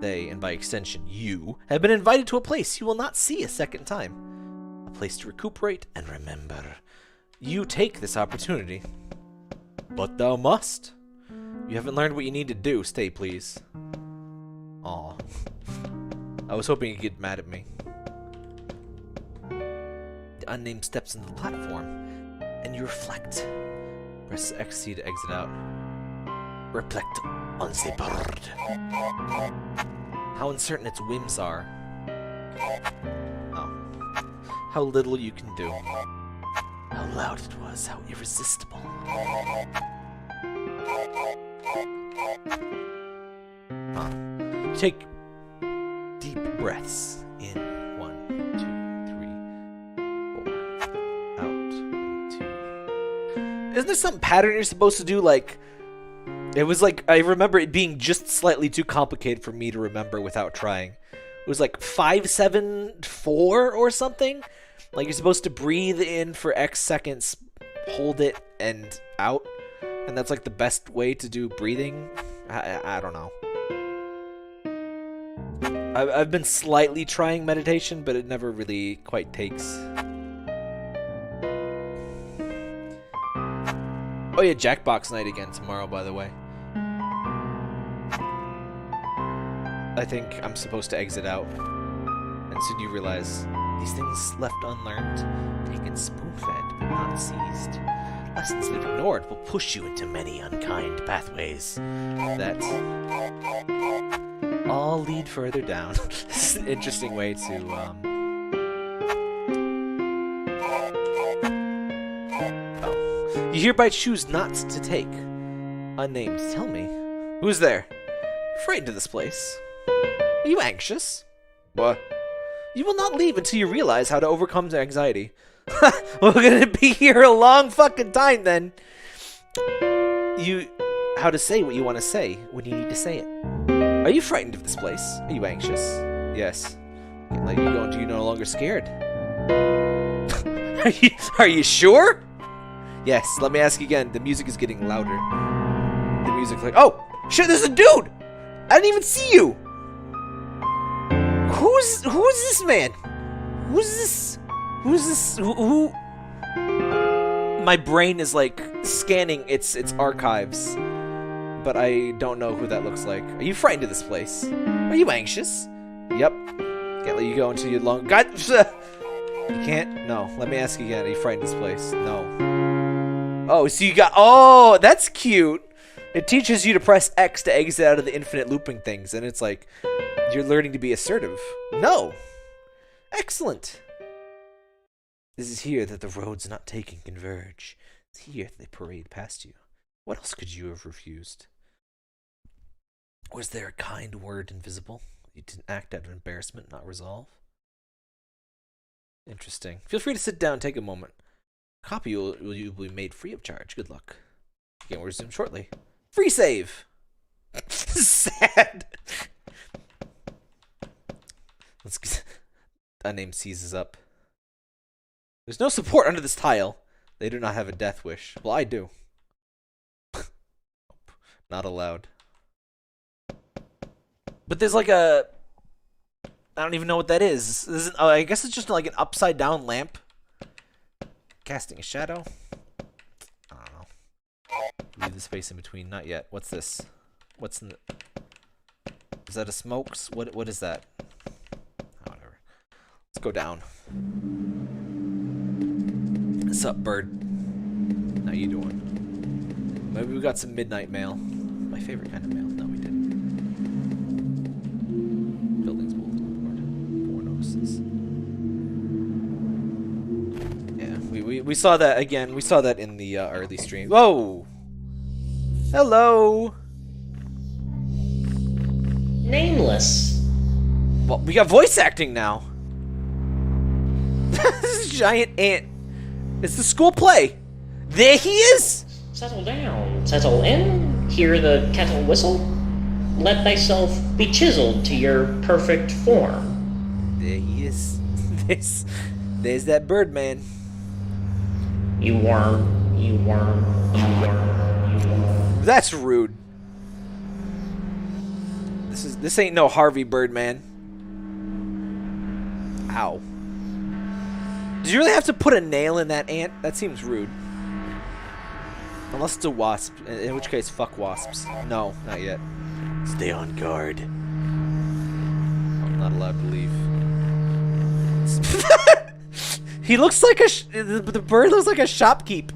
They, and by extension you, have been invited to a place you will not see a second time. A place to recuperate and remember. You take this opportunity. But thou must. You haven't learned what you need to do. Stay, please. Aw. I was hoping you'd get mad at me. The unnamed steps into the platform, and you reflect. Press XC to exit out. Reflect on the bird. How uncertain its whims are. Oh. How little you can do. How loud it was, how irresistible. Take deep breaths in. 1, 2, 3, 4. Out. 1, 2. Isn't there some pattern you're supposed to do, like... It was like, I remember it being just slightly too complicated for me to remember without trying. It was like 5, 7, 4 or something? Like you're supposed to breathe in for X seconds, hold it, and out. And that's like the best way to do breathing? I don't know. I've been slightly trying meditation, but it never really quite takes. Oh yeah, Jackbox night again tomorrow, by the way. I think I'm supposed to exit out. And soon you realize, these things left unlearned, taken spoon-fed, but not seized. Lessons that ignored will push you into many unkind pathways that all lead further down. This is an interesting way to, Oh. You hereby choose not to take. Unnamed, tell me. Who's there? You're frightened of this place. Are you anxious? What? You will not leave until you realize how to overcome anxiety. We're gonna be here a long fucking time then. How to say what you want to say when you need to say it. Are you frightened of this place? Are you anxious? Yes. Can't let you go until you're no longer scared. Are you sure? Yes, let me ask again. The music is getting louder. The music's like, oh, shit, there's a dude! I didn't even see you! Who's this man? Who's this? Who? My brain is like scanning its archives, but I don't know who that looks like. Are you frightened of this place? Are you anxious? Yep. Can't let you go until you're long. God, you can't? No. Let me ask you again. Are you frightened of this place? No. Oh, so you got... Oh, that's cute. It teaches you to press X to exit out of the infinite looping things, and it's like... You're learning to be assertive. No. Excellent. This is here that the roads not taken converge. It's here that they parade past you. What else could you have refused? Was there a kind word invisible? You didn't act out of embarrassment, not resolve? Interesting. Feel free to sit down and take a moment. A copy will be made free of charge. Good luck. Game will resume shortly. Free save! Sad. That name seizes up. There's no support under this tile. They do not have a death wish. Well, I do. Not allowed. But there's like a... I don't even know what that is. I guess it's just like an upside down lamp. Casting a shadow. I don't know. Leave the space in between. Not yet. What's this? What's in the... Is that a smokes? What is that? Whatever. Let's go down. What's up, bird? How you doing? Maybe we got some midnight mail. My favorite kind of mail. No, we didn't. Buildings bulletin board. 4 notices. Yeah, we saw that again. We saw that in the early stream. Whoa! Hello! Nameless. Well, we got voice acting now. This giant ant. It's the school play. There he is! Settle down, settle in, hear the kettle whistle. Let thyself be chiseled to your perfect form. There he is. There's that bird man. You worm, you worm, you worm, you worm. That's rude. This ain't no Harvey Birdman. Ow. Did you really have to put a nail in that ant? That seems rude. Unless it's a wasp, in which case, fuck wasps. No, not yet. Stay on guard. I'm not allowed to leave. He looks like the bird looks like a shopkeep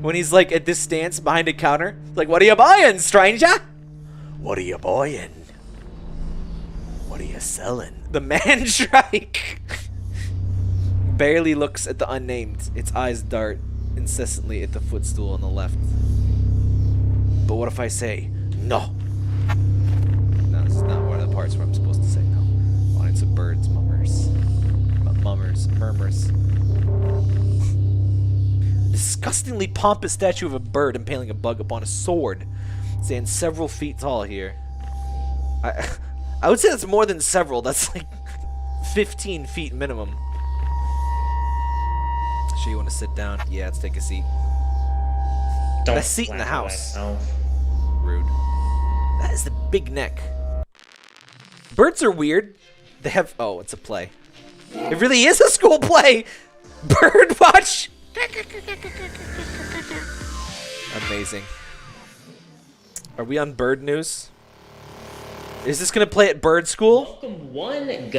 when he's like at this stance behind a counter. Like, what are you buying, stranger? What are you buying? What are you selling? The Manshrike barely looks at the unnamed. Its eyes dart incessantly at the footstool on the left. But what if I say no? No, this is not one of the parts where I'm supposed to say no. Audience of birds, murmurs. A disgustingly pompous statue of a bird impaling a bug upon a sword stands several feet tall here. I would say that's more than several. That's like 15 feet minimum. Sure you want to sit down? Yeah, let's take a seat. Best seat in the house. Rude. That is the big neck. Birds are weird. They have... Oh, it's a play. It really is a school play! Bird watch! Amazing. Are we on bird news? Is this gonna play at bird school? Welcome one,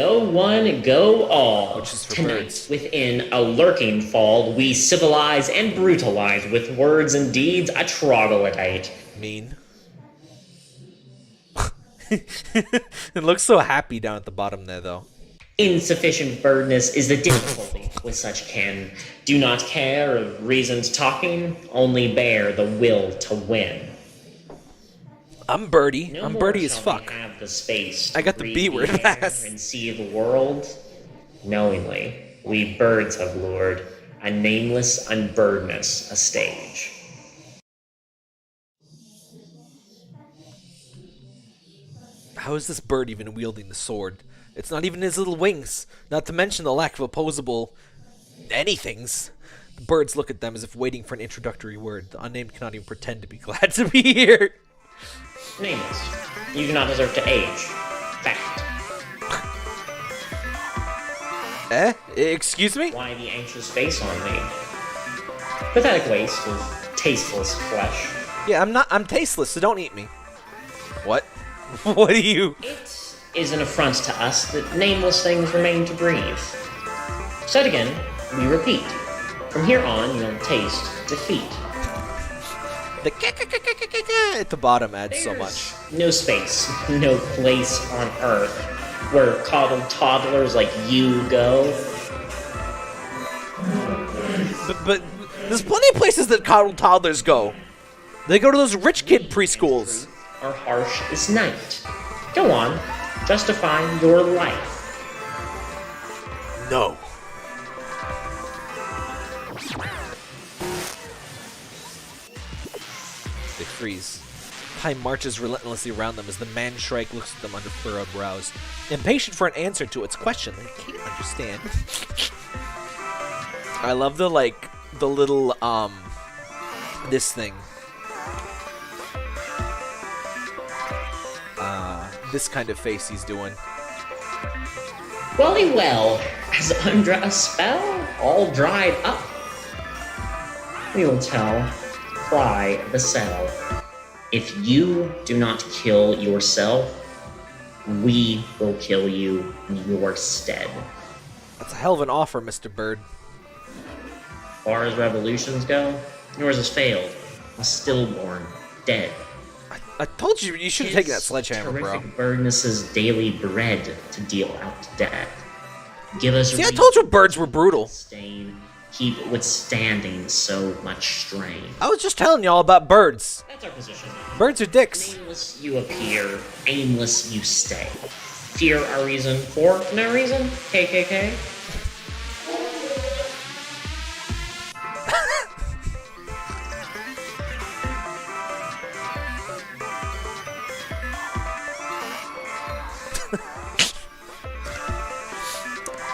go all. Which is for Tonight, birds. within a lurking fold, we civilize and brutalize with words and deeds a troglodyte. Mean. It looks so happy down at the bottom there, though. Insufficient birdness is the difficulty with such kin. Do not care of reasoned talking, only bear the will to win. I'm birdie. No I'm more birdie as shall we fuck. have the space I got to the breathe B word air pass. and see the world. Knowingly, we birds have lured a nameless unbirdness a stage. How is this bird even wielding the sword? It's not even his little wings. Not to mention the lack of opposable anythings. The birds look at them as if waiting for an introductory word. The unnamed cannot even pretend to be glad to be here. Nameless, you do not deserve to age. Fact. Excuse me? Why the anxious face on me? Pathetic waste of tasteless flesh. Yeah, I'm tasteless, so don't eat me. What? What do you... It is an affront to us that nameless things remain to breathe. Said again, we repeat. From here on, you'll taste defeat. The at the bottom adds so much. No space, no place on Earth where coddled toddlers like you go. But there's plenty of places that coddled toddlers go. They go to those rich kid preschools. are harsh as night. Go on, justify your life. No. They freeze. Time marches relentlessly around them as the Manshrike looks at them under furrowed brows, impatient for an answer to its question they can't understand. I love the little this thing. This kind of face he's doing. Welly well, as under a spell, all dried up. We will tell, cry the cell. If you do not kill yourself, we will kill you in your stead. That's a hell of an offer, Mr. Bird. As far as revolutions go, yours has failed. A stillborn, dead. I told you you should have taken that sledgehammer, bro. Terrific Birdness's daily bread to deal out death. Give us. See, I told you birds were brutal. Stain, keep withstanding so much strain. I was just telling y'all about birds. That's our position. Birds are dicks. Nameless you appear, aimless you stay. Fear our reason for no reason. KKK.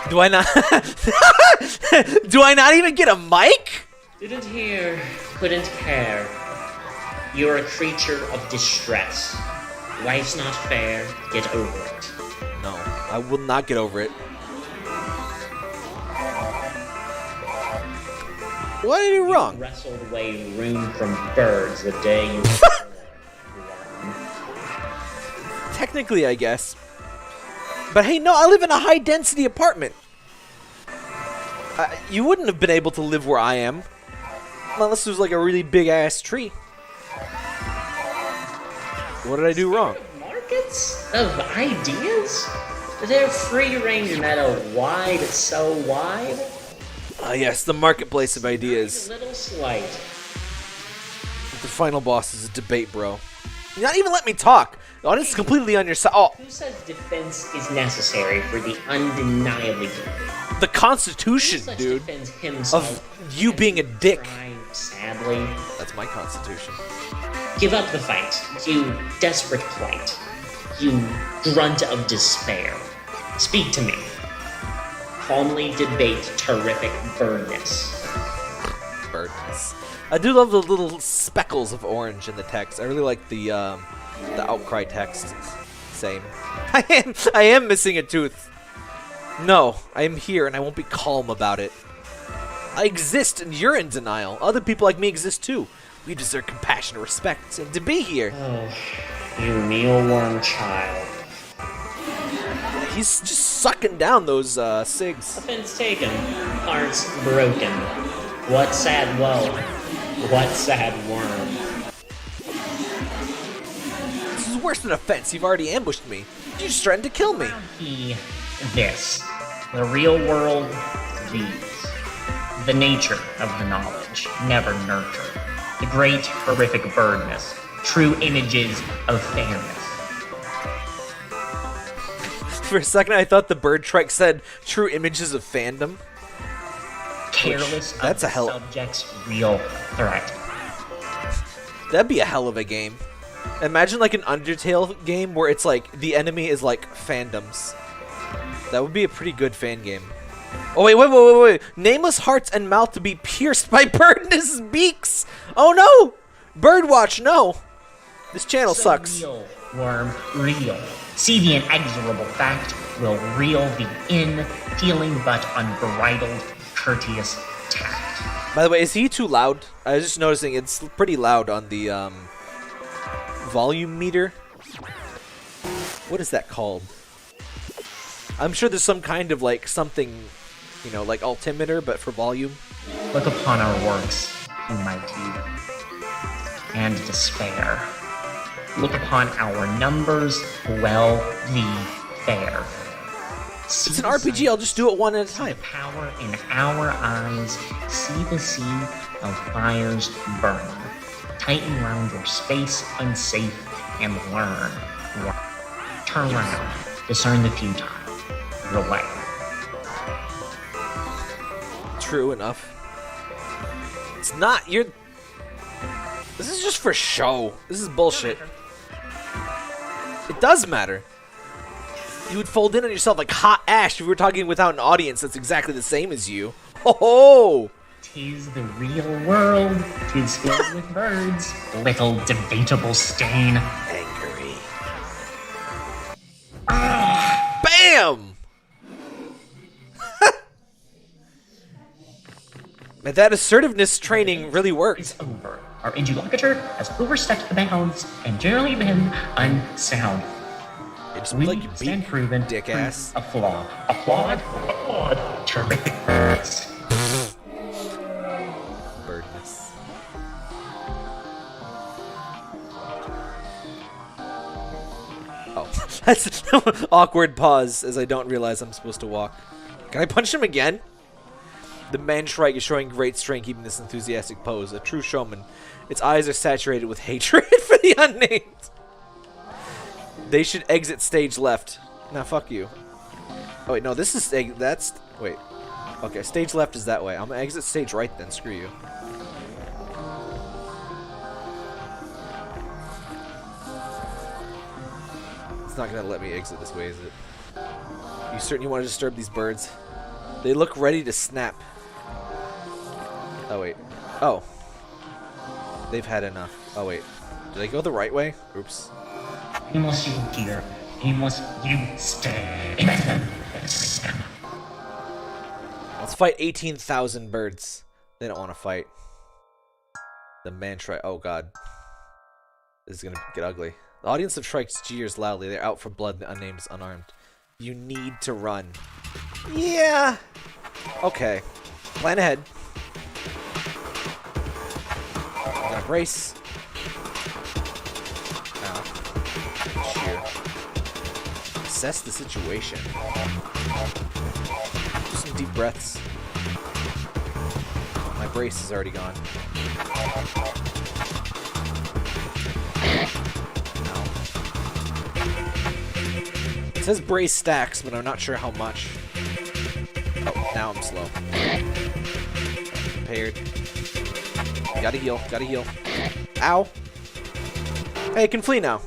Do I not? Do I not even get a mic? Didn't hear, couldn't care. You're a creature of distress. Life's not fair, get over it. No, I will not get over it. What did I do wrong? Wrestled away room from birds the day you Technically, I guess. But hey, no, I live in a high-density apartment. You wouldn't have been able to live where I am. Unless there's like a really big-ass tree. What did I do wrong? Markets of ideas? They're free-range meta wide, so wide. Yes, the marketplace of ideas. A little slight. The final boss is a debate, bro. You not even let me talk. The audience is completely on your side. Oh, Who says defense is necessary for the undeniably guilty? the Constitution, Who such dude. defends himself Of you being a dick. try, sadly. That's my Constitution. Give up the fight, you desperate plight. You grunt of despair. Speak to me. Calmly debate terrific birdness. Burdens. I do love the little speckles of orange in the text. I really like the Outcry text. Same. I am missing a tooth. No, I am here and I won't be calm about it. I exist and you're in denial. Other people like me exist too. We deserve compassion and respect and to be here. Oh, you mealworm child. He's just sucking down those cigs. Offense taken. Hearts broken. What sad woe. What sad worm. This is worse than offense. You've already ambushed me. You just threatened to kill me. This. The real world, these. The nature of the knowledge, never nurture. The great, horrific birdness. True images of fanness. For a second, I thought the bird trike said true images of fandom. Careless That's of a hell- the subject's real threat. That'd be a hell of a game. Imagine like an Undertale game where it's like the enemy is like fandoms. That would be a pretty good fan game. Oh wait. Nameless hearts and mouth to be pierced by birdness beaks. Oh no! Birdwatch, no. This channel sucks. Real, worm, real. See the inexorable fact will reel the in, feeling but unbridled, courteous tact. By the way, is he too loud? I was just noticing it's pretty loud on the volume meter. What is that called? I'm sure there's some kind of like something, you know, like altimeter, but for volume. Look upon our works, mighty, and despair. Look upon our numbers, well, the fair. See It's an the RPG. sight, I'll just do it one at a time. power in our eyes, see the sea of fires burn. Tighten round your space unsafe, and learn. Turn around. Discern the futile. Your way. True enough. It's not. You're. This is just for show. This is bullshit. It does matter. You would fold in on yourself like hot ash if we were talking without an audience that's exactly the same as you. Oh! 'Tis the real world. 'Tis filled with birds. Little debatable stain. Angry. Bam! Man, that assertiveness training really worked. It's over. Our interlocutor has overstepped the bounds and generally been unsound. It's We like you stand beat proven dick proof ass. a flaw. Applaud. Applaud. Terrific birds. Birdness. Oh, that's awkward pause as I don't realize I'm supposed to walk. Can I punch him again? The Manshrike is showing great strength keeping this enthusiastic pose. A true showman. Its eyes are saturated with hatred for the unnamed. They should exit stage left. Nah, fuck you. Oh wait, no, this is that's wait. Okay, stage left is that way. I'm gonna exit stage right then. Screw you. It's not gonna let me exit this way, is it? You certain you want to disturb these birds? They look ready to snap. Oh wait. Oh. They've had enough. Oh wait. Did I go the right way? Oops. Unless you hear, unless you stay. Let's fight 18,000 birds. They don't want to fight. The Manshrike. Oh god. This is gonna get ugly. The audience of Shrikes jeers loudly. They're out for blood. The unnamed is unarmed. You need to run. Yeah. Okay. Plan ahead. I'm gonna brace. Sheer. Assess the situation. Do some deep breaths. My brace is already gone. No. It says brace stacks, but I'm not sure how much. Oh, now I'm slow. Prepared. Gotta heal, gotta heal. Ow! Hey, it can flee now.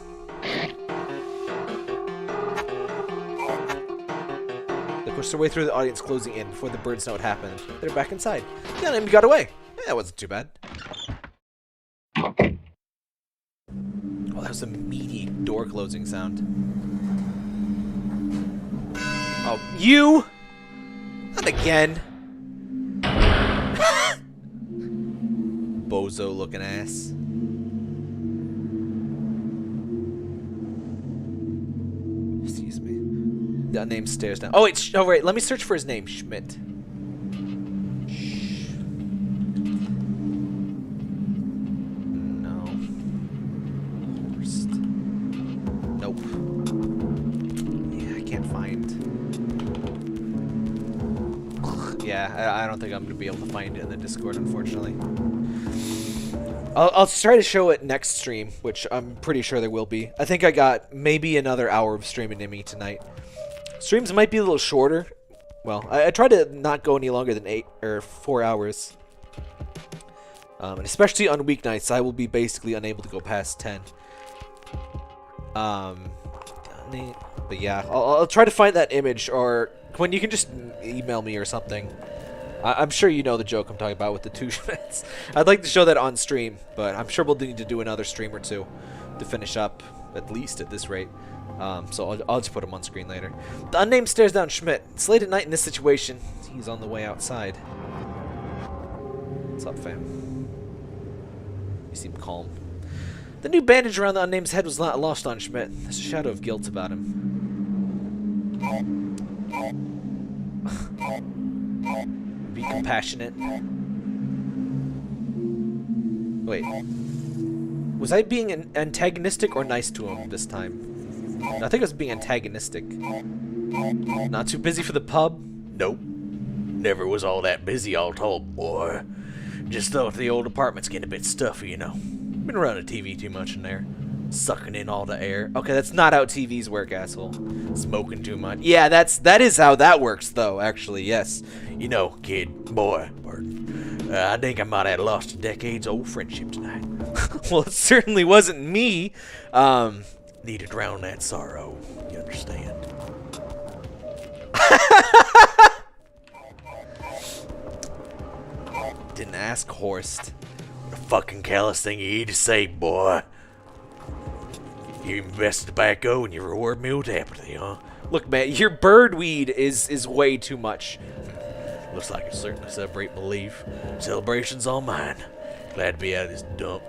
They pushed their way through the audience, closing in before the birds know what happened. They're back inside. Yeah, and got away. Yeah, that wasn't too bad. Oh, that was a meaty door closing sound. Oh, you! Not again. Bozo looking ass. Excuse me. The unnamed stares down. Oh wait, oh wait, let me search for his name. Schmitt. No. Horst. Nope. Yeah, I can't find. Yeah, I don't think I'm gonna be able to find it in the Discord, unfortunately. I'll try to show it next stream, which I'm pretty sure there will be. I think I got maybe another hour of streaming in me tonight. Streams might be a little shorter. Well, I try to not go any longer than 8 or 4 hours. And especially on weeknights, I will be basically unable to go past 10. But yeah, I'll try to find that image, or when you can just email me or something. I'm sure you know the joke I'm talking about with the 2 Schmitts. I'd like to show that on stream, but I'm sure we'll need to do another stream or 2 to finish up, at least at this rate. So I'll just put him on screen later. The unnamed stares down Schmitt. It's late at night in this situation. He's on the way outside. What's up, fam? You seem calm. The new bandage around the unnamed's head was not lost on Schmitt. There's a shadow of guilt about him. Be compassionate. Wait. Was I being antagonistic or nice to him this time? I think I was being antagonistic. Not too busy for the pub? Nope. Never was all that busy, all told, boy. Just thought the old apartment's getting a bit stuffy, you know. Been around the TV too much in there. Sucking in all the air. Okay, that's not how TVs work, asshole. Smoking too much. Yeah, that is how that works, though, actually, yes. You know, kid, boy, pardon. I think I might have lost a decades-old friendship tonight. Well, it certainly wasn't me. Need to drown that sorrow, you understand? Didn't ask, Horst. What a fucking callous thing you to say, boy. You invest tobacco and you reward me with apathy, huh? Look, man, your bird weed is way too much. Looks like it's certainly celebrate my leave. Celebration's all mine. Glad to be out of this dump.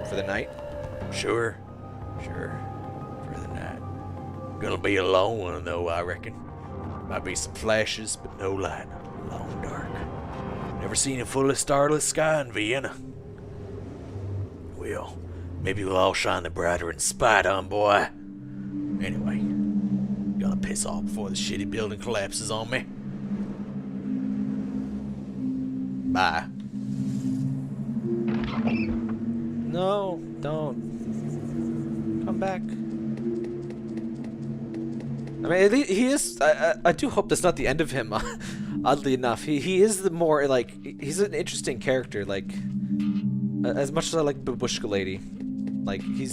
For the night? Sure. For the night. Gonna be a long one, though, I reckon. Might be some flashes, but no light. Long dark. Never seen a fully starless sky in Vienna. Well, maybe we'll all shine the brighter in spite, boy. Anyway, gonna piss off before the shitty building collapses on me. Bye. No, don't. Come back. I mean, he is. I do hope that's not the end of him. Oddly enough, he is the more like he's an interesting character. Like as much as I like Babushka Lady, like he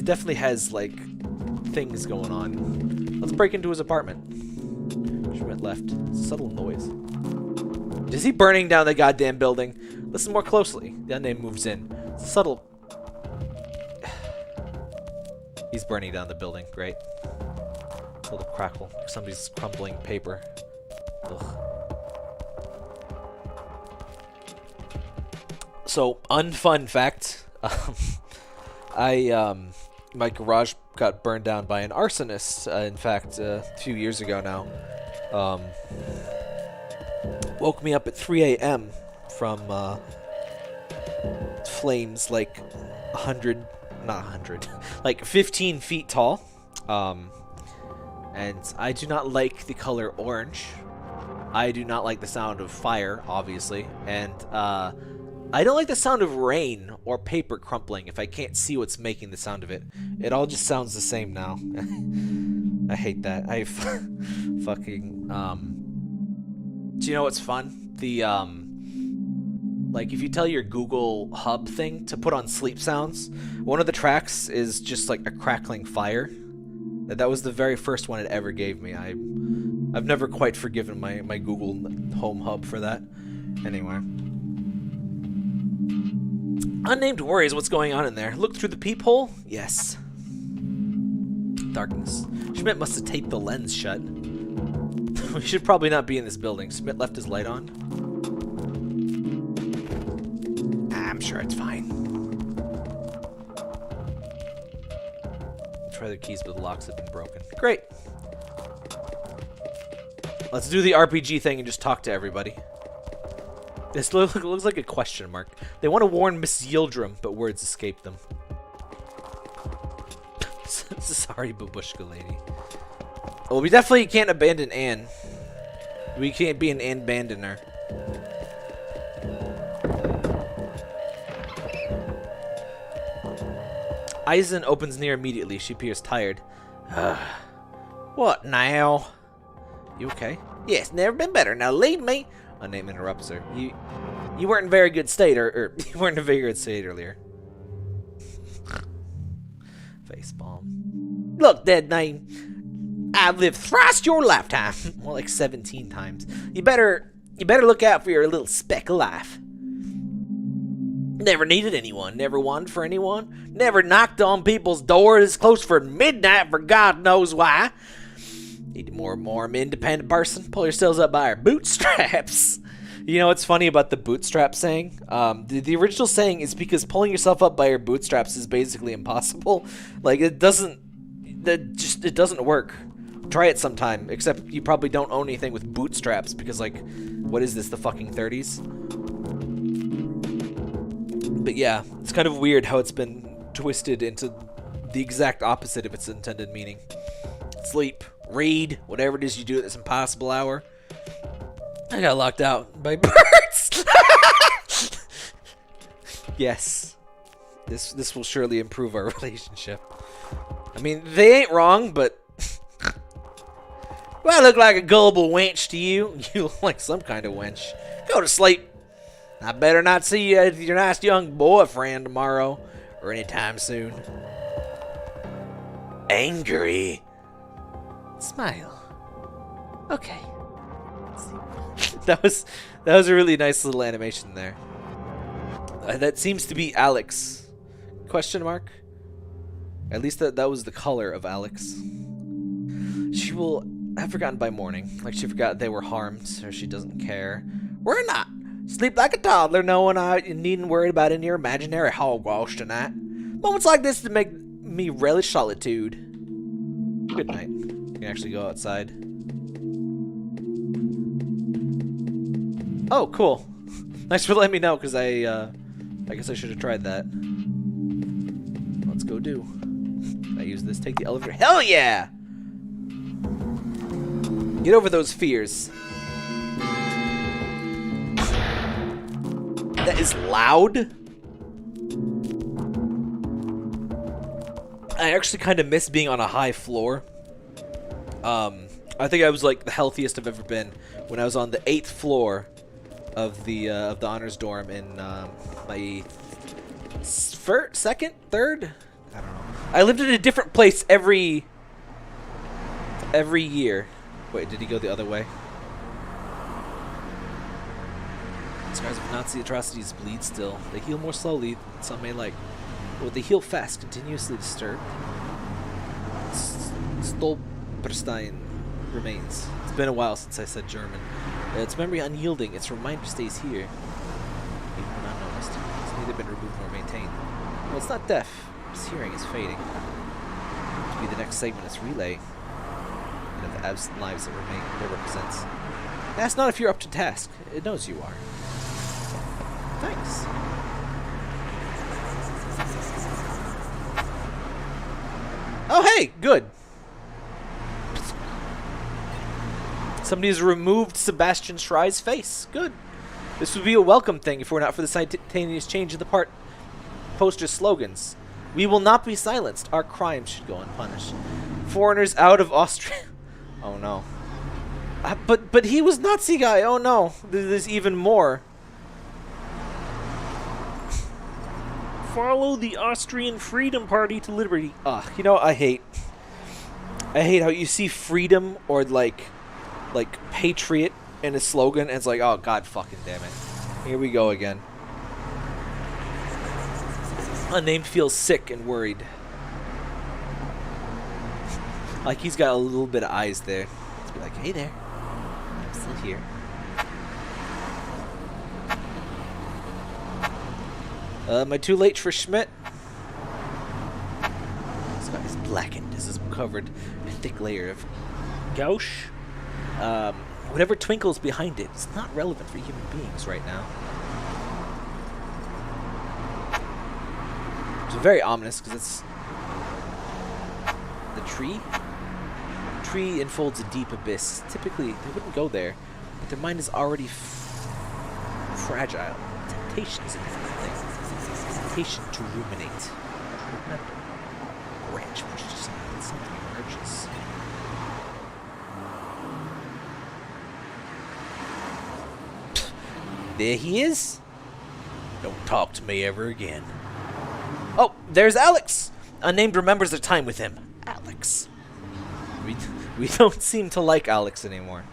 definitely has like things going on. Let's break into his apartment. Schmitt left. Subtle noise. Is he burning down the goddamn building? Listen more closely. The unnamed moves in. Subtle. He's burning down the building. Great. A little crackle. Somebody's crumbling paper. Ugh. So, unfun fact. My garage got burned down by an arsonist. In fact, a few years ago now. Woke me up at 3 a.m. from flames like 15 feet tall. And I do not like the color orange. I do not like the sound of fire, obviously. And I don't like the sound of rain or paper crumpling if I can't see what's making the sound of it. It all just sounds the same now. I hate that. I fucking... Do you know what's fun? The, like, if you tell your Google Hub thing to put on sleep sounds, one of the tracks is just, like, a crackling fire. That was the very first one it ever gave me. I've never quite forgiven my Google Home Hub for that. Anyway. Unnamed worries what's going on in there. Look through the peephole? Yes. Darkness. Schmitt must have taped the lens shut. We should probably not be in this building. Schmitt left his light on. I'm sure it's fine. Try the keys, but the locks have been broken. Great. Let's do the RPG thing and just talk to everybody. This looks like a question mark. They want to warn Miss Yildirim, but words escape them. Sorry, Babushka Lady. Well, we definitely can't abandon Anne. We can't be an Anne-bandoner. Eisen opens near immediately. She appears tired. What now? You okay? Yes, never been better. Now leave me. Unnamed interrupts her. You weren't in very good state, or you weren't in a very good state earlier. Facepalm. Look, dead name. I've lived thrice your lifetime. More like 17 times. You better look out for your little speck of life. Never needed anyone. Never wanted for anyone. Never knocked on people's doors close for midnight for God knows why. Need a more independent person. Pull yourselves up by our bootstraps. You know what's funny about the bootstrap saying? The original saying is because pulling yourself up by your bootstraps is basically impossible. Like it doesn't work. Try it sometime. Except you probably don't own anything with bootstraps because like, what is this? The fucking 30s? But yeah, it's kind of weird how it's been twisted into the exact opposite of its intended meaning. Sleep, read, whatever it is you do at this impossible hour. I got locked out by birds. Yes. This will surely improve our relationship. I mean, they ain't wrong, but do I look like a gullible wench to you? You look like some kind of wench. Go to sleep. I better not see you as your nice young boyfriend tomorrow or anytime soon. Angry. Smile. Okay. That was a really nice little animation there. That seems to be Alex. Question mark? At least that was the color of Alex. She will have forgotten by morning, like she forgot they were harmed, or she doesn't care. We're not. Sleep like a toddler, knowing you needn't worry about any imaginary hogwash tonight. Moments like this to make me relish solitude. Good night. You can actually go outside. Oh, cool. Thanks for letting me know, because I guess I should have tried that. Let's go do. I use this. Take the elevator. Hell yeah! Get over those fears. That is loud. I actually kind of miss being on a high floor. I think I was like the healthiest I've ever been when I was on the 8th floor of the honors dorm in my second, third. I don't know. I lived in a different place every year. Wait, did he go the other way? Scars of Nazi atrocities bleed still. They heal more slowly than some may like. But they heal fast, continuously disturbed. Stolperstein remains. It's been a while since I said German. Its memory unyielding, its reminder stays here. Even when unnoticed. It's neither been removed nor maintained. Well, it's not deaf. Its hearing is fading. To be the next segment, its relay. And of the absent lives that remain, it represents. Ask not if you're up to task. It knows you are. Thanks. Oh, hey, good. Somebody has removed Sebastian Schrei's face. Good. This would be a welcome thing if it were not for the simultaneous change of the poster slogans. We will not be silenced. Our crimes should go unpunished. Foreigners out of Austria. Oh no. But he was Nazi guy. Oh no. There's even more. Follow the Austrian Freedom Party to liberty. You know what I hate? I hate how you see freedom or like patriot in a slogan and it's like, oh god fucking damn it. Here we go again. Unnamed feels sick and worried. Like he's got a little bit of eyes there. Let's be like, hey there. I'm still here. Am I too late for Schmitt? The sky is blackened as is covered in a thick layer of gouache. Whatever twinkles behind it is not relevant for human beings right now. It's very ominous because it's the tree. The tree enfolds a deep abyss. Typically, they wouldn't go there, but their mind is already fragile. Temptation is a different thing. Temptation to ruminate. Remember, branch pushed aside and something emerges. There he is. Don't talk to me ever again. Oh, there's Alex. Unnamed remembers their time with him. Alex. We don't seem to like Alex anymore.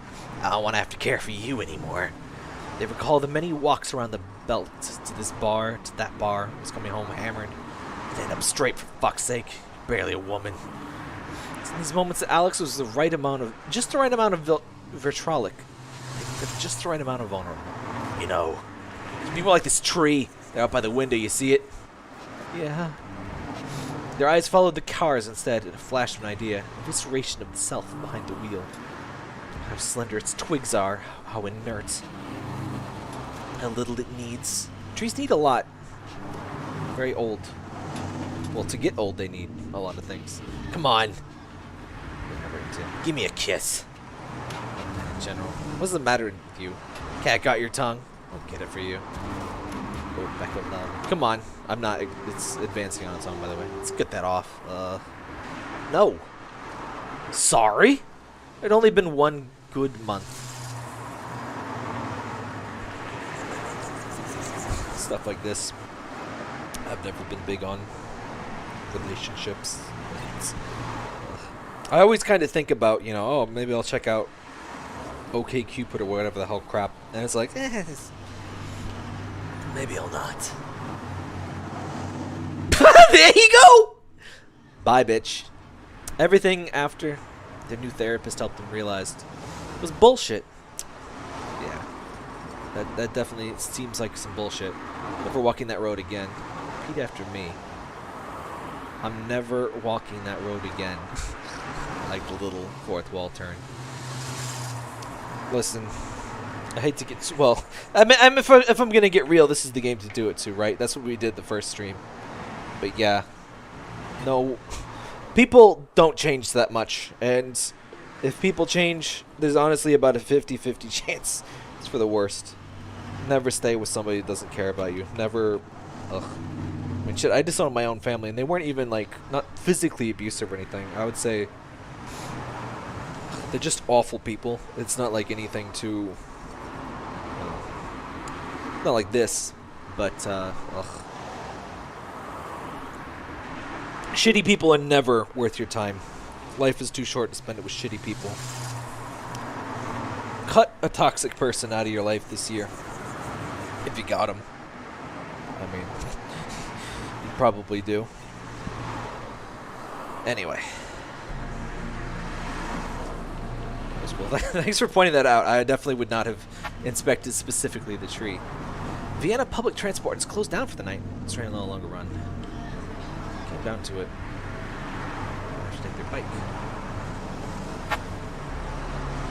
I don't want to have to care for you anymore. They recall the many walks around the belt to this bar, to that bar. Was coming home hammered. Then up straight for fuck's sake. Barely a woman. It's in these moments that Alex was just the right amount of vitriolic. Just the right amount of vulnerable. You know, people like this tree. They're out by the window, you see it? Yeah. Their eyes followed the cars instead, and a flash of an idea. A visceration of the self behind the wheel. How slender its twigs are. How inert. How little it needs. Trees need a lot. Very old. Well, to get old, they need a lot of things. Come on. Give me a kiss. In general. What's the matter with you? Cat got your tongue. I'll get it for you. back out loud. Come on. I'm not. It's advancing on its own, by the way. Let's get that off. No. Sorry? It'd only been one good month. Stuff like this. I've never been big on relationships. I always kind of think about, you know, oh, maybe I'll check out OkCupid or whatever the hell crap. And it's like, maybe I'll not. There you go! Bye, bitch. Everything after the new therapist helped them realize was bullshit. Yeah. That definitely seems like some bullshit. If we're walking that road again, repeat after me. I'm never walking that road again. Like the little fourth wall turn. Listen, I hate to get well. I mean, if I'm gonna get real, this is the game to do it to, right? That's what we did the first stream. But yeah, no, people don't change that much, and if people change, there's honestly about a 50-50 chance it's for the worst. Never stay with somebody who doesn't care about you. Never. Ugh. I mean, shit, I disowned my own family, and they weren't even, like, not physically abusive or anything. I would say they're just awful people. It's not like anything too, not like this, but, ugh. Shitty people are never worth your time. Life is too short to spend it with shitty people. Cut a toxic person out of your life this year. If you got them. I mean, you probably do. Anyway. Well, thanks for pointing that out. I definitely would not have inspected specifically the tree. Vienna public transport is closed down for the night. It's running a little longer run. Came down to it. I should take their bike.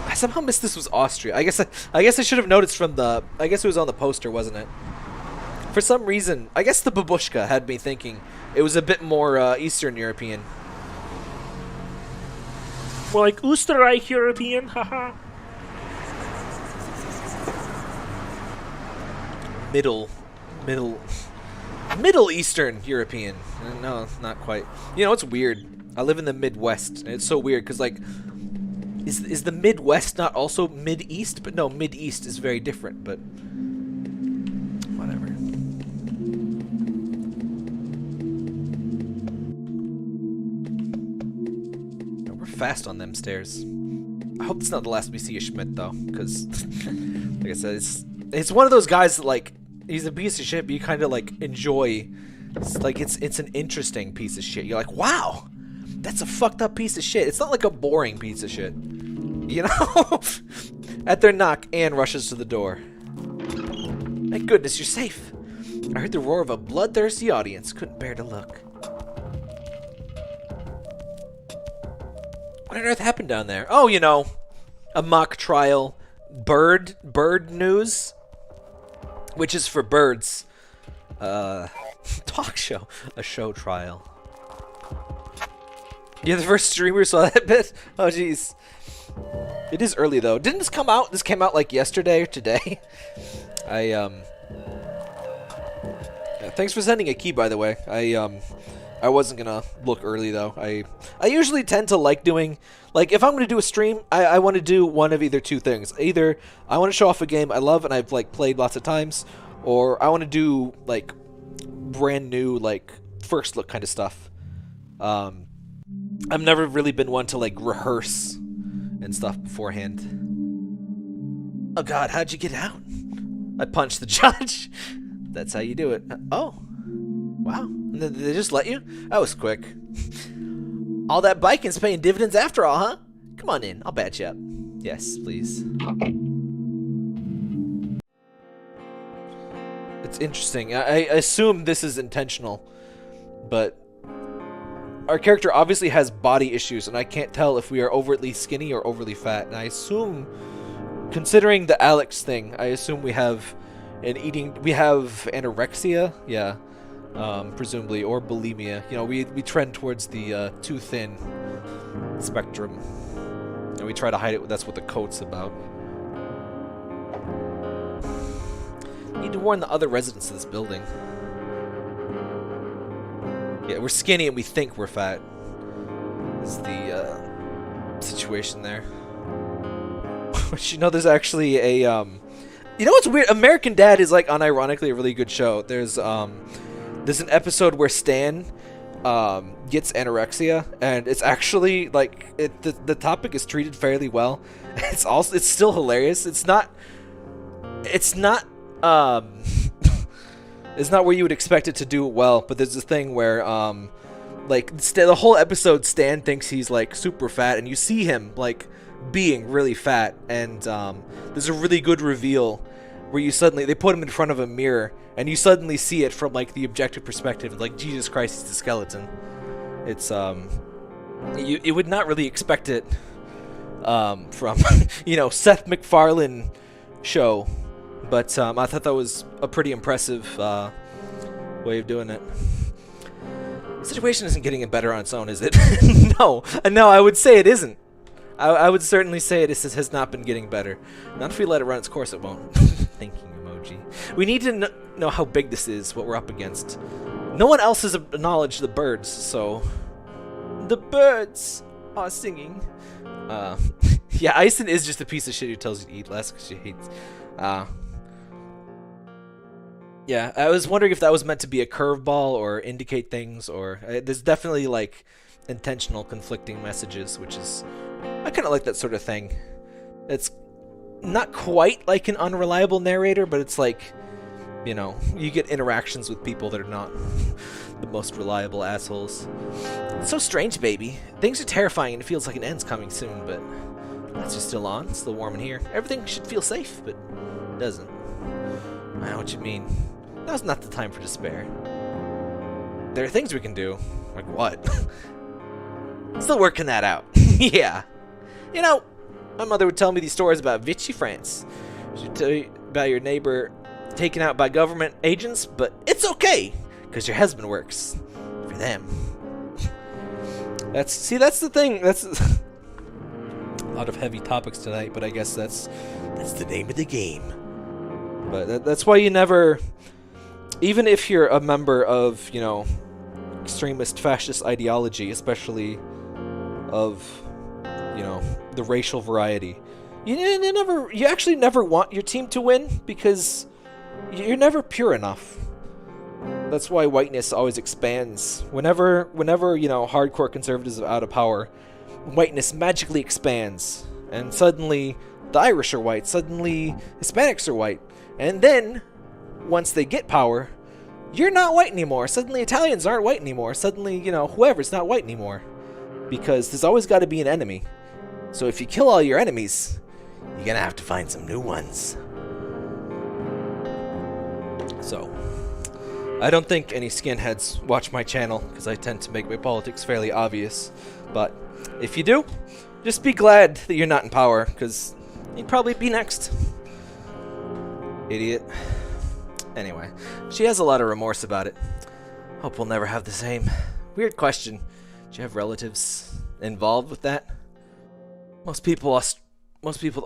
I somehow missed this was Austria. I guess I should have noticed from the. I guess it was on the poster, wasn't it? For some reason, I guess the babushka had me thinking it was a bit more Eastern European. More like Österreich European, haha. Middle Eastern European. No, not quite. You know, it's weird. I live in the Midwest, and it's so weird because, like, is the Midwest not also Mid-East? But no, Mid-East is very different, but whatever. No, we're fast on them stairs. I hope it's not the last we see of Schmitt, though, because, like I said, it's one of those guys that, like, he's a piece of shit, but you kind of, like, enjoy. It's an interesting piece of shit. You're like, wow, that's a fucked up piece of shit. It's not like a boring piece of shit. You know? At their knock, Anne rushes to the door. Thank goodness you're safe. I heard the roar of a bloodthirsty audience. Couldn't bear to look. What on earth happened down there? Oh, you know, a mock trial. Bird news. Which is for birds. Talk show. A show trial. You're the first streamer who saw that bit? Oh, jeez. It is early, though. Didn't this come out? This came out, like, yesterday or today? Yeah, thanks for sending a key, by the way. I wasn't gonna look early, though. I usually tend to like doing... Like, if I'm gonna do a stream, I want to do one of either two things. Either I want to show off a game I love and I've, like, played lots of times, or I want to do, like, brand new, like, first look kind of stuff. I've never really been one to, like, rehearse and stuff beforehand. Oh god, how'd you get out? I punched the judge. That's how you do it. Oh. Wow. Did they just let you? That was quick. All that biking's paying dividends after all, huh? Come on in, I'll bat you up. Yes, please. It's interesting. I assume this is intentional, but our character obviously has body issues, and I can't tell if we are overtly skinny or overly fat. And I assume, considering the Alex thing, I assume we have we have anorexia, yeah, presumably, or bulimia. You know, we trend towards the too thin spectrum, and we try to hide it. That's what the coat's about. need to warn the other residents of this building. Yeah, we're skinny and we think we're fat. Is the situation there. But you know, there's actually a you know what's weird? American Dad is like unironically a really good show. There's an episode where Stan gets anorexia, and it's actually like the topic is treated fairly well. It's still hilarious. It's not it's not where you would expect it to do well, but there's this thing where like the whole episode Stan thinks he's like super fat, and you see him like being really fat, and there's a really good reveal where they put him in front of a mirror and you suddenly see it from like the objective perspective, like Jesus Christ, he's a skeleton. It's you would not really expect it from you know, Seth MacFarlane show, but I thought that was a pretty impressive way of doing it. The situation isn't getting better on its own, is it? No, I would say it isn't. I would certainly say it has not been getting better. Not if we let it run its course, it won't. Thinking emoji. We need to know how big this is, what we're up against. No one else has acknowledged the birds, so... The birds are singing. Yeah, Ison is just a piece of shit who tells you to eat less because she hates... Yeah, I was wondering if that was meant to be a curveball or indicate things, or... there's definitely, like, intentional conflicting messages, which is... I kind of like that sort of thing. It's not quite like an unreliable narrator, but it's like, you know, you get interactions with people that are not the most reliable assholes. It's so strange, baby. Things are terrifying and it feels like an end's coming soon, but lights are still on. It's still warm in here. Everything should feel safe, but it doesn't. I know what you mean. Now's not the time for despair. There are things we can do. Like what? Still working that out. Yeah. You know, my mother would tell me these stories about Vichy, France. She'd tell you about your neighbor taken out by government agents, but it's okay, because your husband works for them. That's the thing. That's a lot of heavy topics tonight, but I guess that's the name of the game. But that's why you never, even if you're a member of, you know, extremist fascist ideology, especially of, you know, the racial variety, you actually never want your team to win, because you're never pure enough. That's why whiteness always expands. Whenever you know, hardcore conservatives are out of power, whiteness magically expands, and suddenly the Irish are white, suddenly Hispanics are white, and then once they get power, you're not white anymore. Suddenly Italians aren't white anymore. Suddenly, you know, whoever's not white anymore. Because there's always got to be an enemy. So if you kill all your enemies, you're going to have to find some new ones. So, I don't think any skinheads watch my channel, because I tend to make my politics fairly obvious. But if you do, just be glad that you're not in power, because you'd probably be next. Idiot. Anyway, she has a lot of remorse about it. Hope we'll never have the same. Weird question. Do you have relatives involved with that? Most people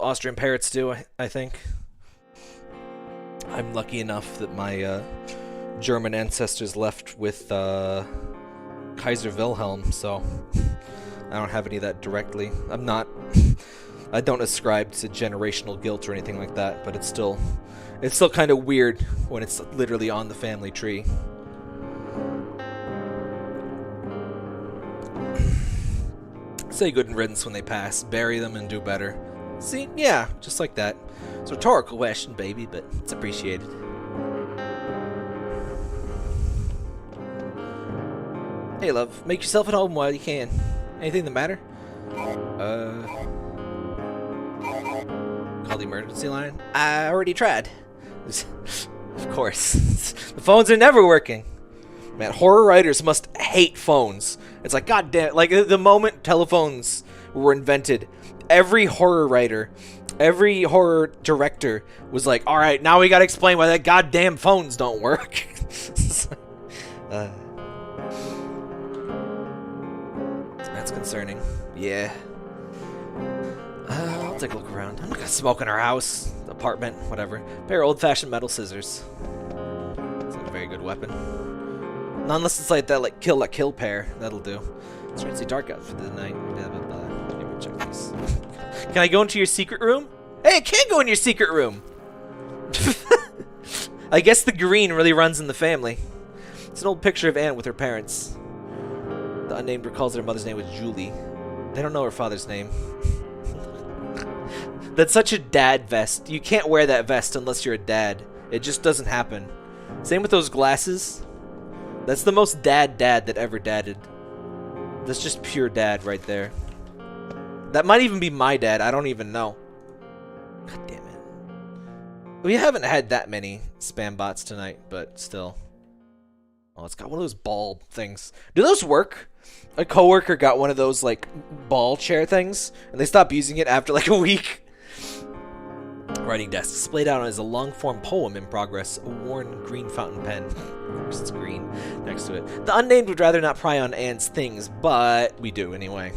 Austrian parrots do, I think. I'm lucky enough that my German ancestors left with Kaiser Wilhelm, so I don't have any of that directly. I don't ascribe to generational guilt or anything like that, but it's still kind of weird when it's literally on the family tree. Say good riddance when they pass, bury them and do better. See, yeah, just like that. It's a rhetorical question, baby, but it's appreciated. Hey, love, make yourself at home while you can. Anything the matter? Call the emergency line? I already tried. Of course. The phones are never working. Man, horror writers must hate phones. It's like, goddamn, like the moment telephones were invented, every horror writer, every horror director was like, all right, now we gotta explain why that goddamn phones don't work. That's concerning. Yeah. I'll take a look around. I'm not gonna smoke in our house. The apartment, whatever. Pair of old-fashioned metal scissors. It's not a very good weapon. Not unless it's like that, like kill pair. That'll do. It's really dark out for the night. Blah, blah, blah. Let me check these. Can I go into your secret room? Hey, I can go in your secret room! I guess the green really runs in the family. It's an old picture of Anne with her parents. The unnamed recalls their mother's name was Julie. They don't know her father's name. That's such a dad vest. You can't wear that vest unless you're a dad. It just doesn't happen. Same with those glasses. That's the most dad that ever dadded. That's just pure dad right there. That might even be my dad. I don't even know. God damn it. We haven't had that many spam bots tonight, but still. Oh, it's got one of those ball things. Do those work? A coworker got one of those, like, ball chair things, and they stopped using it after, like, a week. Writing desk. Displayed out as a long-form poem in progress. A worn green fountain pen. Of course it's green next to it. The unnamed would rather not pry on Anne's things, but we do anyway.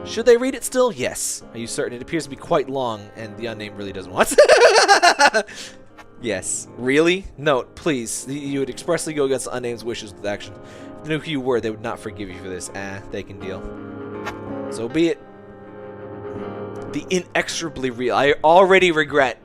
Should they read it still? Yes. Are you certain? It appears to be quite long, and the unnamed really doesn't want to. Yes. Really? Note, please. You would expressly go against the unnamed's wishes with action. If they knew who you were, they would not forgive you for this. They can deal. So be it. The inexorably real. I already regret.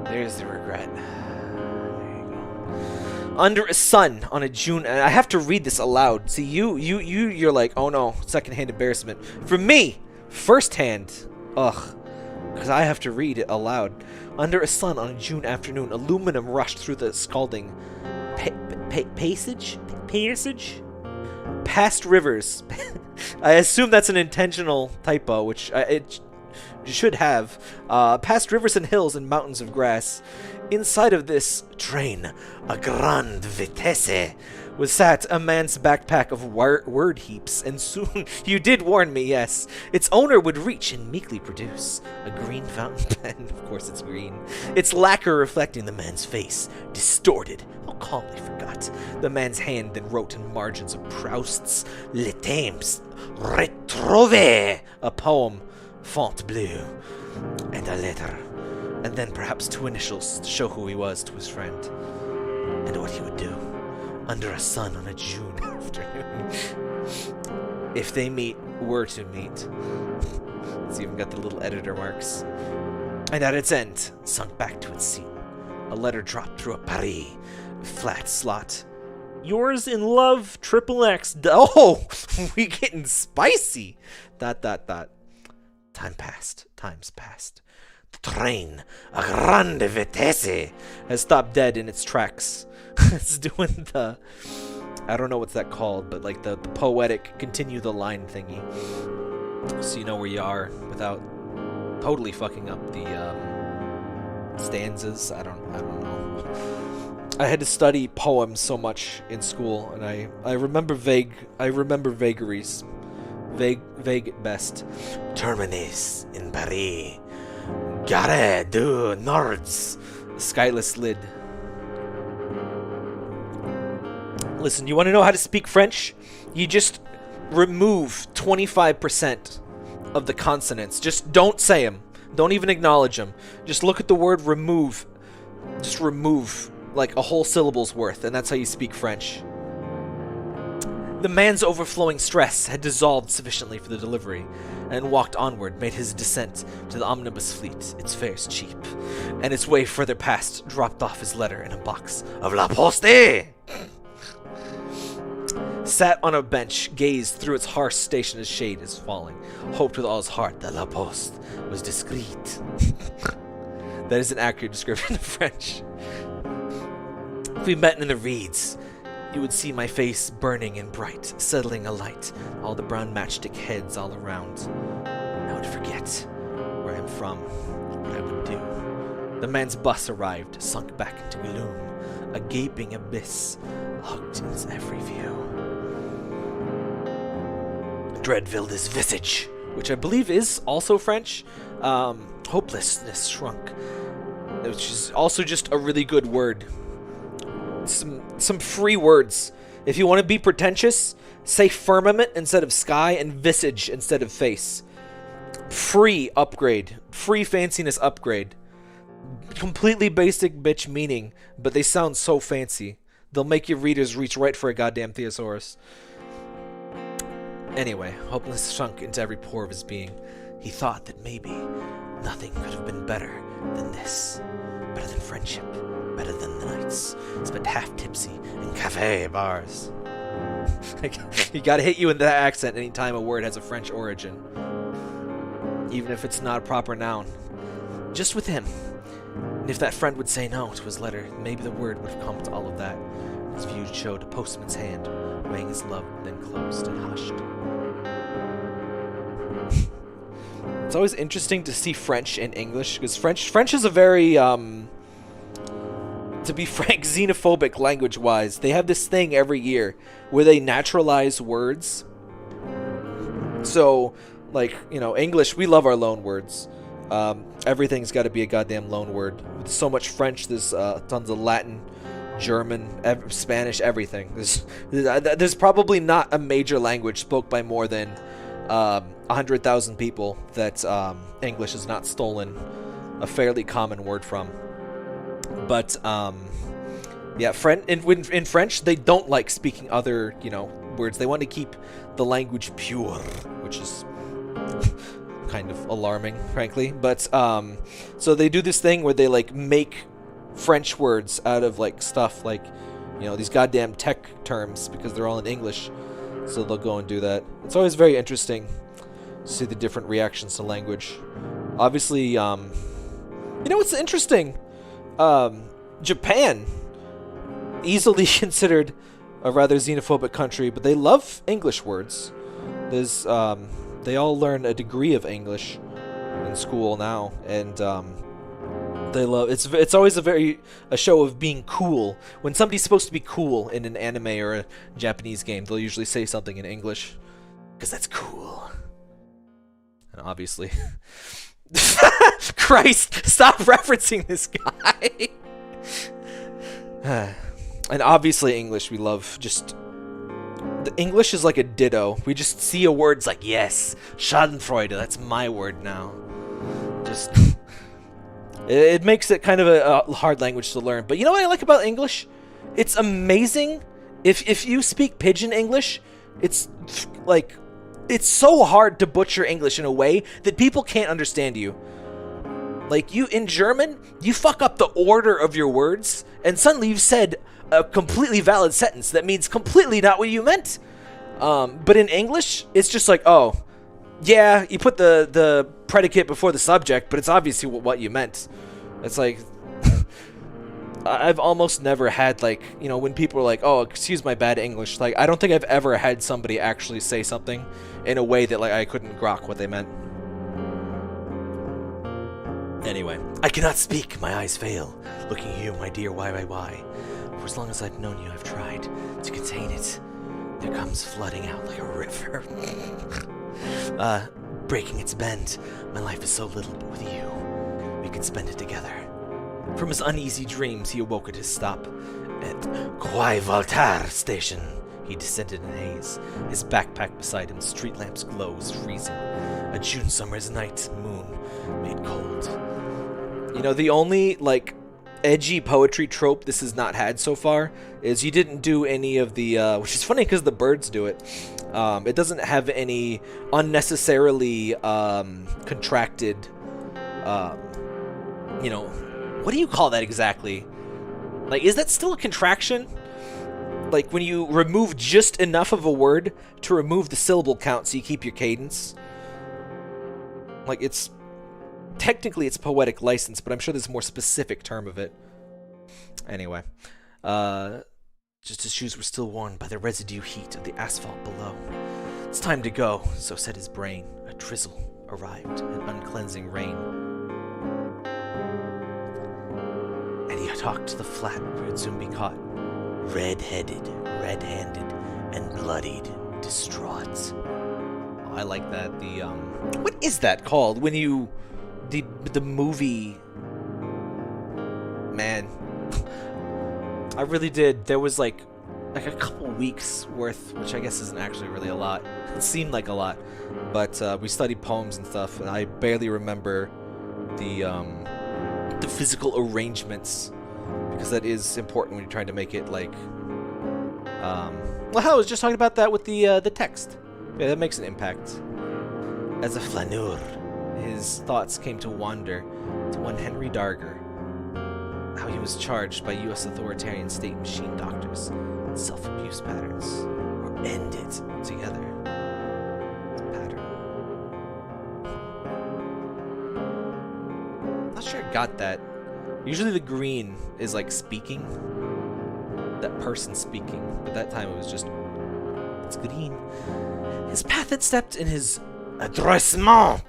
There's the regret. There you go. Under a sun on a June, and I have to read this aloud. See, you're like, oh no, secondhand embarrassment. For me, firsthand. Ugh. Because I have to read it aloud. Under a sun on a June afternoon, aluminum rushed through the scalding passage? Past rivers. I assume that's an intentional typo, which it should have. Past rivers and hills and mountains of grass. Inside of this train, a grande vitesse, was sat a man's backpack of word heaps, and soon, you did warn me, yes, its owner would reach and meekly produce a green fountain pen. Of course it's green. Its lacquer reflecting the man's face, distorted. How calmly forgot. The man's hand then wrote in margins of Proust's Les Temps Retrouvé, a poem, font bleu, and a letter, and then perhaps two initials to show who he was to his friend, and what he would do under a sun on a June afternoon. If they were to meet. It's even got the little editor marks. And at its end, sunk back to its seat, a letter dropped through a Paris flat slot. Yours in love, XXX. Oh, we getting spicy. ... Times passed. The train, a grande vitesse, has stopped dead in its tracks. It's doing the, I don't know what's that called, but like the poetic continue the line thingy, so you know where you are without totally fucking up the stanzas. I don't know. I had to study poems so much in school, and I remember vagaries, vague at best. Terminus in Paris, Gare du Nords, skyless lid. Listen, you want to know how to speak French? You just remove 25% of the consonants. Just don't say them. Don't even acknowledge them. Just look at the word remove. Just remove like a whole syllable's worth, and that's how you speak French. The man's overflowing stress had dissolved sufficiently for the delivery, and walked onward, made his descent to the omnibus fleet, its fares cheap, and its way further past dropped off his letter in a box of La Poste. Sat on a bench, gazed through its harsh station as shade is falling, hoped with all his heart that La Poste was discreet. That is an accurate description of French. If we met in the reeds, you would see my face burning and bright, settling alight, all the brown matchstick heads all around. I would forget where I'm from, what I would do. The man's bus arrived, sunk back into gloom, a gaping abyss, hugged in its every view. Dread filled his visage, which I believe is also French. Hopelessness shrunk, which is also just a really good word. Some free words. If you want to be pretentious, say firmament instead of sky and visage instead of face. Free upgrade. Free fanciness upgrade. completely basic bitch meaning, but they sound so fancy. They'll make your readers reach right for a goddamn thesaurus. Anyway, hopeless sunk into every pore of his being. He thought that maybe nothing could have been better than this. Better than friendship. Better than the nights spent half tipsy in cafe bars. You gotta hit you in that accent anytime a word has a French origin. Even if it's not a proper noun. Just with him. And if that friend would say no to his letter, maybe the word would have come to all of that. His view showed a postman's hand, weighing his love, then closed and hushed. It's always interesting to see French and English, because French is a very, to be frank, xenophobic language-wise. They have this thing every year where they naturalize words. So, like, you know, English, we love our loan words. Everything's got to be a goddamn loan word. With so much French, there's tons of Latin, German, Spanish, everything. There's probably not a major language spoke by more than 100,000 people that English has not stolen a fairly common word from. But yeah, in French, they don't like speaking other, you know, words. They want to keep the language pure, which is kind of alarming, frankly. But so they do this thing where they like make French words out of like stuff like, you know, these goddamn tech terms because they're all in English. So they'll go and do that. It's always very interesting to see the different reactions to language. Obviously, you know what's interesting? Japan, easily considered a rather xenophobic country, but they love English words. There's they all learn a degree of English in school now, and they love it's always a show of being cool. When somebody's supposed to be cool in an anime or a Japanese game, they'll usually say something in English because that's cool. And obviously, Christ, stop referencing this guy. And obviously English we love. Just the English is like a ditto. We just see a word, it's like, yes, Schadenfreude, that's my word now. Just it makes it kind of a hard language to learn. But you know what I like about English? It's amazing. If you speak pidgin English, it's like, it's so hard to butcher English in a way that people can't understand you. Like, you, in German, you fuck up the order of your words, and suddenly you've said a completely valid sentence that means completely not what you meant. But in English, it's just like, oh, yeah, you put the predicate before the subject, but it's obviously what you meant. It's like, I've almost never had, like, you know, when people are like, oh, excuse my bad English, like, I don't think I've ever had somebody actually say something in a way that, like, I couldn't grok what they meant. Anyway, I cannot speak, my eyes fail. Looking at you, my dear, why? For as long as I've known you, I've tried to contain it. There comes flooding out like a river. Breaking its bend. My life is so little, but with you, we can spend it together. From his uneasy dreams, he awoke at his stop at Quai Voltaire station. He descended in haze, his backpack beside him, street lamps glow, was freezing. A June summer's night, moon made cold. You know, the only, like, edgy poetry trope this has not had so far is you didn't do any of the, which is funny because the birds do it. It doesn't have any unnecessarily contracted, you know, what do you call that exactly? Like, is that still a contraction? Like, when you remove just enough of a word to remove the syllable count so you keep your cadence? Like, it's... Technically, it's poetic license, but I'm sure there's a more specific term of it. Anyway. Just his shoes were still worn by the residue heat of the asphalt below. It's time to go, so said his brain. A drizzle arrived, an uncleansing rain. And he talked to the flat where he'd soon be caught. Red-headed, red-handed, and bloodied, distraught. Oh, I like that. The, what is that called? When you... The movie... Man. I really did. There was like a couple weeks worth, which I guess isn't actually really a lot. It seemed like a lot. But we studied poems and stuff, and I barely remember the the physical arrangements, because that is important when you're trying to make it like. Well, hell, I was just talking about that with the text. Yeah, that makes an impact. As a flaneur, his thoughts came to wander to one Henry Darger. How he was charged by U.S. authoritarian state machine doctors with self-abuse patterns, or end it together. Pattern. Not sure I got that. Usually the green is like speaking. That person speaking, but that time it was just, it's green. His path had stepped in his adressement,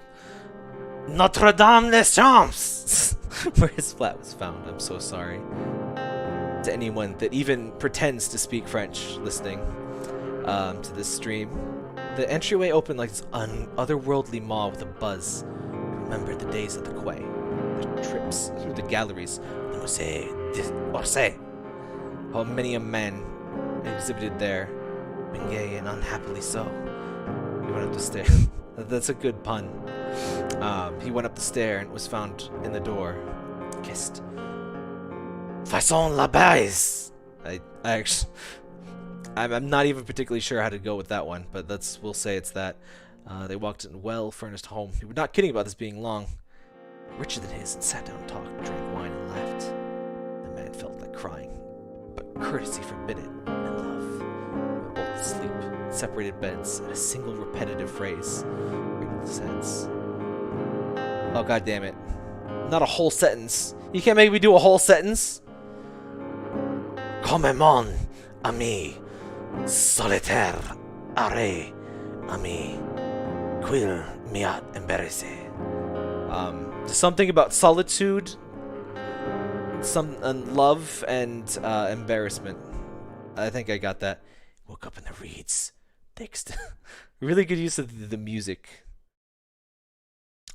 Notre Dame des Champs, where his flat was found. I'm so sorry to anyone that even pretends to speak French listening to this stream. The entryway opened like this otherworldly maw with a buzz. Remember the days of the quay, the trips through the galleries, the Musée d'Orsay. How many a man exhibited there, been gay and unhappily so. He went up the stair. That's a good pun. He went up the stair and was found in the door, kissed. Façon la base. I'm not even particularly sure how to go with that one, but we'll say it's that. They walked in a well-furnished home. We were not kidding about this being long. Richer than his, and sat down and talked, drank wine and laughed. The man felt like crying, but courtesy forbid it, and love. Were both asleep, in separated beds, and a single repetitive phrase riddled his heads. Oh, god damn it. Not a whole sentence. You can't make me do a whole sentence? Come mon, ami, solitaire, arrêt, ami, quil miat embarrassé. Something about solitude, love, and embarrassment. I think I got that. Woke up in the reeds. Thanks to really good use of the music.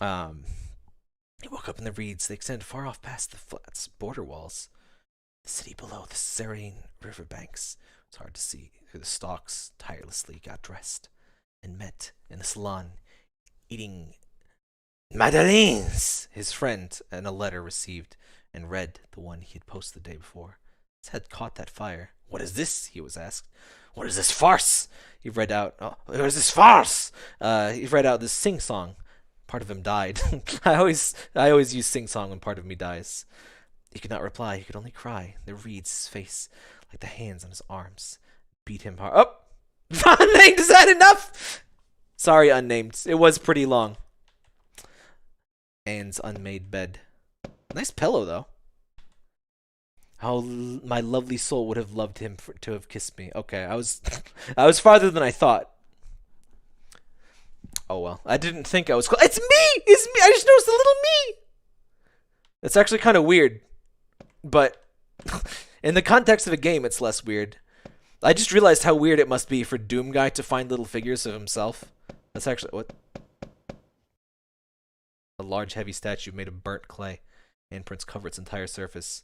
He woke up in the reeds. They extended far off past the flats, border walls. The city below, the serene riverbanks. It's hard to see through the stalks. Tirelessly got dressed and met in the salon, eating madeleines. His friend, and a letter received and read, the one he had posted the day before. His head caught that fire. What is this? He was asked. What is this farce? He read out. Oh, what is this farce? He read out this sing song. Part of him died. I always use sing song when part of me dies. He could not reply. He could only cry. The reeds, his face, like the hands on his arms, beat him hard. Oh, unnamed. Is that enough? Sorry, unnamed. It was pretty long. Anne's unmade bed. Nice pillow, though. How my lovely soul would have loved him to have kissed me. Okay, I was farther than I thought. Oh well, I didn't think I was close. It's me! It's me! I just noticed a little me! That's actually kind of weird. But in the context of a game, it's less weird. I just realized how weird it must be for Doom Guy to find little figures of himself. That's actually... What? A large, heavy statue made of burnt clay. Handprints cover its entire surface.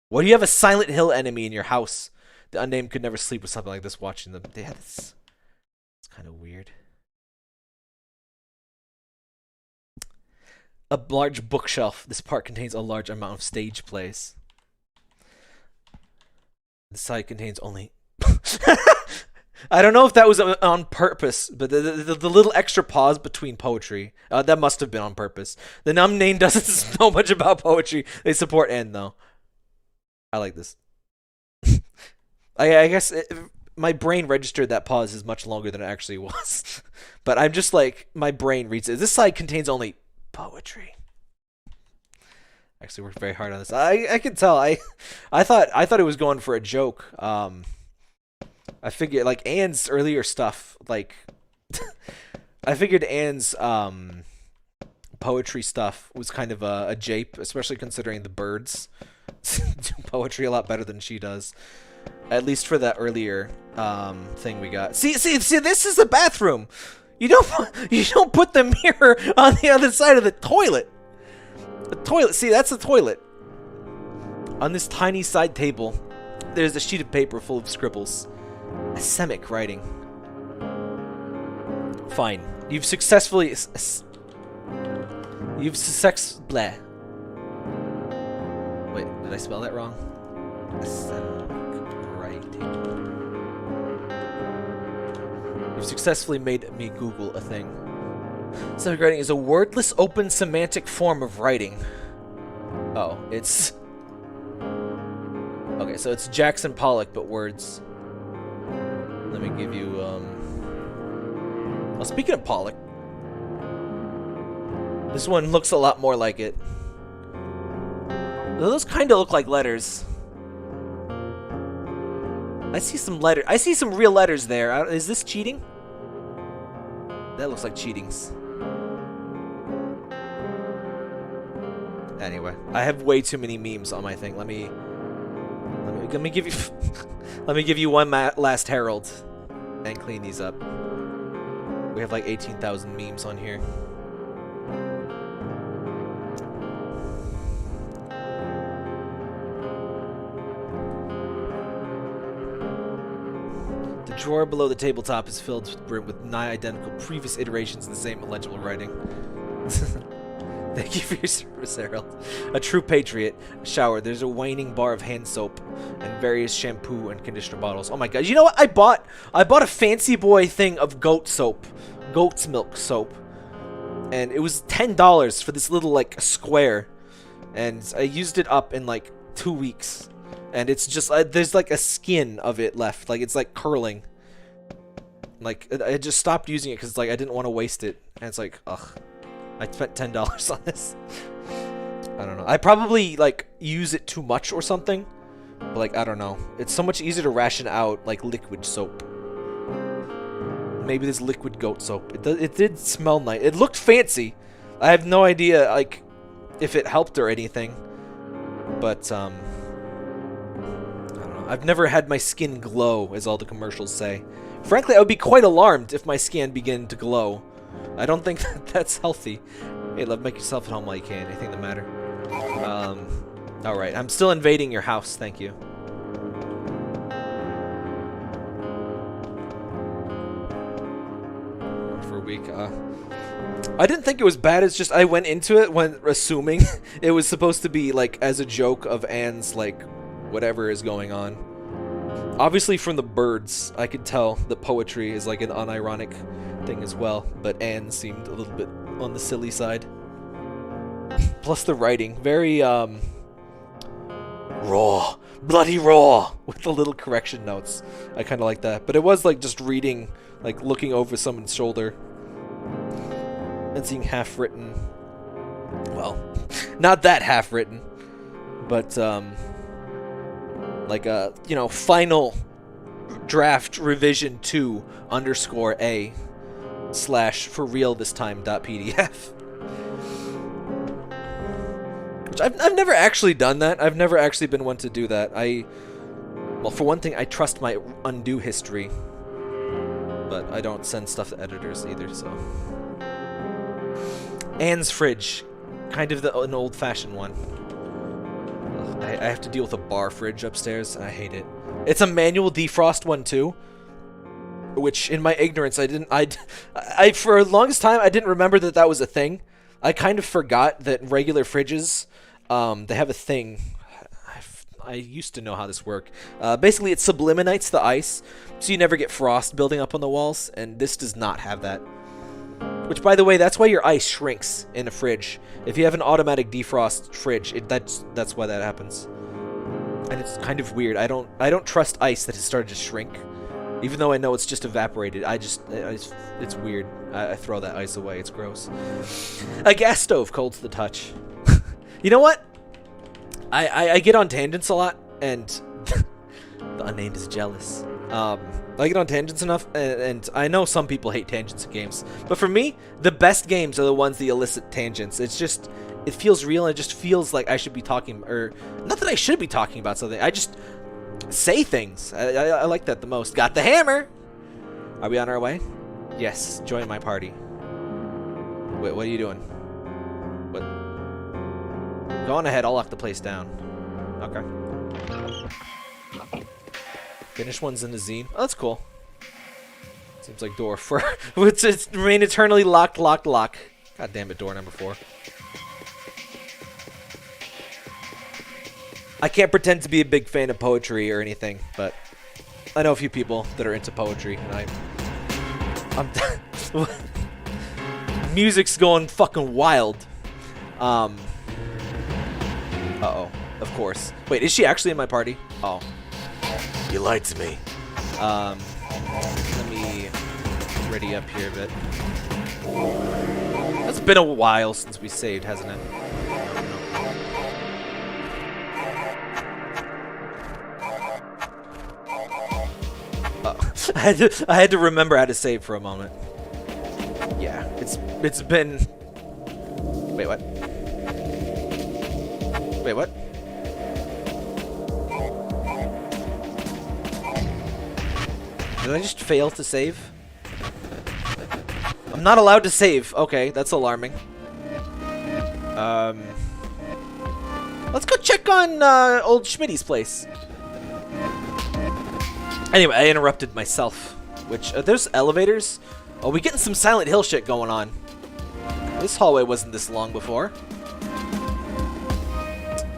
Why do you have a Silent Hill enemy in your house? The unnamed could never sleep with something like this watching them. Yeah, it's kind of weird. A large bookshelf. This part contains a large amount of stage plays. The side contains only... I don't know if that was on purpose, but the little extra pause between poetry, that must have been on purpose. The unnamed doesn't know much about poetry. They support N, though. I like this. I guess my brain registered that pause is much longer than it actually was. But I'm just like, my brain reads it. This side contains only poetry. Actually worked very hard on this. I could tell. I thought it was going for a joke. I figured like Anne's earlier stuff, like I figured Anne's poetry stuff was kind of a jape, especially considering the birds do poetry a lot better than she does. At least for that earlier thing we got. See, this is the bathroom. You don't put the mirror on the other side of the toilet. The toilet. See, that's the toilet. On this tiny side table, there's a sheet of paper full of scribbles. A Semitic writing. Fine. You've successfully... Wait, did I spell that wrong? Writing. You've successfully made me Google a thing. Symmetric writing is a wordless, open, semantic form of writing. Oh, it's... Okay, so it's Jackson Pollock, but words. Let me give you, Well, speaking of Pollock, this one looks a lot more like it. Those kind of look like letters. I see some letter. I see some real letters there. Is this cheating? That looks like cheatings. Anyway, I have way too many memes on my thing. Let me give you let me give you one last herald and clean these up. We have like 18,000 memes on here. The drawer below the tabletop is filled with nigh identical previous iterations in the same illegible writing. Thank you for your service, Harold. A true patriot. Shower. There's a waning bar of hand soap and various shampoo and conditioner bottles. Oh my god. You know what? I bought a fancy boy thing of goat soap. Goat's milk soap. And it was $10 for this little, like, square. And I used it up in, like, 2 weeks. And it's just, there's, like, a skin of it left. Like, it's, like, curling. Like, I just stopped using it because, like, I didn't want to waste it. And it's like, ugh. I spent $10 on this. I don't know. I probably, like, use it too much or something. But, like, I don't know. It's so much easier to ration out, like, liquid soap. Maybe this liquid goat soap. It did smell nice. It looked fancy. I have no idea, like, if it helped or anything. But, I don't know. I've never had my skin glow, as all the commercials say. Frankly, I would be quite alarmed if my skin began to glow. I don't think that's healthy. Hey, love, make yourself at home while you can. Anything that matter. Alright. I'm still invading your house. Thank you. For a week. I didn't think it was bad. It's just I went into it when assuming it was supposed to be, like, as a joke of Anne's, like, whatever is going on. Obviously, from the birds, I could tell that poetry is, like, an unironic thing as well, but Anne seemed a little bit on the silly side. Plus the writing, very raw, bloody raw, with the little correction notes. I kind of like that, but it was like just reading, like looking over someone's shoulder and seeing half written. Well, not that half written, but like a final draft revision 2 _A. / for real this time .pdf. Which I've never actually done that. I've never actually been one to do that. Well, for one thing, I trust my undo history, but I don't send stuff to editors either. So Anne's fridge, kind of an old-fashioned one. Ugh, I have to deal with a bar fridge upstairs. I hate it. It's a manual defrost one too. Which, in my ignorance, I for the longest time, I didn't remember that was a thing. I kind of forgot that regular fridges, they have a thing. I used to know how this worked. Basically, it subliminates the ice, so you never get frost building up on the walls, and this does not have that. Which, by the way, that's why your ice shrinks in a fridge. If you have an automatic defrost fridge, that's why that happens. And it's kind of weird. I don't trust ice that has started to shrink. Even though I know it's just evaporated, it's weird. I throw that ice away. It's gross. A gas stove, cold to the touch. You know what? I get on tangents a lot, and the unnamed is jealous. I get on tangents enough, and I know some people hate tangents in games, but for me, the best games are the ones that elicit tangents. It feels real, and it just feels like I should be talking, or not that I should be talking about something. I just say things. I like that the most. Got the hammer! Are we on our way? Yes, join my party. Wait, what are you doing? What? Go on ahead, I'll lock the place down. Okay. Finish one's in the zine. Oh, that's cool. Seems like door 4. It's remain eternally locked. God damn it, door number 4. I can't pretend to be a big fan of poetry or anything, but I know a few people that are into poetry, and I'm music's going fucking wild. Uh-oh, of course. Wait, is she actually in my party? Oh. You lied to me. Let me ready up here a bit. It's been a while since we saved, hasn't it? I had to remember how to save for a moment. Yeah, it's been. Wait, what? Wait, what? Did I just fail to save? I'm not allowed to save. Okay, that's alarming. Let's go check on old Schmitty's place. Anyway, I interrupted myself. Which, there's elevators? Oh, we getting some Silent Hill shit going on. This hallway wasn't this long before.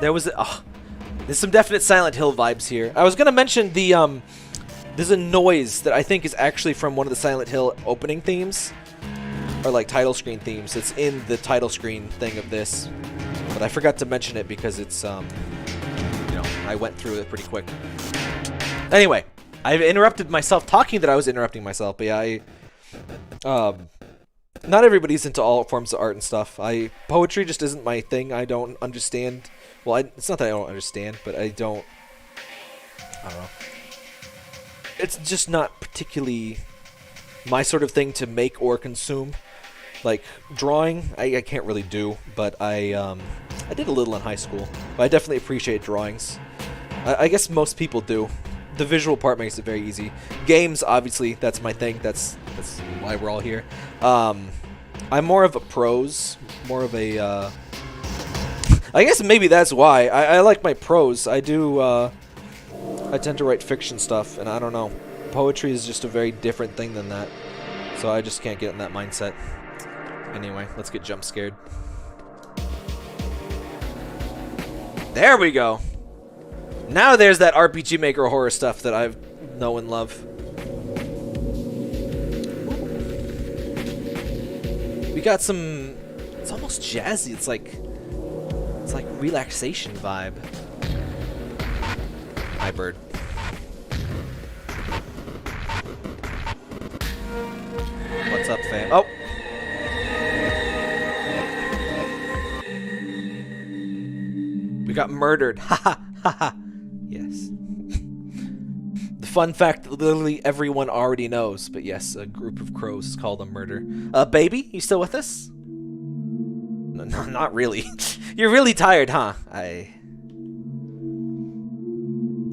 There was there's some definite Silent Hill vibes here. I was gonna mention the, there's a noise that I think is actually from one of the Silent Hill opening themes. Or like title screen themes. It's in the title screen thing of this. But I forgot to mention it because it's, you know, I went through it pretty quick. Anyway. I've interrupted myself talking that I was interrupting myself, but yeah, not everybody's into all forms of art and stuff. Poetry just isn't my thing. I don't understand. Well, it's not that I don't understand, but I don't know. It's just not particularly my sort of thing to make or consume. Like drawing, I can't really do, but I did a little in high school. But I definitely appreciate drawings. I guess most people do. The visual part makes it very easy. Games, obviously, that's my thing. That's why we're all here. I'm more of a prose, more of a. I guess maybe that's why I like my prose. I do. I tend to write fiction stuff, and I don't know. Poetry is just a very different thing than that, so I just can't get in that mindset. Anyway, let's get jump scared. There we go. Now there's that RPG Maker horror stuff that I know and love. We got some. It's almost jazzy. It's like relaxation vibe. Hi, bird. What's up, fam? Oh. We got murdered. Haha. Haha. Yes. The fun fact that literally everyone already knows, but yes, a group of crows is called a murder. Baby, you still with us? No, not really. You're really tired, huh?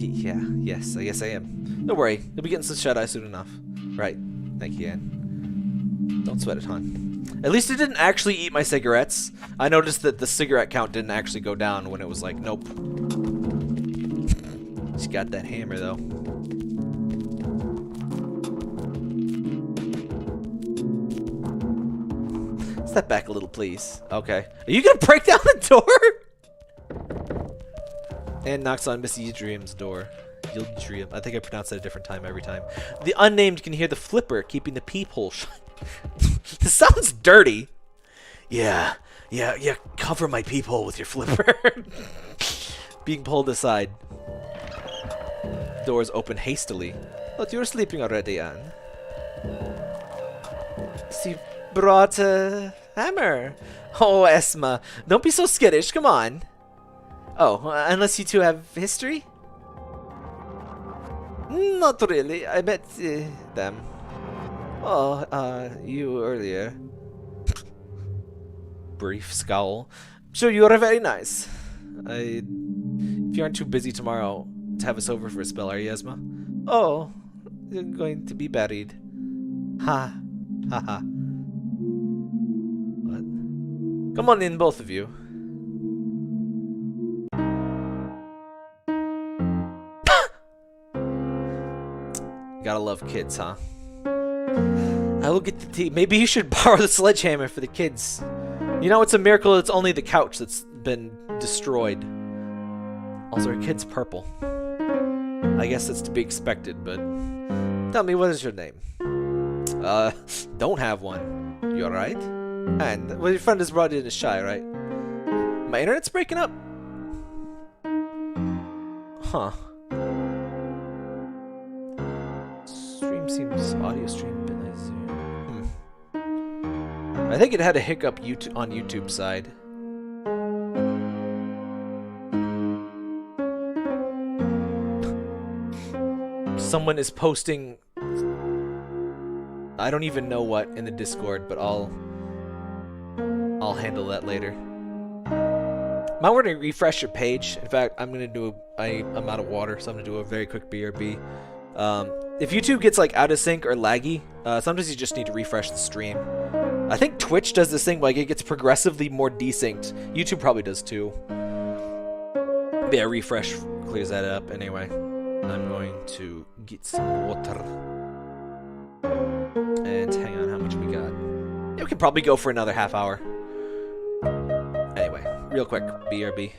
Yeah, yes, I guess I am. Don't worry, you'll be getting some shut-eye soon enough. Right, thank you, Ann. Don't sweat it, hon. At least it didn't actually eat my cigarettes. I noticed that the cigarette count didn't actually go down when it was like, nope. She's got that hammer, though. Step back a little, please. Okay. Are you gonna break down the door? And knocks on Miss Yildirim's door. Yildirim. I think I pronounce that a different time every time. The unnamed can hear the flipper keeping the peephole shut. This sounds dirty. Yeah. Cover my peephole with your flipper. Being pulled aside. Doors open hastily. But you're sleeping already, Anne. She brought a hammer. Oh, Esma, don't be so skittish. Come on. Oh, unless you two have history? Not really. I met them. Oh, you earlier. Brief scowl. Sure, you are very nice. If you aren't too busy tomorrow to have us over for a spell, are you, Esma? Oh, you're going to be buried. Ha. Ha ha. What? Come on in, both of you. Gotta love kids, huh? I will get the tea. Maybe you should borrow the sledgehammer for the kids. You know, it's a miracle it's only the couch that's been destroyed. Also, her kid's purple. I guess it's to be expected, but tell me, what is your name? Don't have one. You alright? And well, your friend is brought in is shy, right? My internet's breaking up. Huh. Stream seems audio stream a bit nicer. I think it had a hiccup on YouTube side. Someone is posting, I don't even know what, in the Discord, but I'll handle that later. Might want to refresh your page. In fact, I'm out of water, so I'm gonna do a very quick BRB. If YouTube gets like out of sync or laggy, sometimes you just need to refresh the stream. I think Twitch does this thing, like it gets progressively more desynced. YouTube probably does too. But yeah, refresh clears that up. Anyway, I'm going to get some water. And hang on, how much we got? Yeah, we could probably go for another half hour. Anyway, real quick, BRB.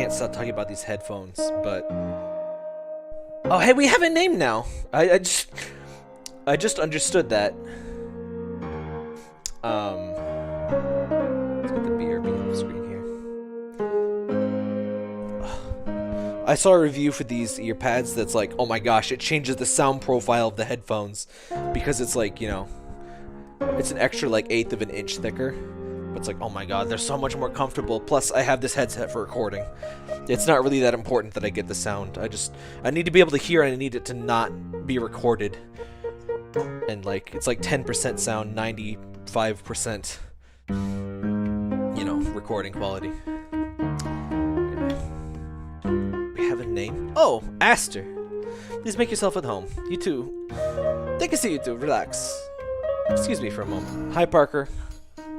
Stop talking about these headphones, but oh hey, we have a name now. I just understood that. Let's get the BRB on the screen here. I saw a review for these ear pads that's like, oh my gosh, it changes the sound profile of the headphones because it's like, you know, it's an extra like 1/8 of an inch thicker. It's like, oh my god, they're so much more comfortable. Plus, I have this headset for recording. It's not really that important that I get the sound. I need to be able to hear, and I need it to not be recorded. And like, it's like 10% sound, 95%, you know, recording quality. We have a name. Oh, Aster. Please make yourself at home. You too. They can see you too. Relax. Excuse me for a moment. Hi, Parker.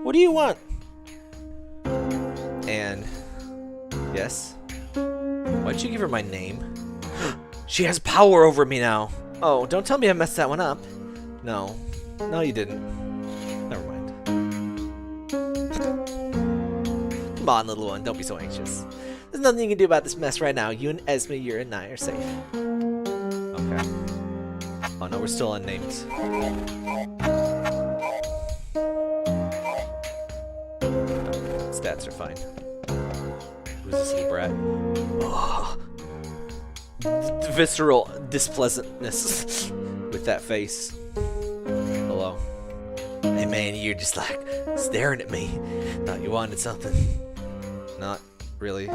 What do you want? And yes. Why'd you give her my name? She has power over me now. Oh, don't tell me I messed that one up. No. No, you didn't. Never mind. Come on, little one. Don't be so anxious. There's nothing you can do about this mess right now. You and Esma, you and I are safe. Okay. Oh no, we're still unnamed. Stats are fine. Who's this little brat? Oh. Visceral displeasantness with that face. Hello. Hey man, you're just like staring at me. Thought you wanted something. Not really.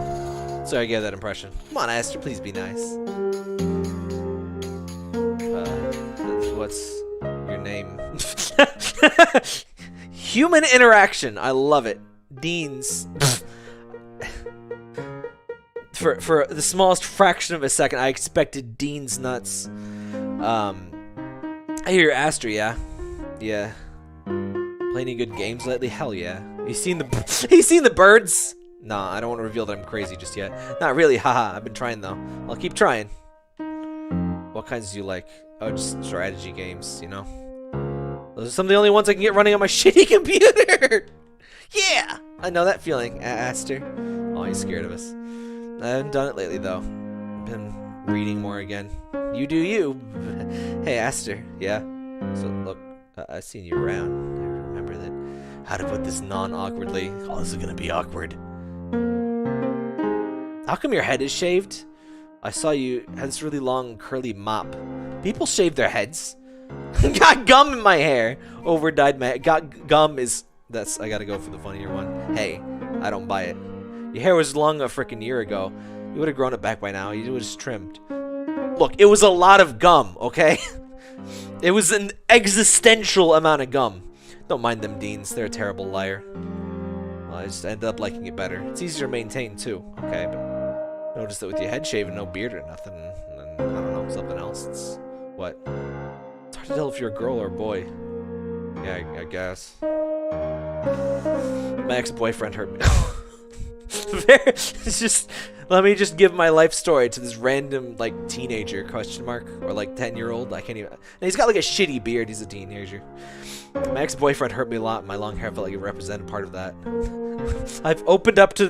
Sorry I gave that impression. Come on, Aster, please be nice. What's your name? Human interaction. I love it. Deans. For the smallest fraction of a second, I expected Dean's nuts. I hear Aster, yeah. Yeah. Play any good games lately? Hell yeah. You seen the birds? Nah, I don't want to reveal that I'm crazy just yet. Not really, haha. I've been trying though. I'll keep trying. What kinds do you like? Oh, just strategy games, you know? Those are some of the only ones I can get running on my shitty computer! Yeah! I know that feeling, Aster. Oh, he's scared of us. I haven't done it lately, though. Been reading more again. You do you. Hey, Aster. Yeah? So, look, I've seen you around. I remember that. How to put this non-awkwardly. Oh, this is gonna be awkward. How come your head is shaved? I saw you had this really long, curly mop. People shave their heads. Got gum in my hair. Over-dyed my hair. Got gum is... That's... I gotta go for the funnier one. Hey, I don't buy it. Your hair was long a freaking year ago. You would have grown it back by now. You would have trimmed. Look, it was a lot of gum, okay? It was an existential amount of gum. Don't mind them Deans. They're a terrible liar. Well, I just ended up liking it better. It's easier to maintain, too. Okay, but... Notice that with your head shaven, no beard or nothing. And then, I don't know, something else. It's... What? It's hard to tell if you're a girl or a boy. Yeah, I guess. My ex-boyfriend hurt me. It's just... Let me just give my life story to this random, like, teenager, question mark, or, like, 10-year-old. I can't even... And he's got, like, a shitty beard. He's a teenager. My ex-boyfriend hurt me a lot. My long hair felt like it represented part of that. I've opened up to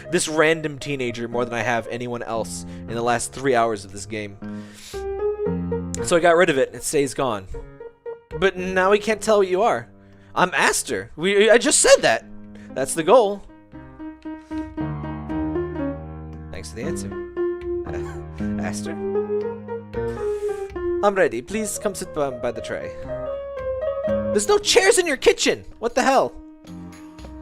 this random teenager more than I have anyone else in the last 3 hours of this game. So I got rid of it. It stays gone. But now we can't tell what you are. I'm Aster. I just said that. That's the goal. Thanks for the answer. Aster? I'm ready. Please come sit by the tray. There's no chairs in your kitchen! What the hell?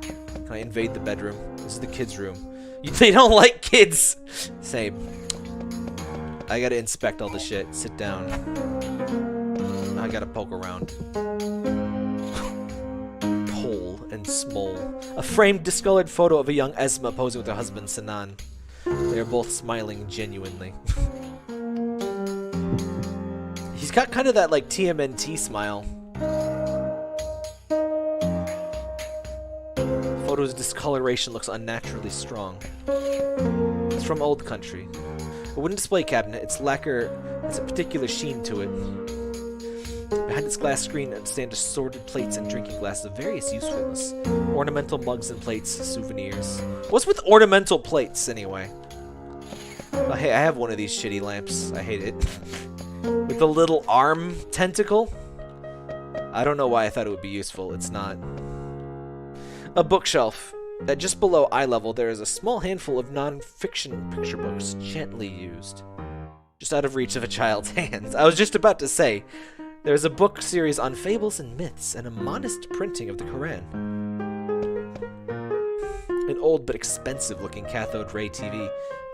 Can I invade the bedroom? This is the kids' room. They don't like kids! Same. I gotta inspect all the shit. Sit down. I gotta poke around. Pole and small. A framed, discolored photo of a young Esma posing with her husband, Sinan. They are both smiling genuinely. He's got kind of that, like, TMNT smile. Photo's discoloration looks unnaturally strong. It's from old country. A wooden display cabinet, its lacquer has a particular sheen to it. Behind its glass screen stand assorted plates and drinking glasses of various usefulness. Ornamental mugs and plates, souvenirs. What's with ornamental plates, anyway? Oh, hey, I have one of these shitty lamps. I hate it. With a little arm tentacle? I don't know why I thought it would be useful. It's not. A bookshelf. At just below eye level, there is a small handful of non-fiction picture books, gently used. Just out of reach of a child's hands. I was just about to say, there's a book series on fables and myths, and a modest printing of the Quran. An old but expensive-looking cathode ray TV.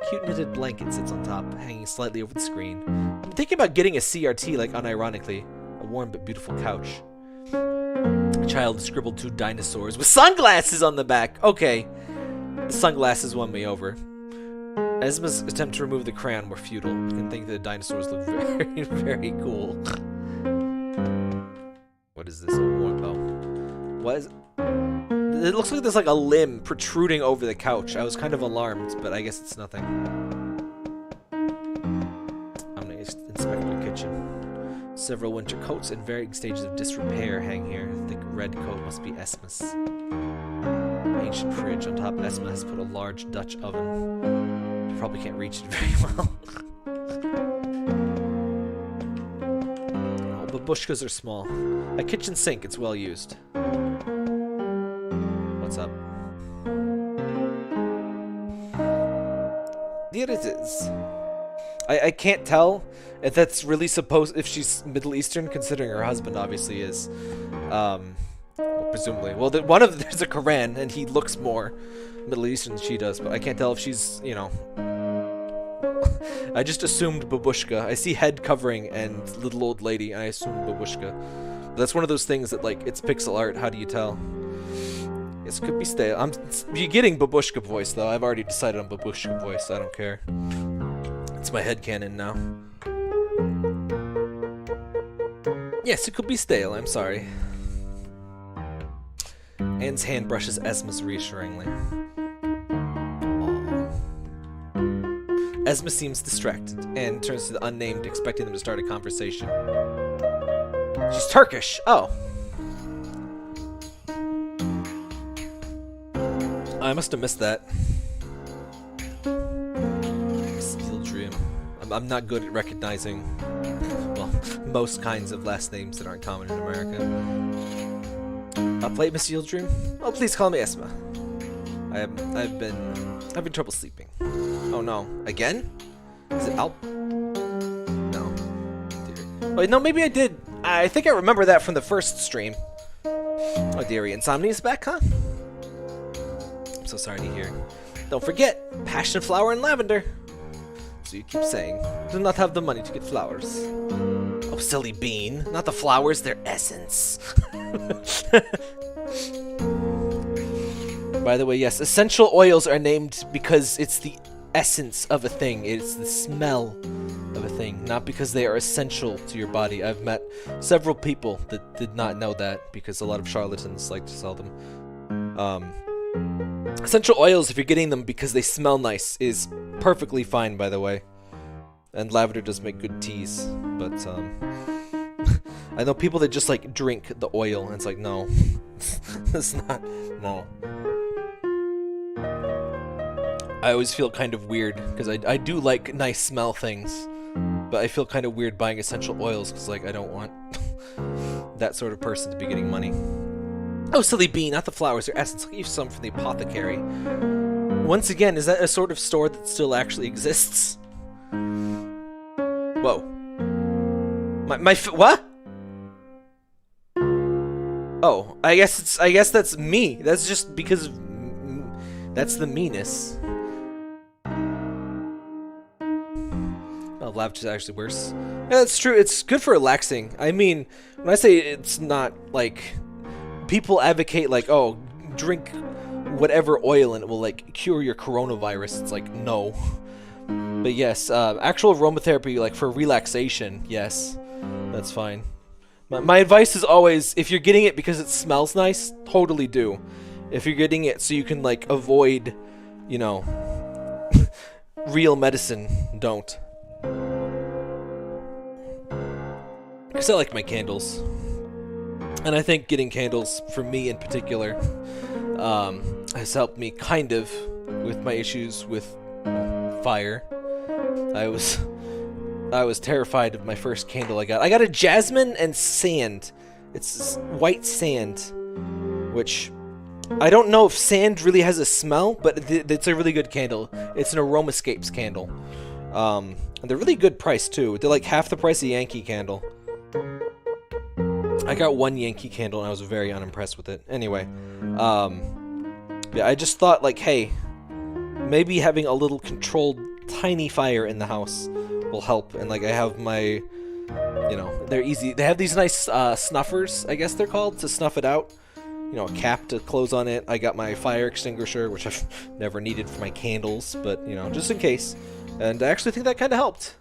Cute knitted blanket sits on top, hanging slightly over the screen. I'm thinking about getting a CRT, like unironically. A warm but beautiful couch. A child scribbled 2 dinosaurs with sunglasses on the back. Okay. The sunglasses won me over. Esma's attempt to remove the crayon were futile. I can think that the dinosaurs look very, very cool. What is this? Oh, what is... It looks like there's like a limb protruding over the couch. I was kind of alarmed, but I guess it's nothing. I'm gonna kitchen. Several winter coats in varying stages of disrepair hang here. The thick red coat must be Esma's. Ancient fridge. On top, Esma has put a large Dutch oven. You probably can't reach it very well. Oh, babushkas are small. A kitchen sink. It's well used. What's up? There it is. I can't tell if that's really if she's Middle Eastern, considering her husband obviously is. Presumably. Well, there's a Quran, and he looks more Middle Eastern than she does, but I can't tell if she's, you know. I just assumed babushka. I see head covering and little old lady, and I assumed babushka. That's one of those things that, like, it's pixel art. How do you tell? This could be stale. You're getting babushka voice, though. I've already decided on babushka voice. I don't care. It's my headcanon now. Yes, it could be stale. I'm sorry. Anne's hand brushes Esma's reassuringly. Aww. Esma seems distracted and turns to the unnamed, expecting them to start a conversation. She's Turkish. Oh. I must have missed that. Yildirim. I'm not good at recognizing, well, most kinds of last names that aren't common in America. Plate, Miss Yildirim? Oh, please call me Esma. I've been having trouble sleeping. Oh no, again? Is it Alp? No. Wait, no, maybe I did. I think I remember that from the first stream. Oh dear, insomnia's back, huh? I'm so sorry to hear. Don't forget, passion flower and lavender. So you keep saying, do not have the money to get flowers. Oh, silly bean. Not the flowers, their essence. By the way, yes, essential oils are named because it's the essence of a thing. It's the smell of a thing, not because they are essential to your body. I've met several people that did not know that because a lot of charlatans like to sell them. Essential oils, if you're getting them because they smell nice, is perfectly fine, by the way. And lavender does make good teas, but I know people that just like drink the oil, and it's like, no, it's not, no. I always feel kind of weird because I do like nice smell things, but I feel kind of weird buying essential oils because, like, I don't want that sort of person to be getting money. Oh, silly bean, not the flowers, their essence. I'll give you some from the apothecary. Once again, is that a sort of store that still actually exists? Whoa. What? Oh, I guess that's me. That's just because of, that's the meanness. Oh, lavender's actually worse. Yeah, that's true. It's good for relaxing. I mean, when I say it's not, like, people advocate, like, oh, drink whatever oil and it will, like, cure your coronavirus. It's like, no. But yes, actual aromatherapy, like, for relaxation, yes, that's fine. My advice is always, if you're getting it because it smells nice, totally do. If you're getting it so you can, like, avoid, you know, real medicine, don't. Because I like my candles. And I think getting candles, for me in particular, has helped me kind of with my issues with fire. I was terrified of my first candle I got. I got a jasmine and sand. It's white sand, which I don't know if sand really has a smell, but it's a really good candle. It's an Aromascapes candle. And they're really good price too. They're like half the price of a Yankee candle. I got one Yankee candle and I was very unimpressed with it. Anyway, yeah, I just thought, like, hey, maybe having a little controlled tiny fire in the house will help. And, like, I have my, you know, they're easy. They have these nice snuffers, I guess they're called, to snuff it out. You know, a cap to close on it. I got my fire extinguisher, which I've never needed for my candles, but, you know, just in case. And I actually think that kind of helped.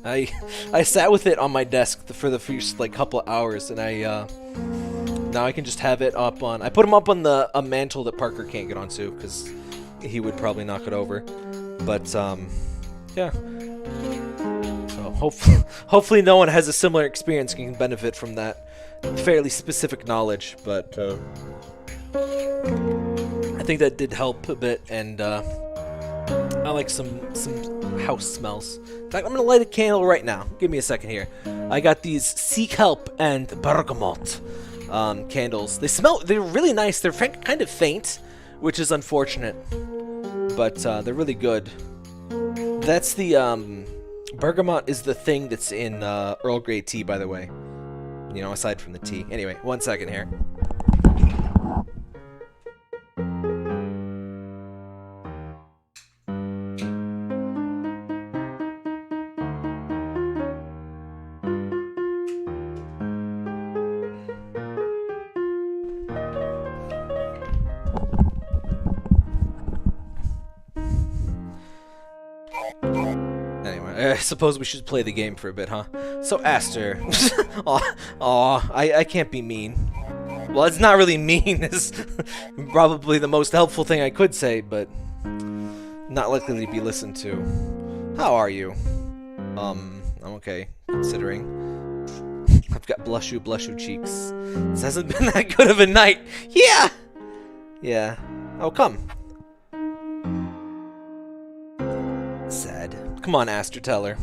I sat with it on my desk for the first, like, couple of hours, and now I can just have it up on, I put them up on a mantle that Parker can't get onto, because he would probably knock it over, but, Yeah. So hopefully no one has a similar experience and can benefit from that fairly specific knowledge. But I think that did help a bit, and I like some house smells. In fact, I'm gonna light a candle right now. Give me a second here. I got these Seek Help and Bergamot candles. They're really nice. They're kind of faint, which is unfortunate, but they're really good. That's the bergamot is the thing that's in Earl Grey tea, by the way. You know, aside from the tea. Anyway, 1 second here. I suppose we should play the game for a bit, huh? So, Aster. I can't be mean. Well, it's not really mean. It's probably the most helpful thing I could say, but not likely to be listened to. How are you? I'm okay, considering. I've got blushu cheeks. This hasn't been that good of a night. Yeah! Yeah. Oh, come. Sad. Come on, Aster, tell her.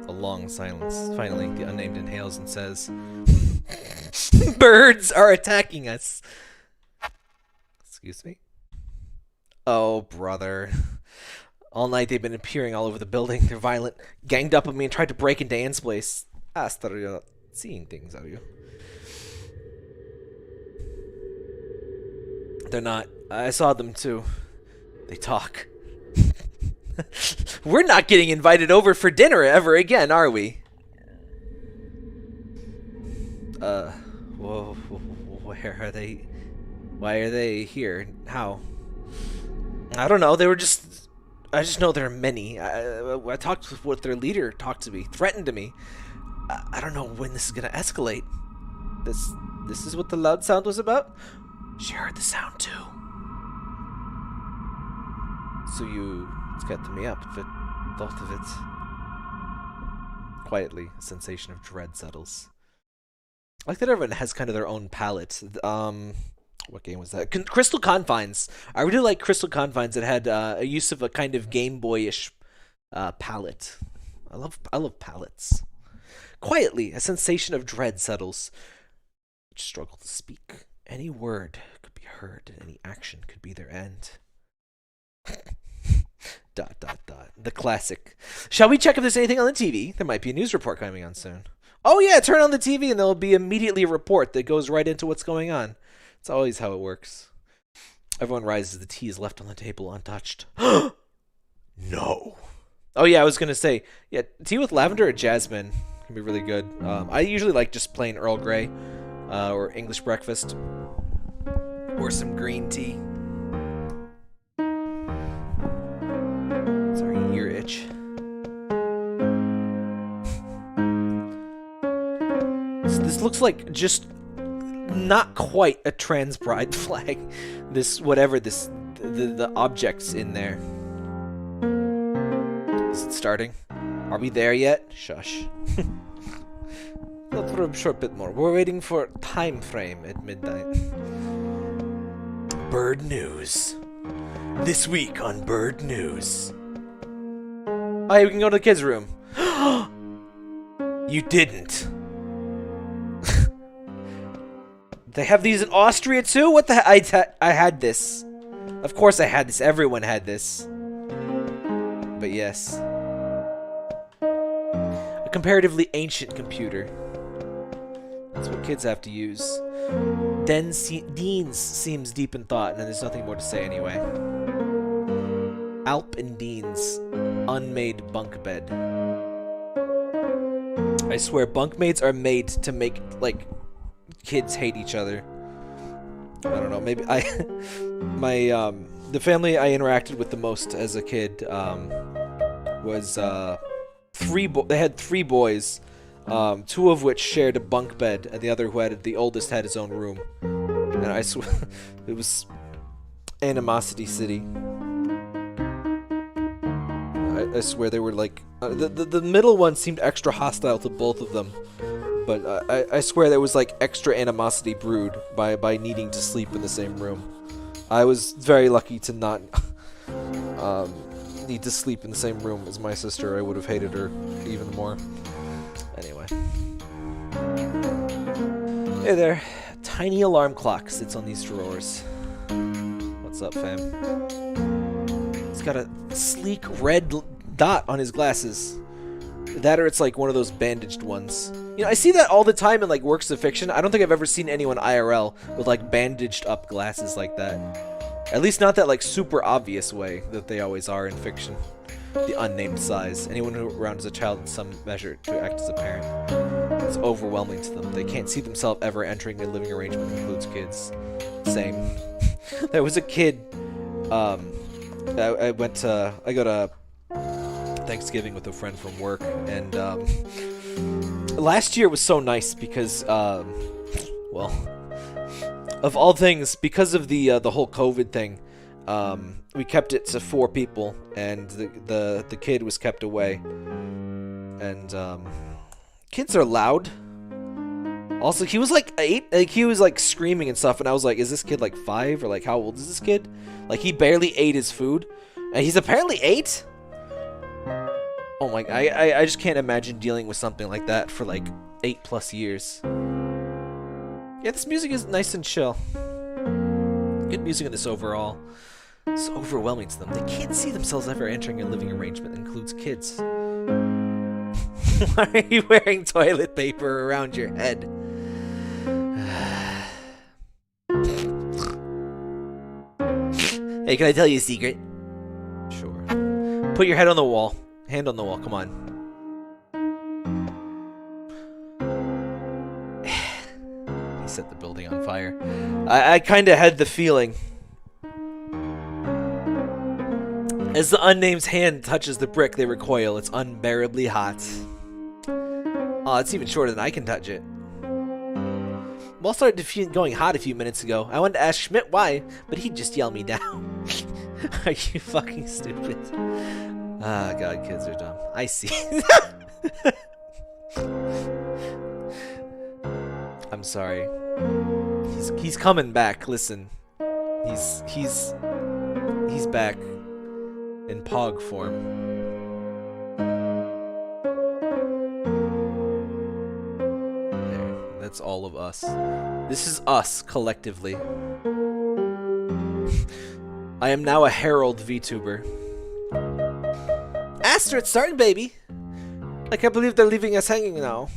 A long silence. Finally, the unnamed inhales and says, "Birds are attacking us." Excuse me? Oh, brother. All night they've been appearing all over the building. They're violent, ganged up on me, and tried to break into Anne's place. Aster, you're not seeing things, are you? They're not. I saw them too. They talk. We're not getting invited over for dinner ever again, are we? Whoa, where are they? Why are they here? How? I don't know. I just know there are many. I talked with what their leader talked to me, threatened to me. I don't know when this is gonna escalate. This is what the loud sound was about? She heard the sound too. So it's gotten me up, but thought of it. Quietly, a sensation of dread settles. I like that everyone has kind of their own palette. What game was that? Crystal Confines. I really like Crystal Confines. It had a use of a kind of Game Boy-ish palette. I love palettes. Quietly, a sensation of dread settles. I struggle to speak. Any word could be heard, and any action could be their end. ... The classic. Shall we check if there's anything on the TV? There might be a news report coming on soon. Oh yeah, turn on the TV and there'll be immediately a report that goes right into what's going on. It's always how it works. Everyone rises. The tea is left on the table untouched. No. Oh yeah, I was gonna say, yeah, tea with lavender or jasmine can be really good. I usually like just plain Earl Grey. Or English breakfast, or some green tea. Sorry, ear itch. This looks like just not quite a trans pride flag. The objects in there. Is it starting? Are we there yet? Shush. Not for a short bit more. We're waiting for time frame at midnight. Bird News. This week on Bird News. Oh, hey, we can go to the kids' room. You didn't. They have these in Austria too? What the heck? I had this. Of course I had this. Everyone had this. But yes. A comparatively ancient computer. That's what kids have to use. Deans seems deep in thought, and then there's nothing more to say anyway. Alp and Dean's unmade bunk bed. I swear, bunkmates are made to make, like, kids hate each other. I don't know, maybe the family I interacted with the most as a kid, was, they had 3 boys. 2 of which shared a bunk bed, and the oldest had his own room. And I swear, it was Animosity City. I swear they were like the middle one seemed extra hostile to both of them, but I swear there was like extra animosity brewed by needing to sleep in the same room. I was very lucky to not need to sleep in the same room as my sister. I would have hated her even more. Anyway. Hey there. Tiny alarm clock sits on these drawers. What's up, fam? He's got a sleek red dot on his glasses. That or it's like one of those bandaged ones. You know, I see that all the time in like works of fiction. I don't think I've ever seen anyone IRL with like bandaged up glasses like that. At least not that like super obvious way that they always are in fiction. The unnamed size. Anyone who around as a child in some measure to act as a parent. It's overwhelming to them. They can't see themselves ever entering a living arrangement that includes kids. Same. There was a kid. I go to Thanksgiving with a friend from work, and last year was so nice because, well, of all things, because of the whole COVID thing, we kept it to 4 people, and the kid was kept away, and kids are loud. Also, he was like 8, like he was like screaming and stuff, and I was like, is this kid like 5 or like how old is this kid? Like he barely ate his food, and he's apparently 8. Oh my, I just can't imagine dealing with something like that for like 8+ years. Yeah, this music is nice and chill. Good music in this overall. It's overwhelming to them. They can't see themselves ever entering a living arrangement that includes kids. Why are you wearing toilet paper around your head? Hey, can I tell you a secret? Sure. Put your head on the wall. Hand on the wall, come on. He set the building on fire. I kinda had the feeling. As the unnamed hand touches the brick, they recoil. It's unbearably hot. Oh, it's even shorter than I can touch it. Well, started going hot a few minutes ago. I wanted to ask Schmitt why, but he'd just yell me down. Are you fucking stupid? Ah, God, kids are dumb. I see. I'm sorry. He's coming back. Listen, he's back in Pog form. There, that's all of us. This is us collectively. I am now a Herald VTuber. Aster, it's starting, baby. I can't believe they're leaving us hanging now.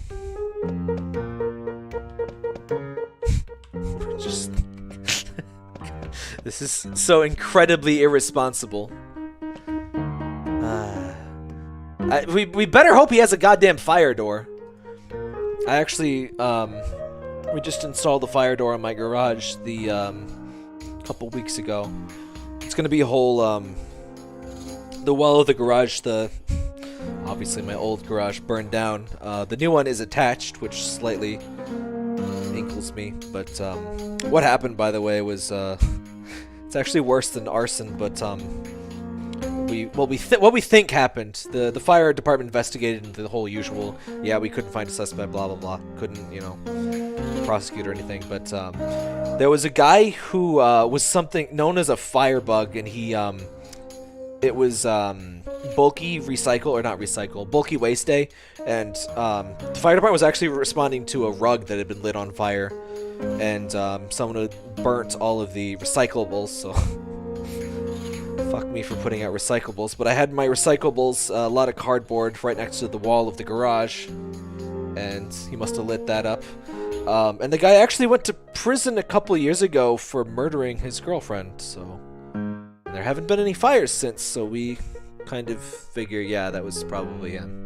Just this is so incredibly irresponsible. We better hope he has a goddamn fire door. I actually we just installed the fire door in my garage the couple weeks ago. It's gonna be a whole the wall of the garage, obviously my old garage burned down. The new one is attached, which slightly ankles me. But what happened, by the way, was it's actually worse than arson. But what we think happened. The fire department investigated into the whole usual. Yeah, we couldn't find a suspect. Blah blah blah. Couldn't prosecute or anything. But there was a guy who was something known as a firebug, and he it was bulky bulky waste day, and the fire department was actually responding to a rug that had been lit on fire, and someone had burnt all of the recyclables, so fuck me for putting out recyclables, but I had my recyclables, a lot of cardboard right next to the wall of the garage, and he must have lit that up. And the guy actually went to prison a couple years ago for murdering his girlfriend, so there haven't been any fires since, so we kind of figure, yeah, that was probably him.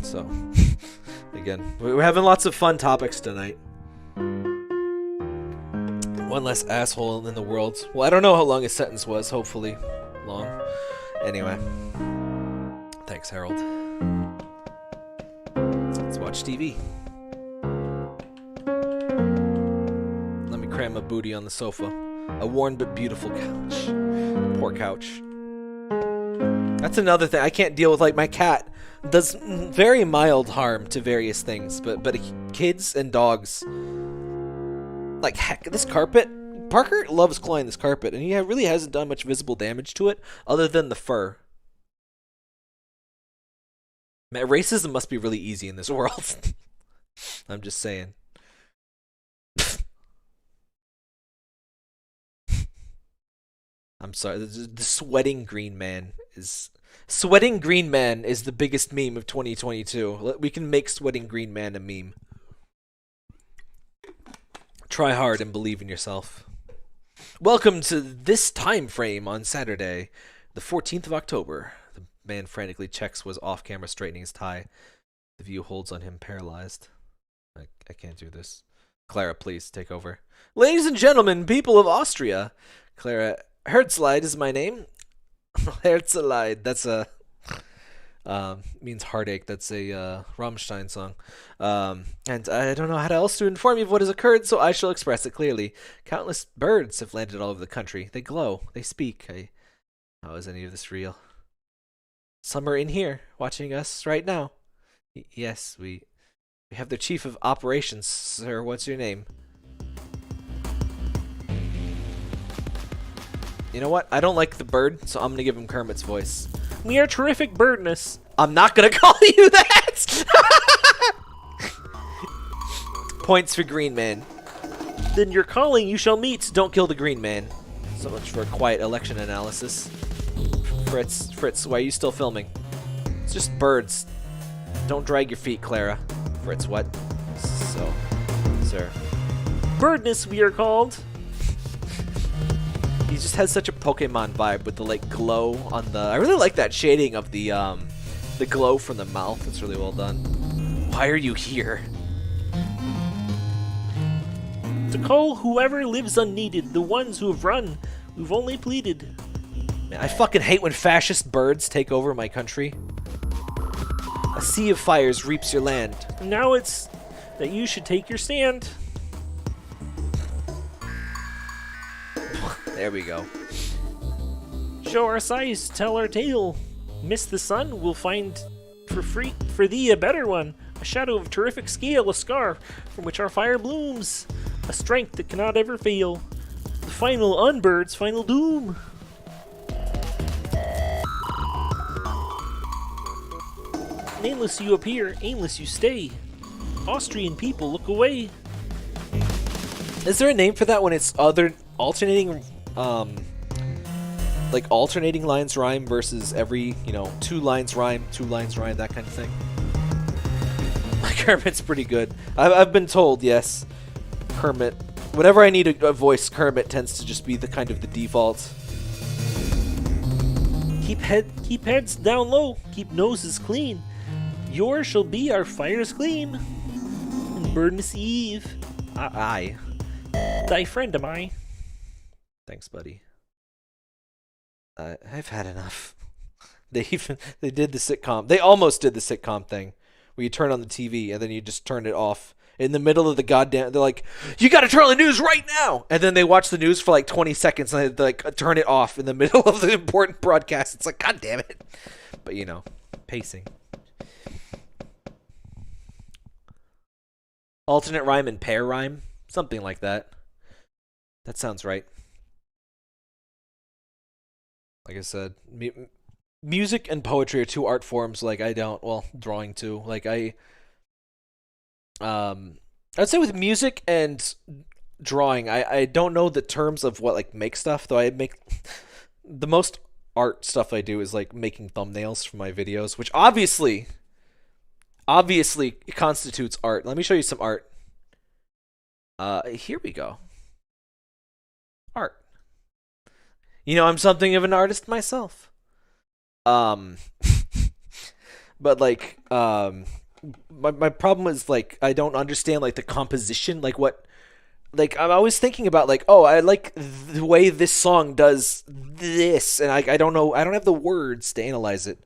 So, again, we're having lots of fun topics tonight. One less asshole in the world. Well, I don't know how long his sentence was, hopefully long. Anyway. Thanks, Harold. Let's watch TV. cram my booty on the sofa. A worn but beautiful couch. Poor couch. That's another thing. I can't deal with, like, my cat does very mild harm to various things, but kids and dogs, like, heck, this carpet, Parker loves clawing this carpet, and he really hasn't done much visible damage to it other than the fur. Man, racism must be really easy in this world. I'm just saying. I'm sorry. The sweating green man is the biggest meme of 2022. We can make sweating green man a meme. Try hard and believe in yourself. Welcome to this time frame on Saturday, the 14th of October. The man frantically checks was off camera straightening his tie. The view holds on him paralyzed. I can't do this. Clara, please take over. Ladies and gentlemen, people of Austria. Clara Herzleid is my name. Herzleid, that's a means heartache. That's a Rammstein song. And I don't know how else to inform you of what has occurred, so I shall express it clearly. Countless birds have landed all over the country. They glow. They speak. How is any of this real? Some are in here, watching us right now. Yes, we have the chief of operations. Sir, what's your name? You know what? I don't like the bird, so I'm going to give him Kermit's voice. We are terrific birdness. I'm not going to call you that! Points for Green Man. Then your calling you shall meet. Don't kill the Green Man. So much for a quiet election analysis. Fritz, why are you still filming? It's just birds. Don't drag your feet, Clara. Fritz, what? So, sir. Birdness we are called. He just has such a Pokemon vibe with the, like, glow on the... I really like that shading of the glow from the mouth. It's really well done. Why are you here? To call whoever lives unneeded, the ones who have run, who've only pleaded. Man, I fucking hate when fascist birds take over my country. A sea of fires reaps your land. Now it's that you should take your stand. There we go. Show our size, tell our tale. Miss the sun, we'll find for thee a better one. A shadow of terrific scale, a scar from which our fire blooms. A strength that cannot ever fail. The final unbird's final doom. Nameless you appear, aimless you stay. Austrian people look away. Is there a name for that when it's alternating like alternating lines rhyme versus every, two lines rhyme, that kind of thing? Kermit's pretty good. I've been told, yes. Kermit. Whenever I need a voice, Kermit tends to just be the kind of the default. Keep heads down low, keep noses clean. Yours shall be our fire's gleam. And birdness eve. Aye. Thy friend am I. Thanks, buddy. I've had enough. They did the sitcom. They almost did the sitcom thing, where you turn on the TV and then you just turn it off in the middle of the goddamn. They're like, "You got to turn on the news right now!" And then they watch the news for like 20 seconds and they like turn it off in the middle of the important broadcast. It's like, God damn it! But pacing. Alternate rhyme and pair rhyme, something like that. That sounds right. Like I said, music and poetry are two art forms. Like drawing too. Like I'd say with music and drawing, I don't know the terms of what like make stuff. Though I make the most art stuff I do is like making thumbnails for my videos, which obviously constitutes art. Let me show you some art. Here we go. Art. I'm something of an artist myself. But like, my problem is like I don't understand like the composition, like what, like I'm always thinking about like, oh, I like the way this song does this, and I don't know, I don't have the words to analyze it.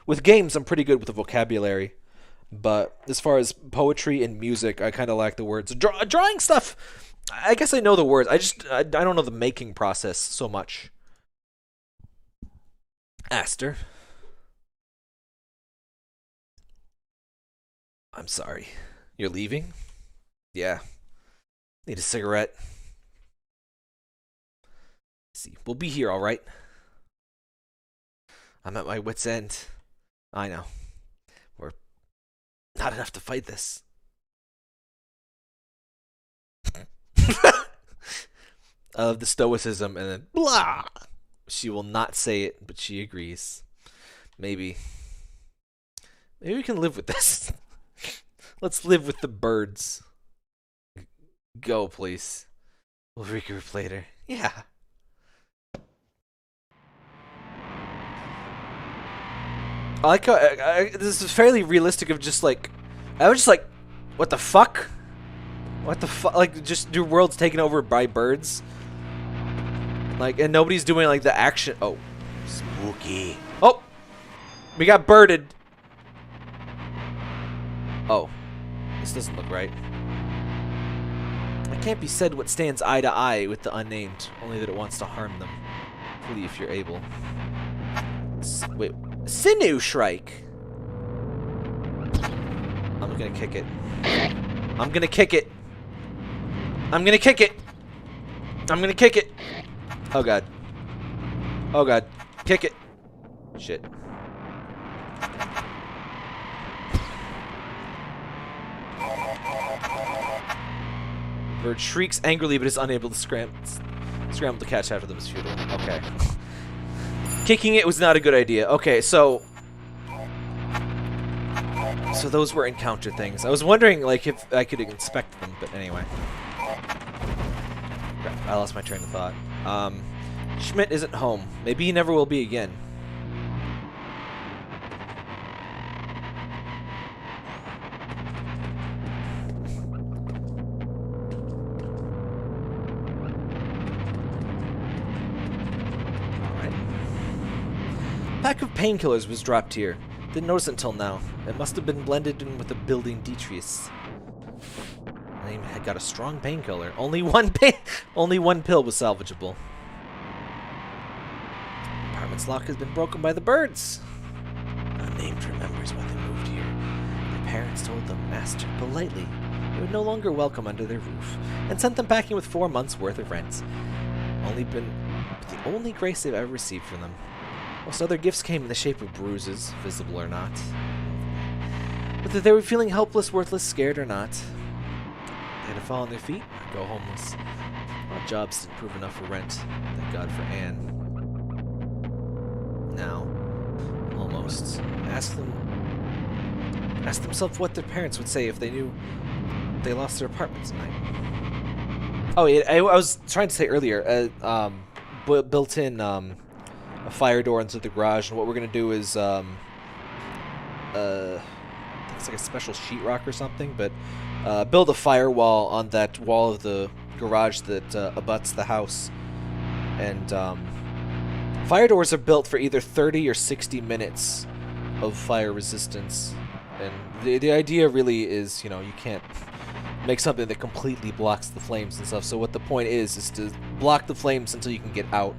With games, I'm pretty good with the vocabulary, but as far as poetry and music, I kind of lack the words. Drawing stuff, I guess I know the words. I don't know the making process so much. Aster. I'm sorry. You're leaving? Yeah. Need a cigarette. See, we'll be here, all right? I'm at my wit's end. I know. We're not enough to fight this. Of the stoicism, and then blah. She will not say it, but she agrees. Maybe we can live with this. Let's live with the birds. Go, please. We'll regroup later. Yeah. I like how this is fairly realistic. Of just like, I was just like, what the fuck? What the fuck? Like, just your world's taken over by birds. Like, and nobody's doing like the action. Oh, spooky. Oh, we got birded. Oh, this doesn't look right. It can't be said what stands eye to eye with the unnamed, only that it wants to harm them. Flee if you're able. Wait, Sinew Shrike. I'm gonna kick it. I'm gonna kick it. I'm gonna kick it. I'm gonna kick it. Oh god. Oh god. Kick it. Shit. Bird shrieks angrily but is unable to scramble to catch after them is futile. Okay. Kicking it was not a good idea. Okay, so those were encounter things. I was wondering like if I could inspect them, but anyway. Crap, I lost my train of thought. Schmitt isn't home. Maybe he never will be again. Pack of painkillers was dropped here. Didn't notice it until now. It must have been blended in with the building Detrius. The name had got a strong painkiller. Only one pill was salvageable. The apartment's lock has been broken by the birds. Unnamed remembers when they moved here. Their parents told them, asked politely, they would no longer welcome under their roof, and sent them packing with 4 months' worth of rent. The only grace they've ever received from them. Most other gifts came in the shape of bruises, visible or not. Whether they were feeling helpless, worthless, scared or not, they had to fall on their feet or go homeless. Odd jobs didn't prove enough for rent. Thank God for Anne. Now, almost. Ask themselves what their parents would say if they knew they lost their apartment tonight. Oh, I was trying to say earlier, built in a fire door into the garage, and what we're gonna do is I think it's like a special sheetrock or something, but build a firewall on that wall of the garage that abuts the house. And fire doors are built for either 30 or 60 minutes of fire resistance, and the idea really is, you know, you can't make something that completely blocks the flames and stuff. So what the point is to block the flames until you can get out.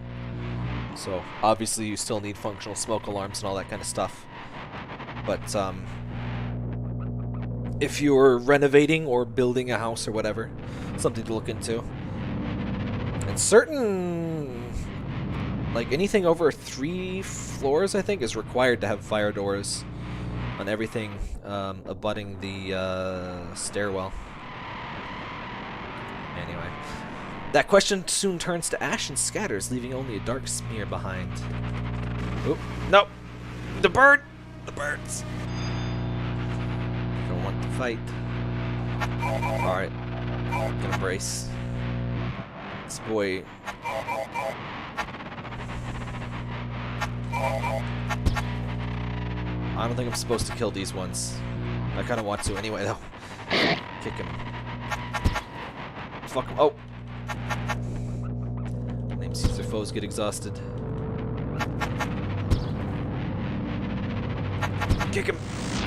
So obviously you still need functional smoke alarms and all that kind of stuff. But if you're renovating or building a house or whatever, something to look into. And certain, like anything over 3 floors, I think, is required to have fire doors on everything abutting the stairwell. Anyway. That question soon turns to ash and scatters, leaving only a dark smear behind. Oop, no! The bird! The birds! Don't want to fight. Alright. Gonna brace. This boy... I don't think I'm supposed to kill these ones. I kinda want to anyway, though. Kick him. Fuck him. Oh! Name sees their foes get exhausted. Kick him.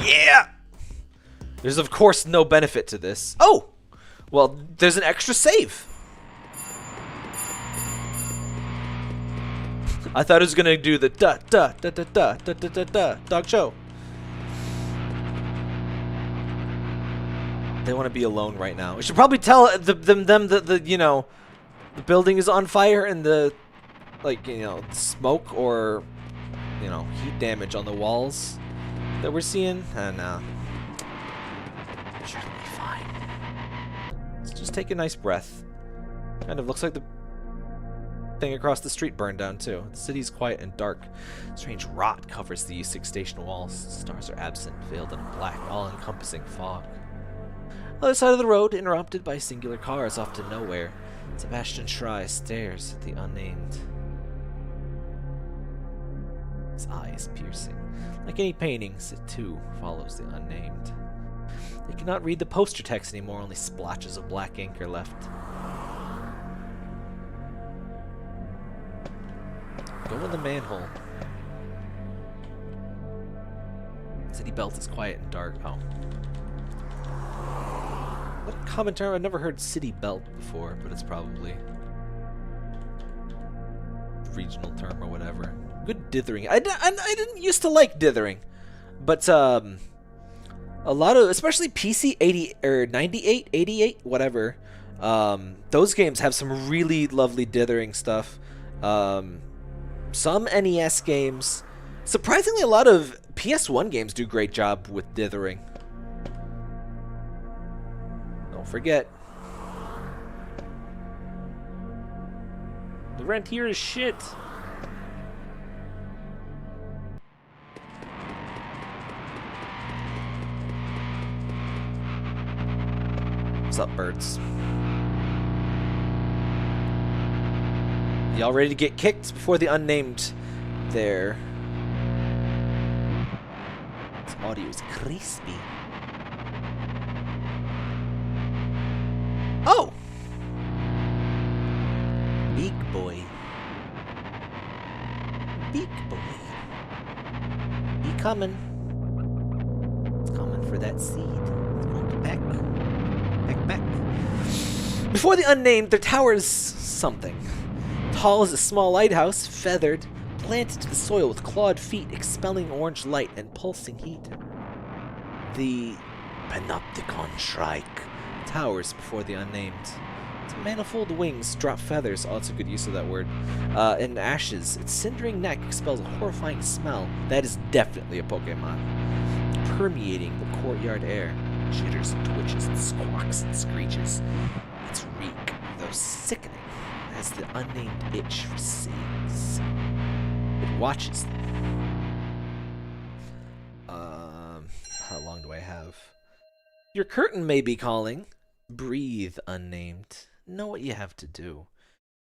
Yeah! There's of course no benefit to this. Oh! Well, there's an extra save. I thought it was gonna do the da da da da da da da da da dog show. They want to be alone right now. We should probably tell them that you know, the building is on fire and the, like, you know, smoke or, you know, heat damage on the walls that we're seeing. And sure, it'll be fine. Let's just take a nice breath. Kind of looks like the thing across the street burned down too. The city's quiet and dark. Strange rot covers the E6 station walls. Stars are absent, veiled in a black, all-encompassing fog. Other side of the road, interrupted by singular cars off to nowhere. Sebastian Schrei stares at the unnamed. His eye is piercing. Like any paintings, it too follows the unnamed. They cannot read the poster text anymore, only splotches of black ink are left. Go in the manhole. City belt is quiet and dark. Oh. What a common term. I've never heard city belt before, but it's probably a regional term or whatever. Good dithering. I didn't used to like dithering, but a lot of, especially PC 80 or 98, 88, whatever. Those games have some really lovely dithering stuff. Some NES games, surprisingly, a lot of PS1 games do a great job with dithering. Don't forget. The rent here is shit. What's up, birds? Y'all ready to get kicked before the unnamed there? This audio is crispy. Oh! Big boy. Big boy. He coming. It's coming for that seed. It's going to peck. Peck, peck. Before the unnamed, there towers something. Tall as a small lighthouse, feathered, planted to the soil with clawed feet, expelling orange light and pulsing heat. The Panopticon Shrike towers before the unnamed. Its manifold wings drop feathers. Oh, it's a good use of that word. In ashes, its cindering neck expels a horrifying smell. That is definitely a Pokemon. Permeating the courtyard air. Jitters and twitches and squawks and screeches. Its reek, though sickening, has the unnamed itch for sings. It watches them. How long do I have? Your curtain may be calling. Breathe, unnamed. Know what you have to do.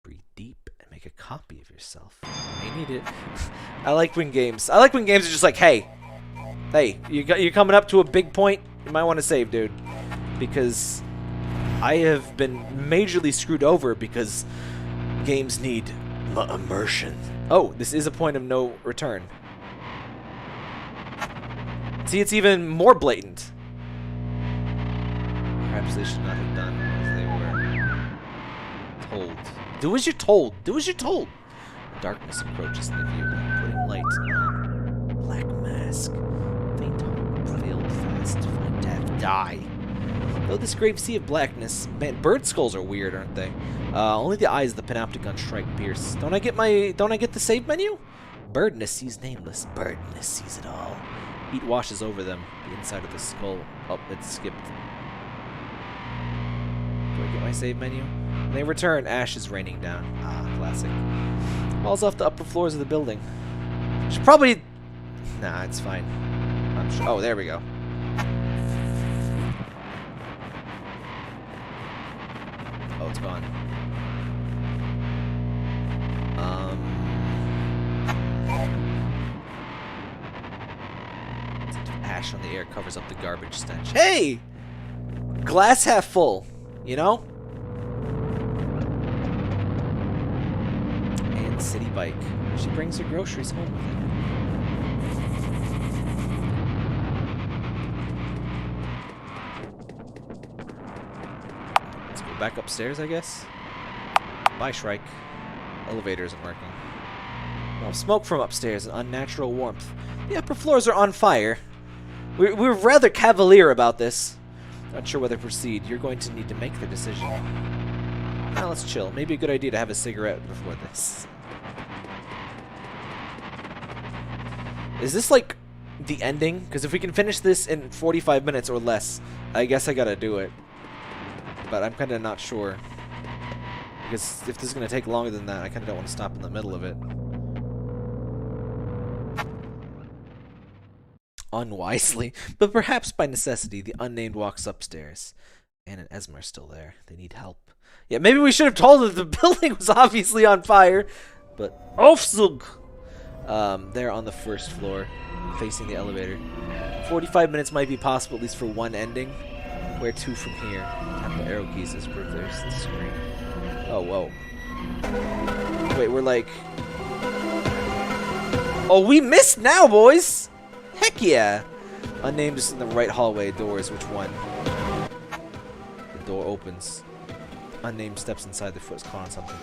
Breathe deep and make a copy of yourself. You may need it. I like when games are just like, hey, you're coming up to a big point. You might want to save, dude, because I have been majorly screwed over because games need immersion. Oh, this is a point of no return. See, it's even more blatant. Perhaps they should not have done as they were told. Do as you're told. Do as you're told. Darkness approaches the view, like putting light on. Black mask. Faint hope, veiled fast. Find death. Die. Though this grave sea of blackness, man, bird skulls are weird, aren't they? Only the eyes of the Panopticon Shrike pierce. Don't I get the save menu? Birdness sees nameless. Birdness sees it all. Heat washes over them. The inside of the skull. Oh, it's skipped. Do I get my save menu? When they return, ash is raining down. Ah, classic. Falls off the upper floors of the building. Should probably... Nah, it's fine. I'm sure... Oh, there we go. Oh, it's gone. Ash on the air covers up the garbage stench. Hey! Glass half full, you know? And city bike. She brings her groceries home with her. Let's go back upstairs, I guess. Bye, Shrike. Elevator isn't working. Oh, smoke from upstairs and unnatural warmth. The upper floors are on fire. We're rather cavalier about this. Not sure whether to proceed. You're going to need to make the decision. Now let's chill. Maybe a good idea to have a cigarette before this. Is this like the ending? Because if we can finish this in 45 minutes or less, I guess I gotta do it. But I'm kind of not sure. Because if this is going to take longer than that, I kind of don't want to stop in the middle of it. Unwisely, but perhaps by necessity, the unnamed walks upstairs. Anne and Esma are still there. They need help. Yeah, maybe we should have told them the building was obviously on fire. But Aufzug! They're on the first floor, facing the elevator. 45 minutes might be possible, at least for one ending. Where to from here? Tap the arrow keys as proof there's the screen. Oh, whoa. Wait, we're like... Oh, we missed now, boys! Heck yeah! Unnamed is in the right hallway. Doors, which one? The door opens. Unnamed steps inside. Their foot is caught on something.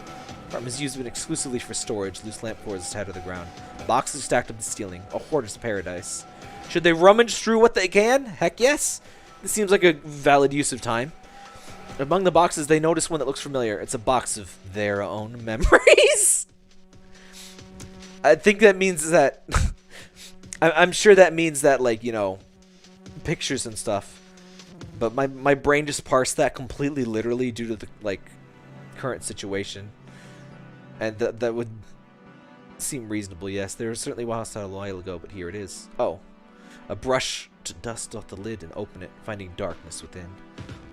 Apartment is used exclusively for storage. Loose lamp cord is tied to the ground. Boxes stacked up the ceiling. A hoarder's paradise. Should they rummage through what they can? Heck yes! This seems like a valid use of time. Among the boxes, they notice one that looks familiar. It's a box of their own memories. I think that means that... I'm sure that means that, like, you know, pictures and stuff. But my brain just parsed that completely literally due to the, like, current situation. And that would seem reasonable, yes. There was certainly one outside a while ago, but here it is. Oh. A brush to dust off the lid and open it, finding darkness within.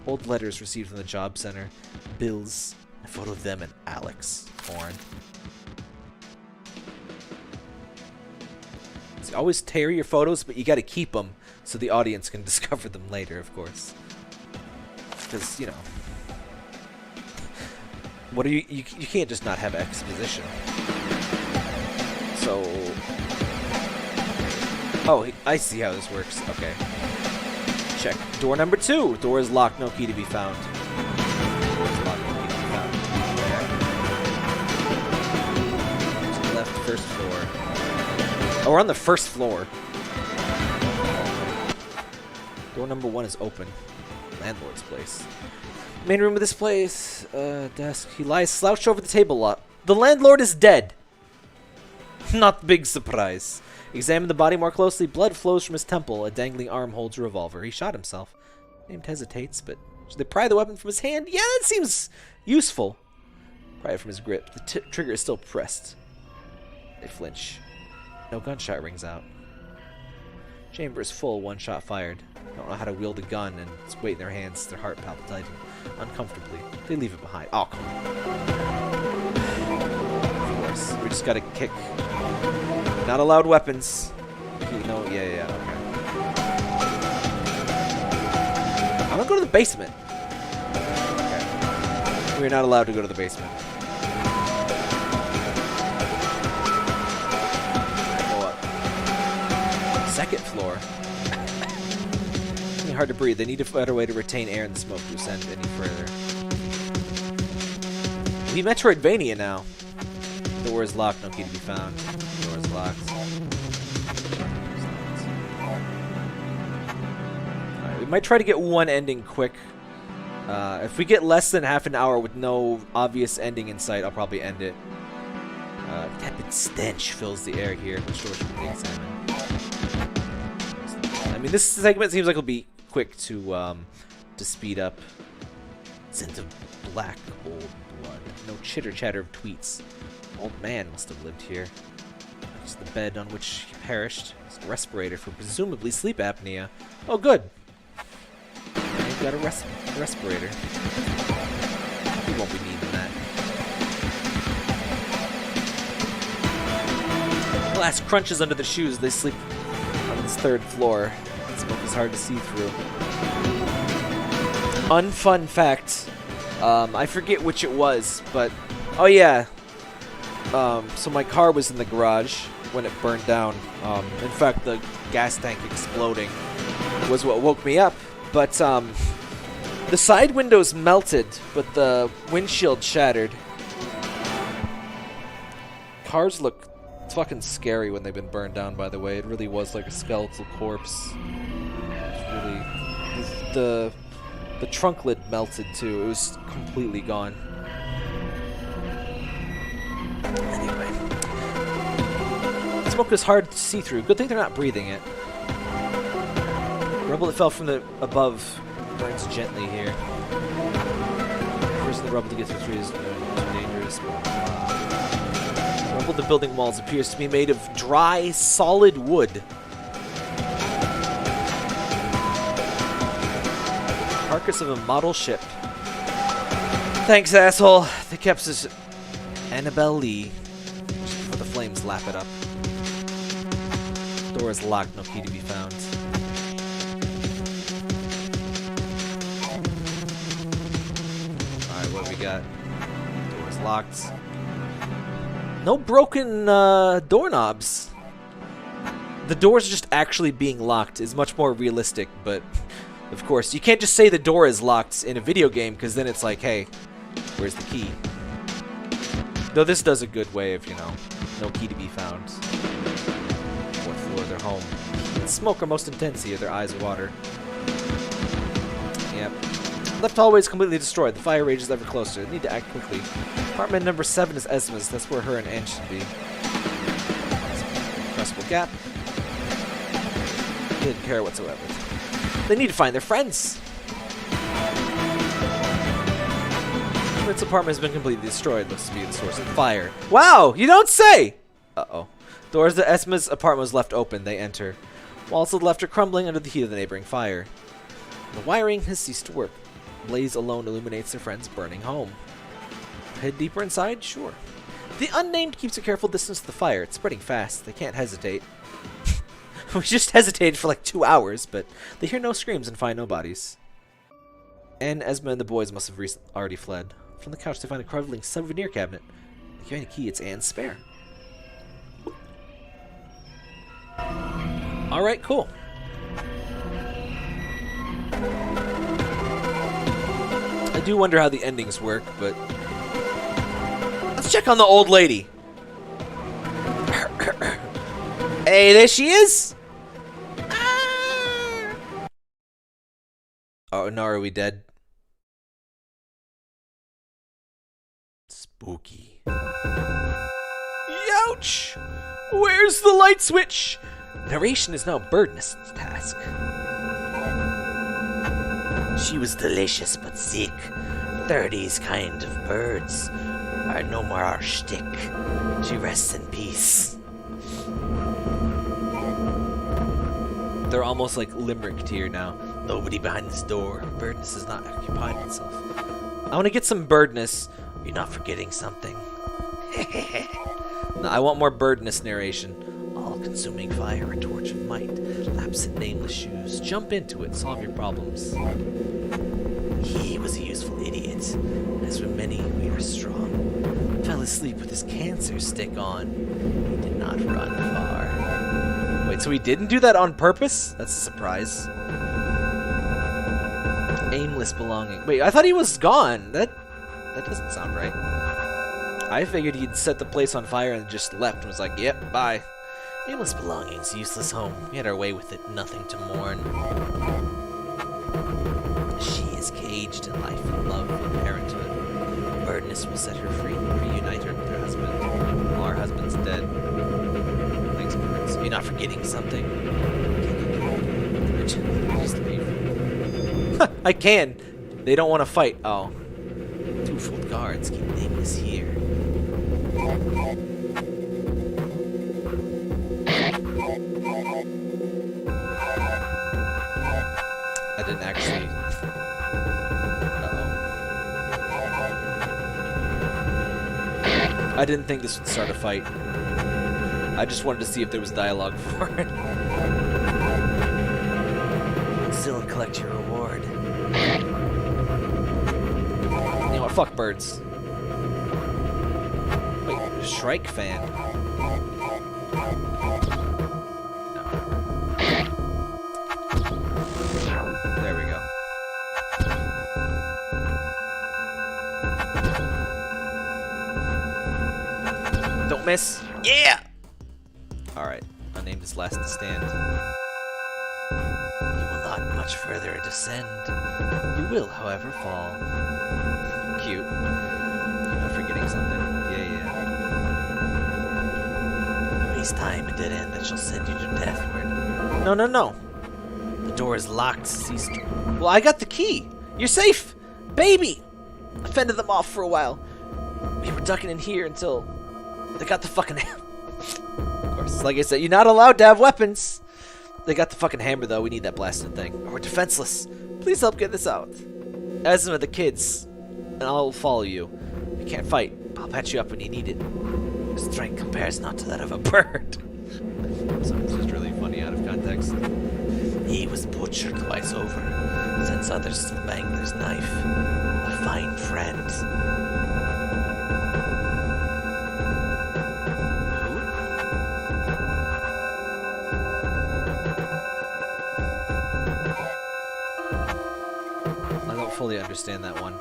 Old letters received from the job center. Bills. A photo of them and Alex. Horn. So always tear your photos, but you gotta keep them so the audience can discover them later, of course. Because, you know. What are you can't just not have exposition. So... Oh, I see how this works. Okay. Check. Door number 2. Door is locked. No key to be found. Door is locked. No key to be found. To the left, first floor. Oh, we're on the first floor. Door number 1 is open. Landlord's place. Main room of this place. Desk. He lies slouched over the table lot. The landlord is dead. Not big surprise. Examine the body more closely. Blood flows from his temple. A dangling arm holds a revolver. He shot himself. Named hesitates, but should they pry the weapon from his hand? Yeah, that seems useful. Pry it from his grip. The trigger is still pressed. They flinch. No gunshot rings out. Chamber is full. One shot fired. Don't know how to wield a gun, and it's weight in their hands. Their heart palpitating uncomfortably. They leave it behind. Oh, come on. Of course, we just gotta kick. Not allowed weapons. No, yeah, okay. I'm gonna go to the basement. Okay. We're not allowed to go to the basement. Go up. Second floor. It's hard to breathe. They need a better way to retain air in the smoke to ascend any further. We Metroidvania now. The door is locked. No key to be found. The door is locked. Alright, we might try to get one ending quick. If we get less than half an hour with no obvious ending in sight, I'll probably end it. Tepid stench fills the air here. Which door should we examine? I mean, this segment seems like it'll be quick to speed up. Scent of black old blood. No chitter chatter of tweets. Old man must have lived here. It's the bed on which he perished. It's a respirator for presumably sleep apnea. Oh, good. We've got a respirator. We won't be needing that. Glass crunches under the shoes. They sleep on this third floor. The smoke is hard to see through. Unfun fact. I forget which it was, but... Oh, yeah. So my car was in the garage when it burned down. In fact, the gas tank exploding was what woke me up. But the side windows melted, but the windshield shattered. Cars look fucking scary when they've been burned down, by the way. It really was like a skeletal corpse. It's really... The trunk lid melted, too. It was completely gone. Anyway. The smoke is hard to see through. Good thing they're not breathing it. Rubble that fell from the above burns gently here. First, the rubble to get through trees is too dangerous. Rubble of the building walls appears to be made of dry, solid wood. Carcass of a model ship. Thanks, asshole. The kept us Annabelle Lee. Just before the flames lap it up. Door is locked, no key to be found. Alright, what do we got? Door is locked. No broken doorknobs. The doors just actually being locked is much more realistic, but of course, you can't just say the door is locked in a video game, because then it's like, hey, where's the key? Though this does a good way of, you know, no key to be found. Fourth floor of their home. The smoke are most intense here, their eyes water. Yep. Left hallway is completely destroyed. The fire rages ever closer. They need to act quickly. Apartment number 7 is Esma's. That's where her and Anne should be. Pressable gap. They didn't care whatsoever. They need to find their friends. Schmidt's apartment has been completely destroyed. Looks to be the source of the fire. Wow, you don't say! Uh-oh. Doors to Esma's apartment was left open. They enter. Walls to the left are crumbling under the heat of the neighboring fire. The wiring has ceased to work. Blaze alone illuminates their friend's burning home. Head deeper inside? Sure. The unnamed keeps a careful distance to the fire. It's spreading fast. They can't hesitate. We just hesitated for like 2 hours, but they hear no screams and find no bodies. Anne, Esma, and the boys must have already fled. From the couch, they find a crumbling souvenir cabinet. They find a key. It's Anne's spare. Alright, cool. I do wonder how the endings work, but... Let's check on the old lady. Hey, there she is! Oh, no, are we dead? Spooky. Youch! Where's the light switch? Narration is now Birdnest's task. She was delicious but sick. 30s kind of birds are no more our shtick. She rests in peace. They're almost like limericked here now. Nobody behind this door. Birdness has not occupied itself. I want to get some birdness. You're not forgetting something. No, I want more birdness narration. All-consuming fire, a torch of might. Laps in nameless shoes. Jump into it. Solve your problems. He was a useful idiot. As for many, we are strong. Fell asleep with his cancer stick on. He did not run far. Wait, so he didn't do that on purpose? That's a surprise. Aimless belonging. Wait, I thought he was gone. That doesn't sound right. I figured he'd set the place on fire and just left and was like, yep, bye. Aimless belongings, useless home. We had our way with it, nothing to mourn. She is caged in life and love and parenthood. Birdness will set her free, reunite her with her husband. All our husband's dead. Thanks, birds. You're not forgetting something. Just leave. I can. They don't want to fight. Oh. Twofold guards keep nameless here. I didn't actually... Uh-oh. I didn't think this would start a fight. I just wanted to see if there was dialogue for it. Still and collect your reward. You know what? Fuck birds. Wait, Shrike fan. There we go. Don't miss. Yeah! Alright, unnamed is last to stand. You will not much further descend. You will, however, fall. Cute. I'm forgetting something. Yeah. Waste time a dead end that shall send you to deathward. No. The door is locked. Cease. Well, I got the key. You're safe, baby. I fended them off for a while. We were ducking in here until they got the fucking. Of course, like I said, you're not allowed to have weapons. They got the fucking hammer though. We need that blasted thing. We're defenseless. Please help get this out. Esma, the kids, and I'll follow you. You can't fight. I'll patch you up when you need it. Your strength compares not to that of a bird. So it's just really funny out of context. He was butchered twice over. Sends others to the Bangler's knife. A fine friend. Who? I don't fully understand that one.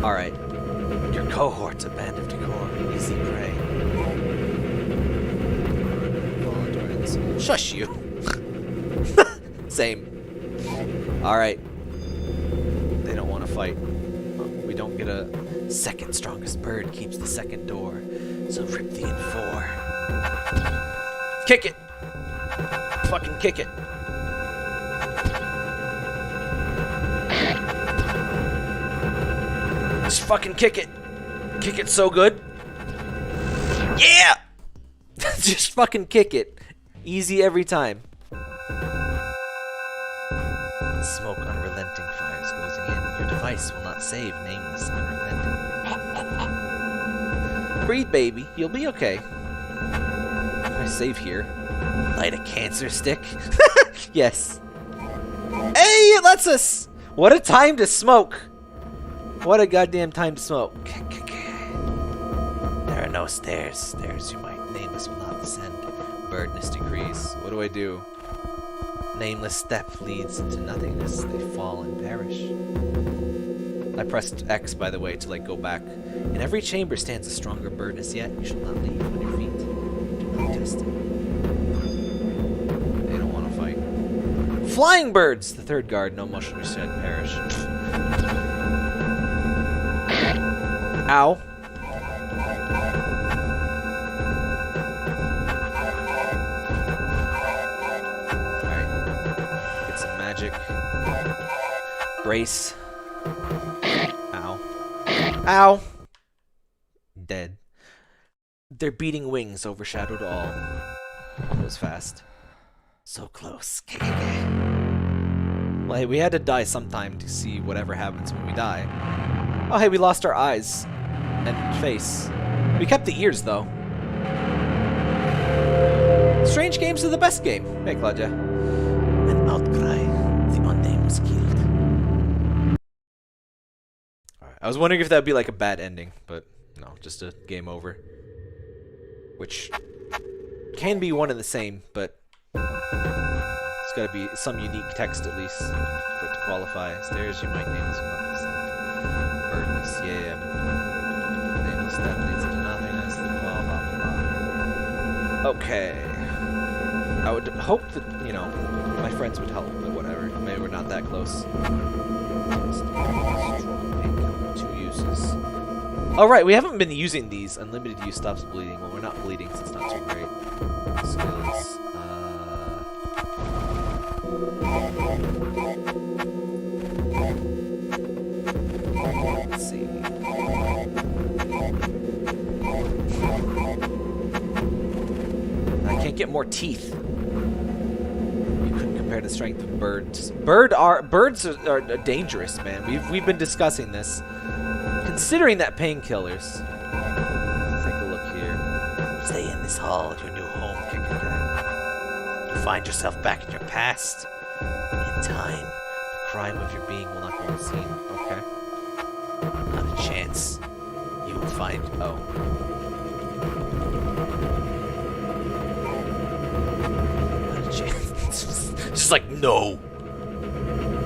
Alright. Your cohort's a band of decor. Easy prey. Shush you. Same. Alright. They don't want to fight. We don't get a second strongest bird keeps the second door. So rip thee in four. Kick it! Fucking kick it. Just fucking kick it. Kick it so good. Yeah! Just fucking kick it. Easy every time. Smoke unrelenting fires closing in. Your device will not save nameless unrelenting. Breathe, baby. You'll be okay. I save here. Light a cancer stick. Yes. Hey, it lets us. What a time to smoke. What a goddamn time to smoke. There are no stairs. Stairs you might nameless will not descend. Birdness decrees. What do I do? Nameless step leads into nothingness. They fall and perish. I pressed X, by the way, to like go back. In every chamber stands a stronger birdness yet. You shall not leave on your feet. Do not test it. They don't want to fight. Flying birds! The third guard. No much will said perish. Ow. Alright. Get some magic. Brace. Ow. Ow! Dead. Their beating wings overshadowed all. That was fast. So close. Well, hey, we had to die sometime to see whatever happens when we die. Oh, hey, we lost our eyes and face. We kept the ears, though. Strange games are the best game. Hey, Claudia. An outcry. The unnamed was killed. Alright, I was wondering if that would be like a bad ending, but no, just a game over. Which can be one and the same, but it's gotta be some unique text at least for it to qualify. Stairs you might name as well. Birdness, yeah. Nameless step leads into nothingness. Blah, blah, blah. Okay. I would hope that, you know, my friends would help, but whatever. Maybe we're not that close. Strong 2 uses. Alright, we haven't been using these. Unlimited use stops bleeding. Well, we're not bleeding, so it's not too great. Skills. Let's see. I can't get more teeth. You couldn't compare the strength of birds. Birds are dangerous, man. We've been discussing this. Considering that painkillers. Let's take a look here. Stay in this hall, your new home. You find yourself back in your past. In time, the crime of your being will not go unseen. Okay. Not a chance. You will find. Oh. Not a chance. Just like no.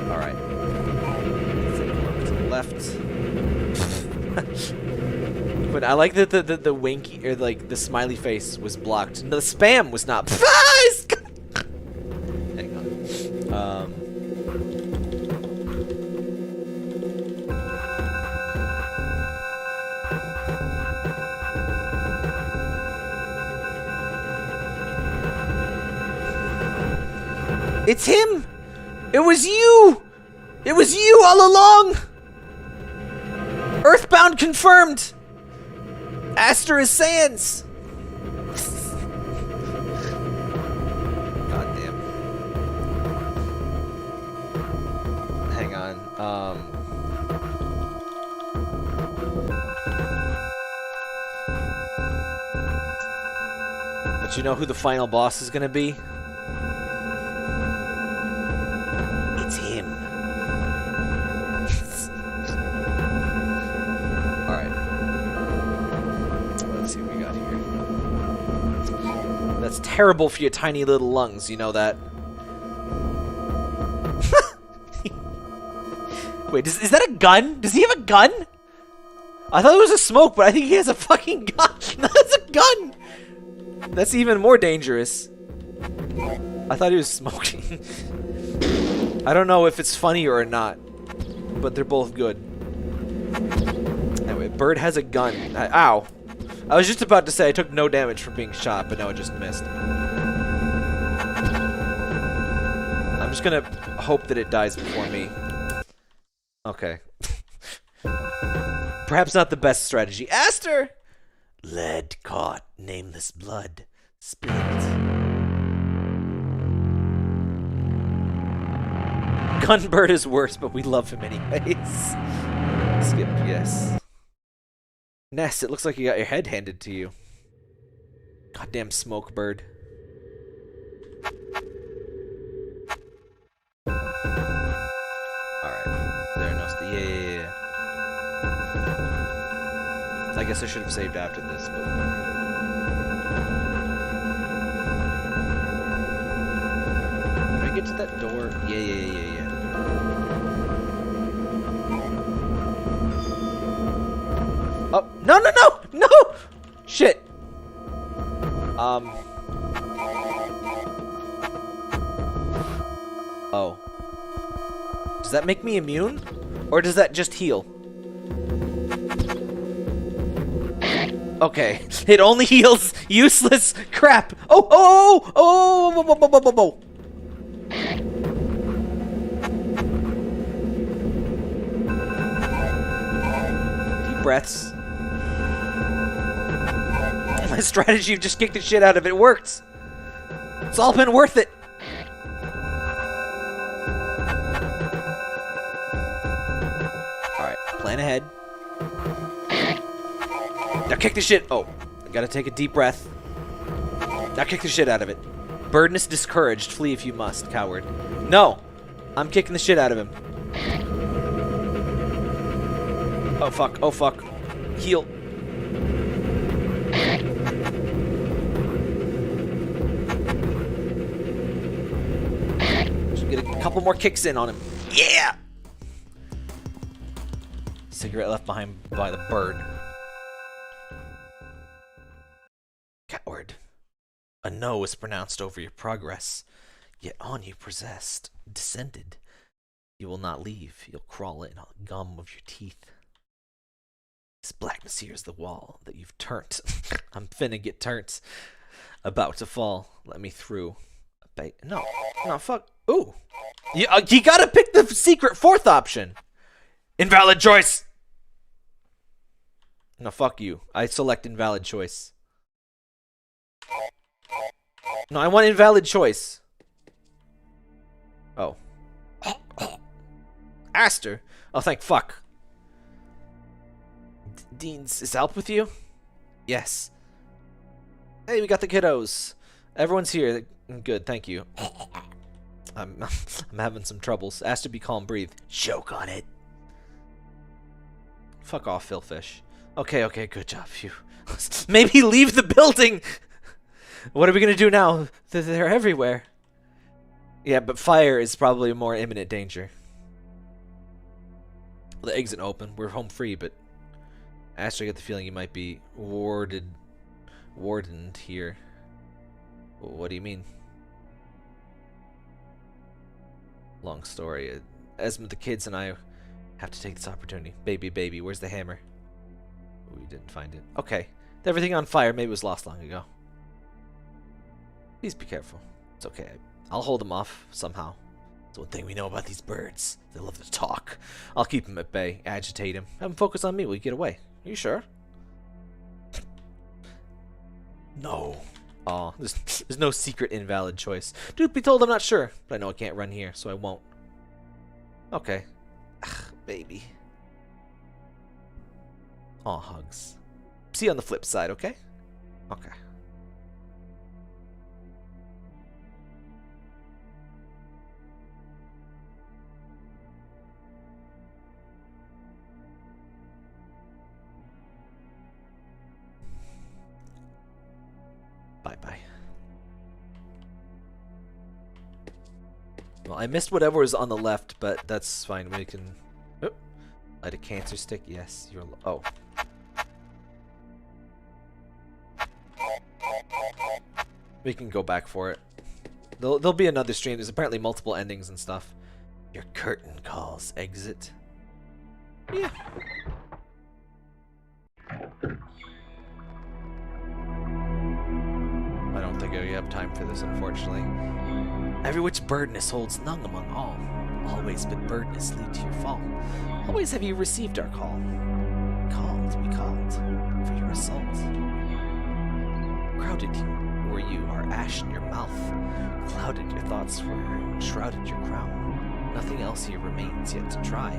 All right. But I like that the winky or like the smiley face was blocked. No, the spam was not. Hang on. It's him! It was you! It was you all along! Earthbound confirmed! Aster is Sans! God damn. Hang on. But you know who the final boss is gonna be? It's him. Alright. Let's see what we got here. That's terrible for your tiny little lungs, you know that? Wait, is that a gun? Does he have a gun? I thought it was a smoke, but I think he has a fucking gun. That's a gun! That's even more dangerous. I thought he was smoking. I don't know if it's funny or not, but they're both good. Anyway, Bird has a gun. Ow. I was just about to say I took no damage from being shot, but no, it just missed. I'm just gonna hope that it dies before me. Okay. Perhaps not the best strategy. Aster! Lead caught, nameless blood, split. Gunbird is worse, but we love him anyways. Skip, yes. Ness, it looks like you got your head handed to you. Goddamn smoke bird. Alright. There, no, yeah. I guess I should have saved after this, but... Can I get to that door? Yeah. Oh, no! Shit! Oh. Does that make me immune? Or does that just heal? Okay. It only heals useless crap! Oh! Deep breaths. My strategy of just kick the shit out of it worked. It's all been worth it. Alright, plan ahead. Now kick the shit. Oh, I gotta take a deep breath. Now kick the shit out of it. Burden is discouraged. Flee if you must, coward. No! I'm kicking the shit out of him. Oh fuck. Heal. Just get a couple more kicks in on him. Yeah! Cigarette left behind by the bird. Coward. A no is pronounced over your progress, yet on you possessed, descended. You will not leave. You'll crawl in on the gum of your teeth. This blackness here is the wall that you've turned. I'm finna get turned. About to fall. Let me through. No, fuck. Ooh. You gotta pick the secret fourth option. Invalid choice. No, fuck you. I select invalid choice. No, I want invalid choice. Oh. Aster. Oh, thank fuck. Deans, is help with you? Yes. Hey, we got the kiddos. Everyone's here. Good, thank you. I'm having some troubles. Aster, be calm, breathe. Choke on it. Fuck off, Philfish. Okay, good job. Phew. Maybe leave the building! What are we gonna do now? They're everywhere. Yeah, but fire is probably a more imminent danger. The exit open. We're home free, but Ash, I get the feeling you might be wardened here. What do you mean? Long story. Esma, the kids, and I have to take this opportunity. Baby, where's the hammer? We didn't find it. Okay. Everything on fire. Maybe it was lost long ago. Please be careful. It's okay. I'll hold them off somehow. It's one thing we know about these birds. They love to talk. I'll keep them at bay, agitate him, have him focus on me. We get away. Are you sure? No. Aw, there's no secret invalid choice. Dude, be told I'm not sure, but I know I can't run here, so I won't. Okay. Ugh, baby. Aw, hugs. See you on the flip side, okay? Okay. Bye-bye. Well, I missed whatever was on the left, but that's fine. We can... Oh, light a cancer stick. Yes, you're... Oh. We can go back for it. There'll be another stream. There's apparently multiple endings and stuff. Your curtain calls exit. Yeah. I don't think I have time for this, unfortunately. Every which birdness holds none among all. Always but birdness lead to your fall. Always have you received our call. We called for your assault. Crowded were you, our ash in your mouth. Clouded your thoughts were, shrouded your crown. Nothing else here remains yet to try.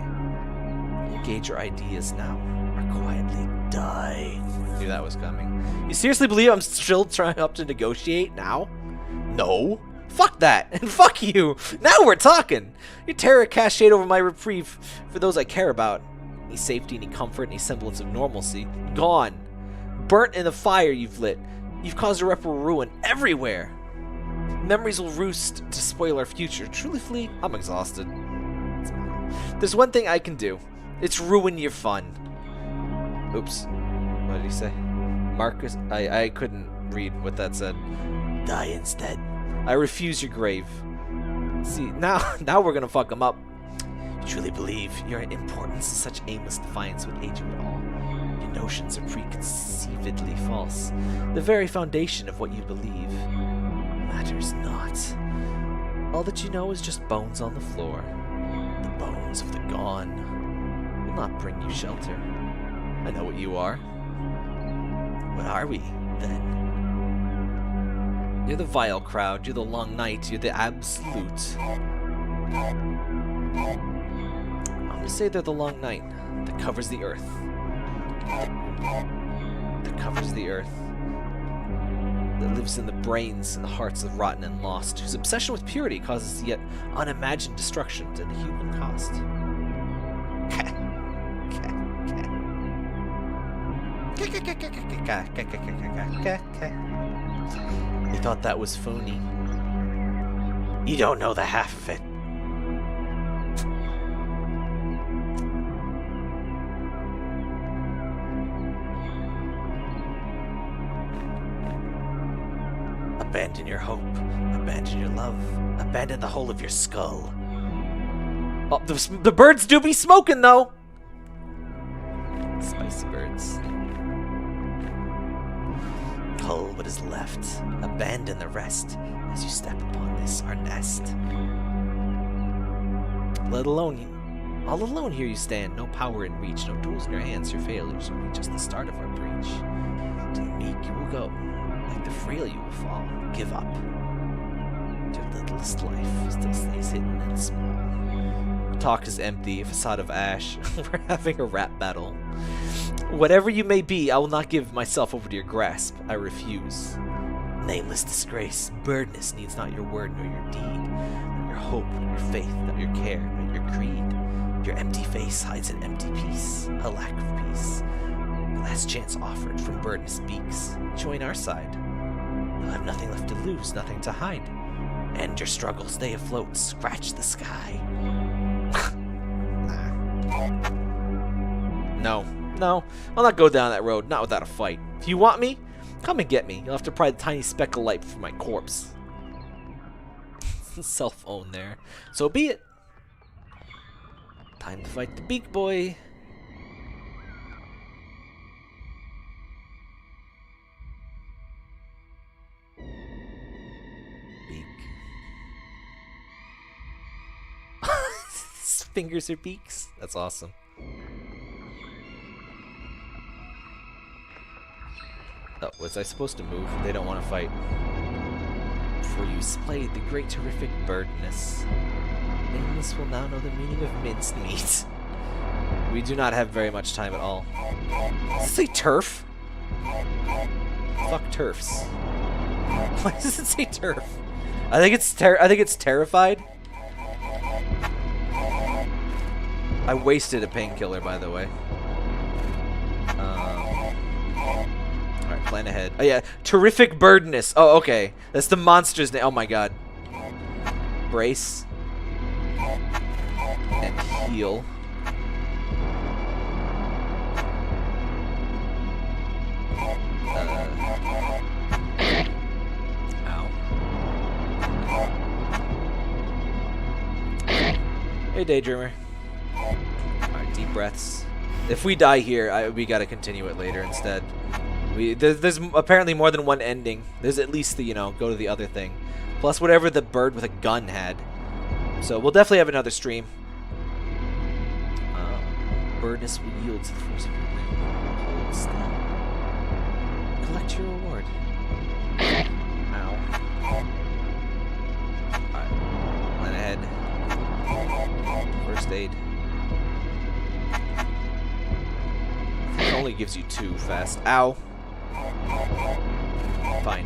Engage your ideas now, or quietly die. Knew that was coming. You seriously believe I'm still trying up to negotiate now? No. Fuck that, and fuck you. Now we're talking. Your terror cast shade over my reprieve for those I care about. Any safety, any comfort, any semblance of normalcy, gone. Burnt in the fire you've lit. You've caused irreparable ruin everywhere. Memories will roost to spoil our future. Truthfully, I'm exhausted. There's one thing I can do. It's ruin your fun. Oops. What did he say? Marcus? I couldn't read what that said. Die instead. I refuse your grave. See, now we're gonna fuck him up. You truly believe your importance is such aimless defiance would aid you at all. Your notions are preconceivedly false. The very foundation of what you believe matters not. All that you know is just bones on the floor. The bones of the gone will not bring you shelter. I know what you are. What are we, then? You're the vile crowd, you're the long night, you're the absolute. I'm gonna say they're the long night that covers the earth. That covers the earth. That lives in the brains and the hearts of rotten and lost, whose obsession with purity causes yet unimagined destruction to the human cost. You thought that was phony. You don't know the half of it. Abandon your hope. Abandon your love. Abandon the whole of your skull. Oh, the birds do be smoking, though! Spicy birds. Cull what is left. Abandon the rest as you step upon this, our nest. Let alone, all alone here you stand, no power in reach, no tools in your hands, your failures will be just the start of our breach. To the meek you will go, like the frail you will fall. Give up. Your littlest life still stays hidden and small. Talk is empty, a facade of ash. We're having a rap battle. Whatever you may be, I will not give myself over to your grasp. I refuse. Nameless disgrace, birdness needs not your word nor your deed, not your hope, nor your faith, not your care, nor your creed. Your empty face hides an empty peace, a lack of peace. Your last chance offered from birdness beaks. Join our side. You'll have nothing left to lose, nothing to hide. End your struggle, stay afloat, scratch the sky. No. No, I'll not go down that road, not without a fight. If you want me, come and get me. You'll have to pry the tiny speck of light from my corpse. Cell phone there. So be it. Time to fight the Beak Boy. Beak. His fingers are beaks. That's awesome. Oh, was I supposed to move? They don't want to fight. Before you slayed the great terrific birdness, Nameless will now know the meaning of minced meat. We do not have very much time at all. Does it say turf? Fuck turfs. Why does it say turf? I think it's terrified. I wasted a painkiller, by the way. Alright, plan ahead. Oh yeah, terrific birdness. Oh, okay. That's the monster's name. Oh my god. Brace. And heal. Ow. Hey, Daydreamer. Alright, deep breaths. If we die here, we gotta continue it later instead. There's apparently more than one ending. There's at least the, go to the other thing. Plus whatever the bird with a gun had. So we'll definitely have another stream. Birdness will yield to the force of your will. Hold still. Collect your reward. Ow. Alright. Plan ahead. First aid. It only gives you 2 fast. Ow. Fine.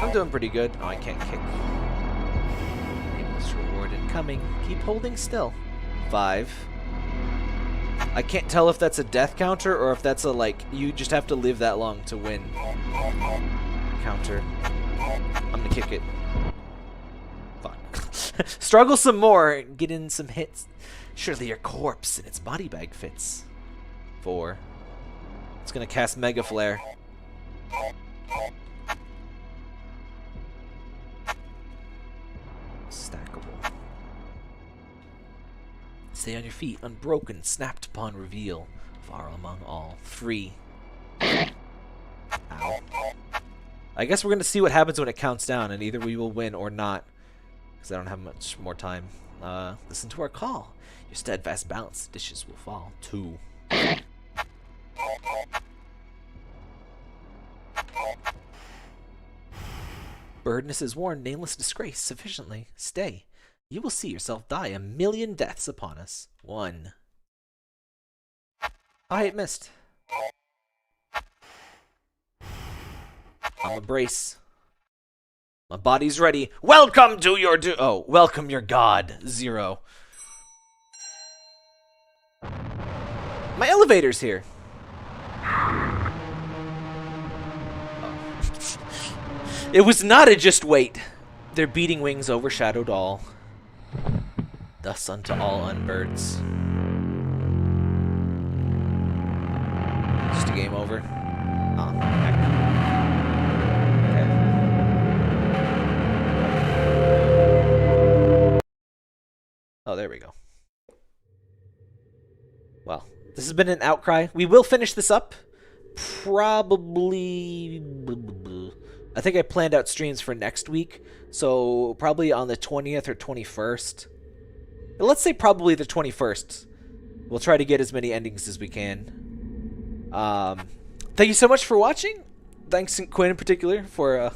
I'm doing pretty good. Oh, I can't kick. Nameless reward incoming. Keep holding still. 5. I can't tell if that's a death counter or if that's a, you just have to live that long to win counter. I'm gonna kick it. Fuck. Struggle some more. Get in some hits. Surely your corpse in its body bag fits. 4. It's gonna cast Mega Flare. Stackable. Stay on your feet, unbroken, snapped upon reveal. Far among all. 3. Ow. I guess we're gonna see what happens when it counts down, and either we will win or not. Because I don't have much more time. Listen to our call. Your steadfast balance, dishes will fall. 2. Birdness is worn, nameless disgrace sufficiently. Stay. You will see yourself die 1,000,000 deaths upon us. 1. Oh, it missed. I'm a brace. My body's ready. Welcome to your welcome your god. 0. My elevator's here. It was not a just wait. Their beating wings overshadowed all. Thus unto all unbirds. Just a game over. Oh, heck. Okay. Oh, there we go. Well, this has been an Outcry. We will finish this up. Probably... I think I planned out streams for next week, so probably on the 20th or 21st. Let's say probably the 21st. We'll try to get as many endings as we can. Thank you so much for watching. Thanks, Quinn, in particular, for a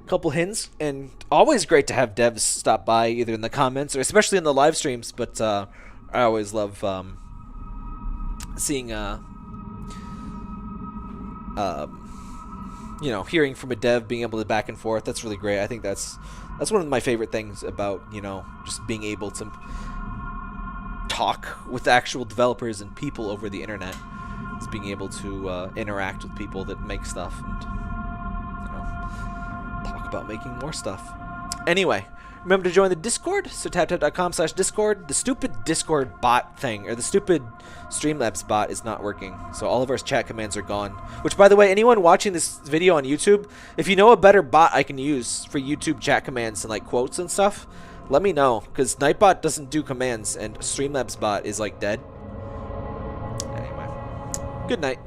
couple hints. And always great to have devs stop by, either in the comments or especially in the live streams. But I always love seeing... hearing from a dev, being able to back and forth, that's really great. I think that's one of my favorite things about, just being able to talk with actual developers and people over the internet. Is being able to interact with people that make stuff and, talk about making more stuff. Anyway, remember to join the Discord, so taptap.com/Discord. The stupid Discord bot thing, or the stupid Streamlabs bot is not working, so all of our chat commands are gone. Which, by the way, anyone watching this video on YouTube, if you know a better bot I can use for YouTube chat commands and like quotes and stuff, let me know, because Nightbot doesn't do commands, and Streamlabs bot is like dead. Anyway, good night.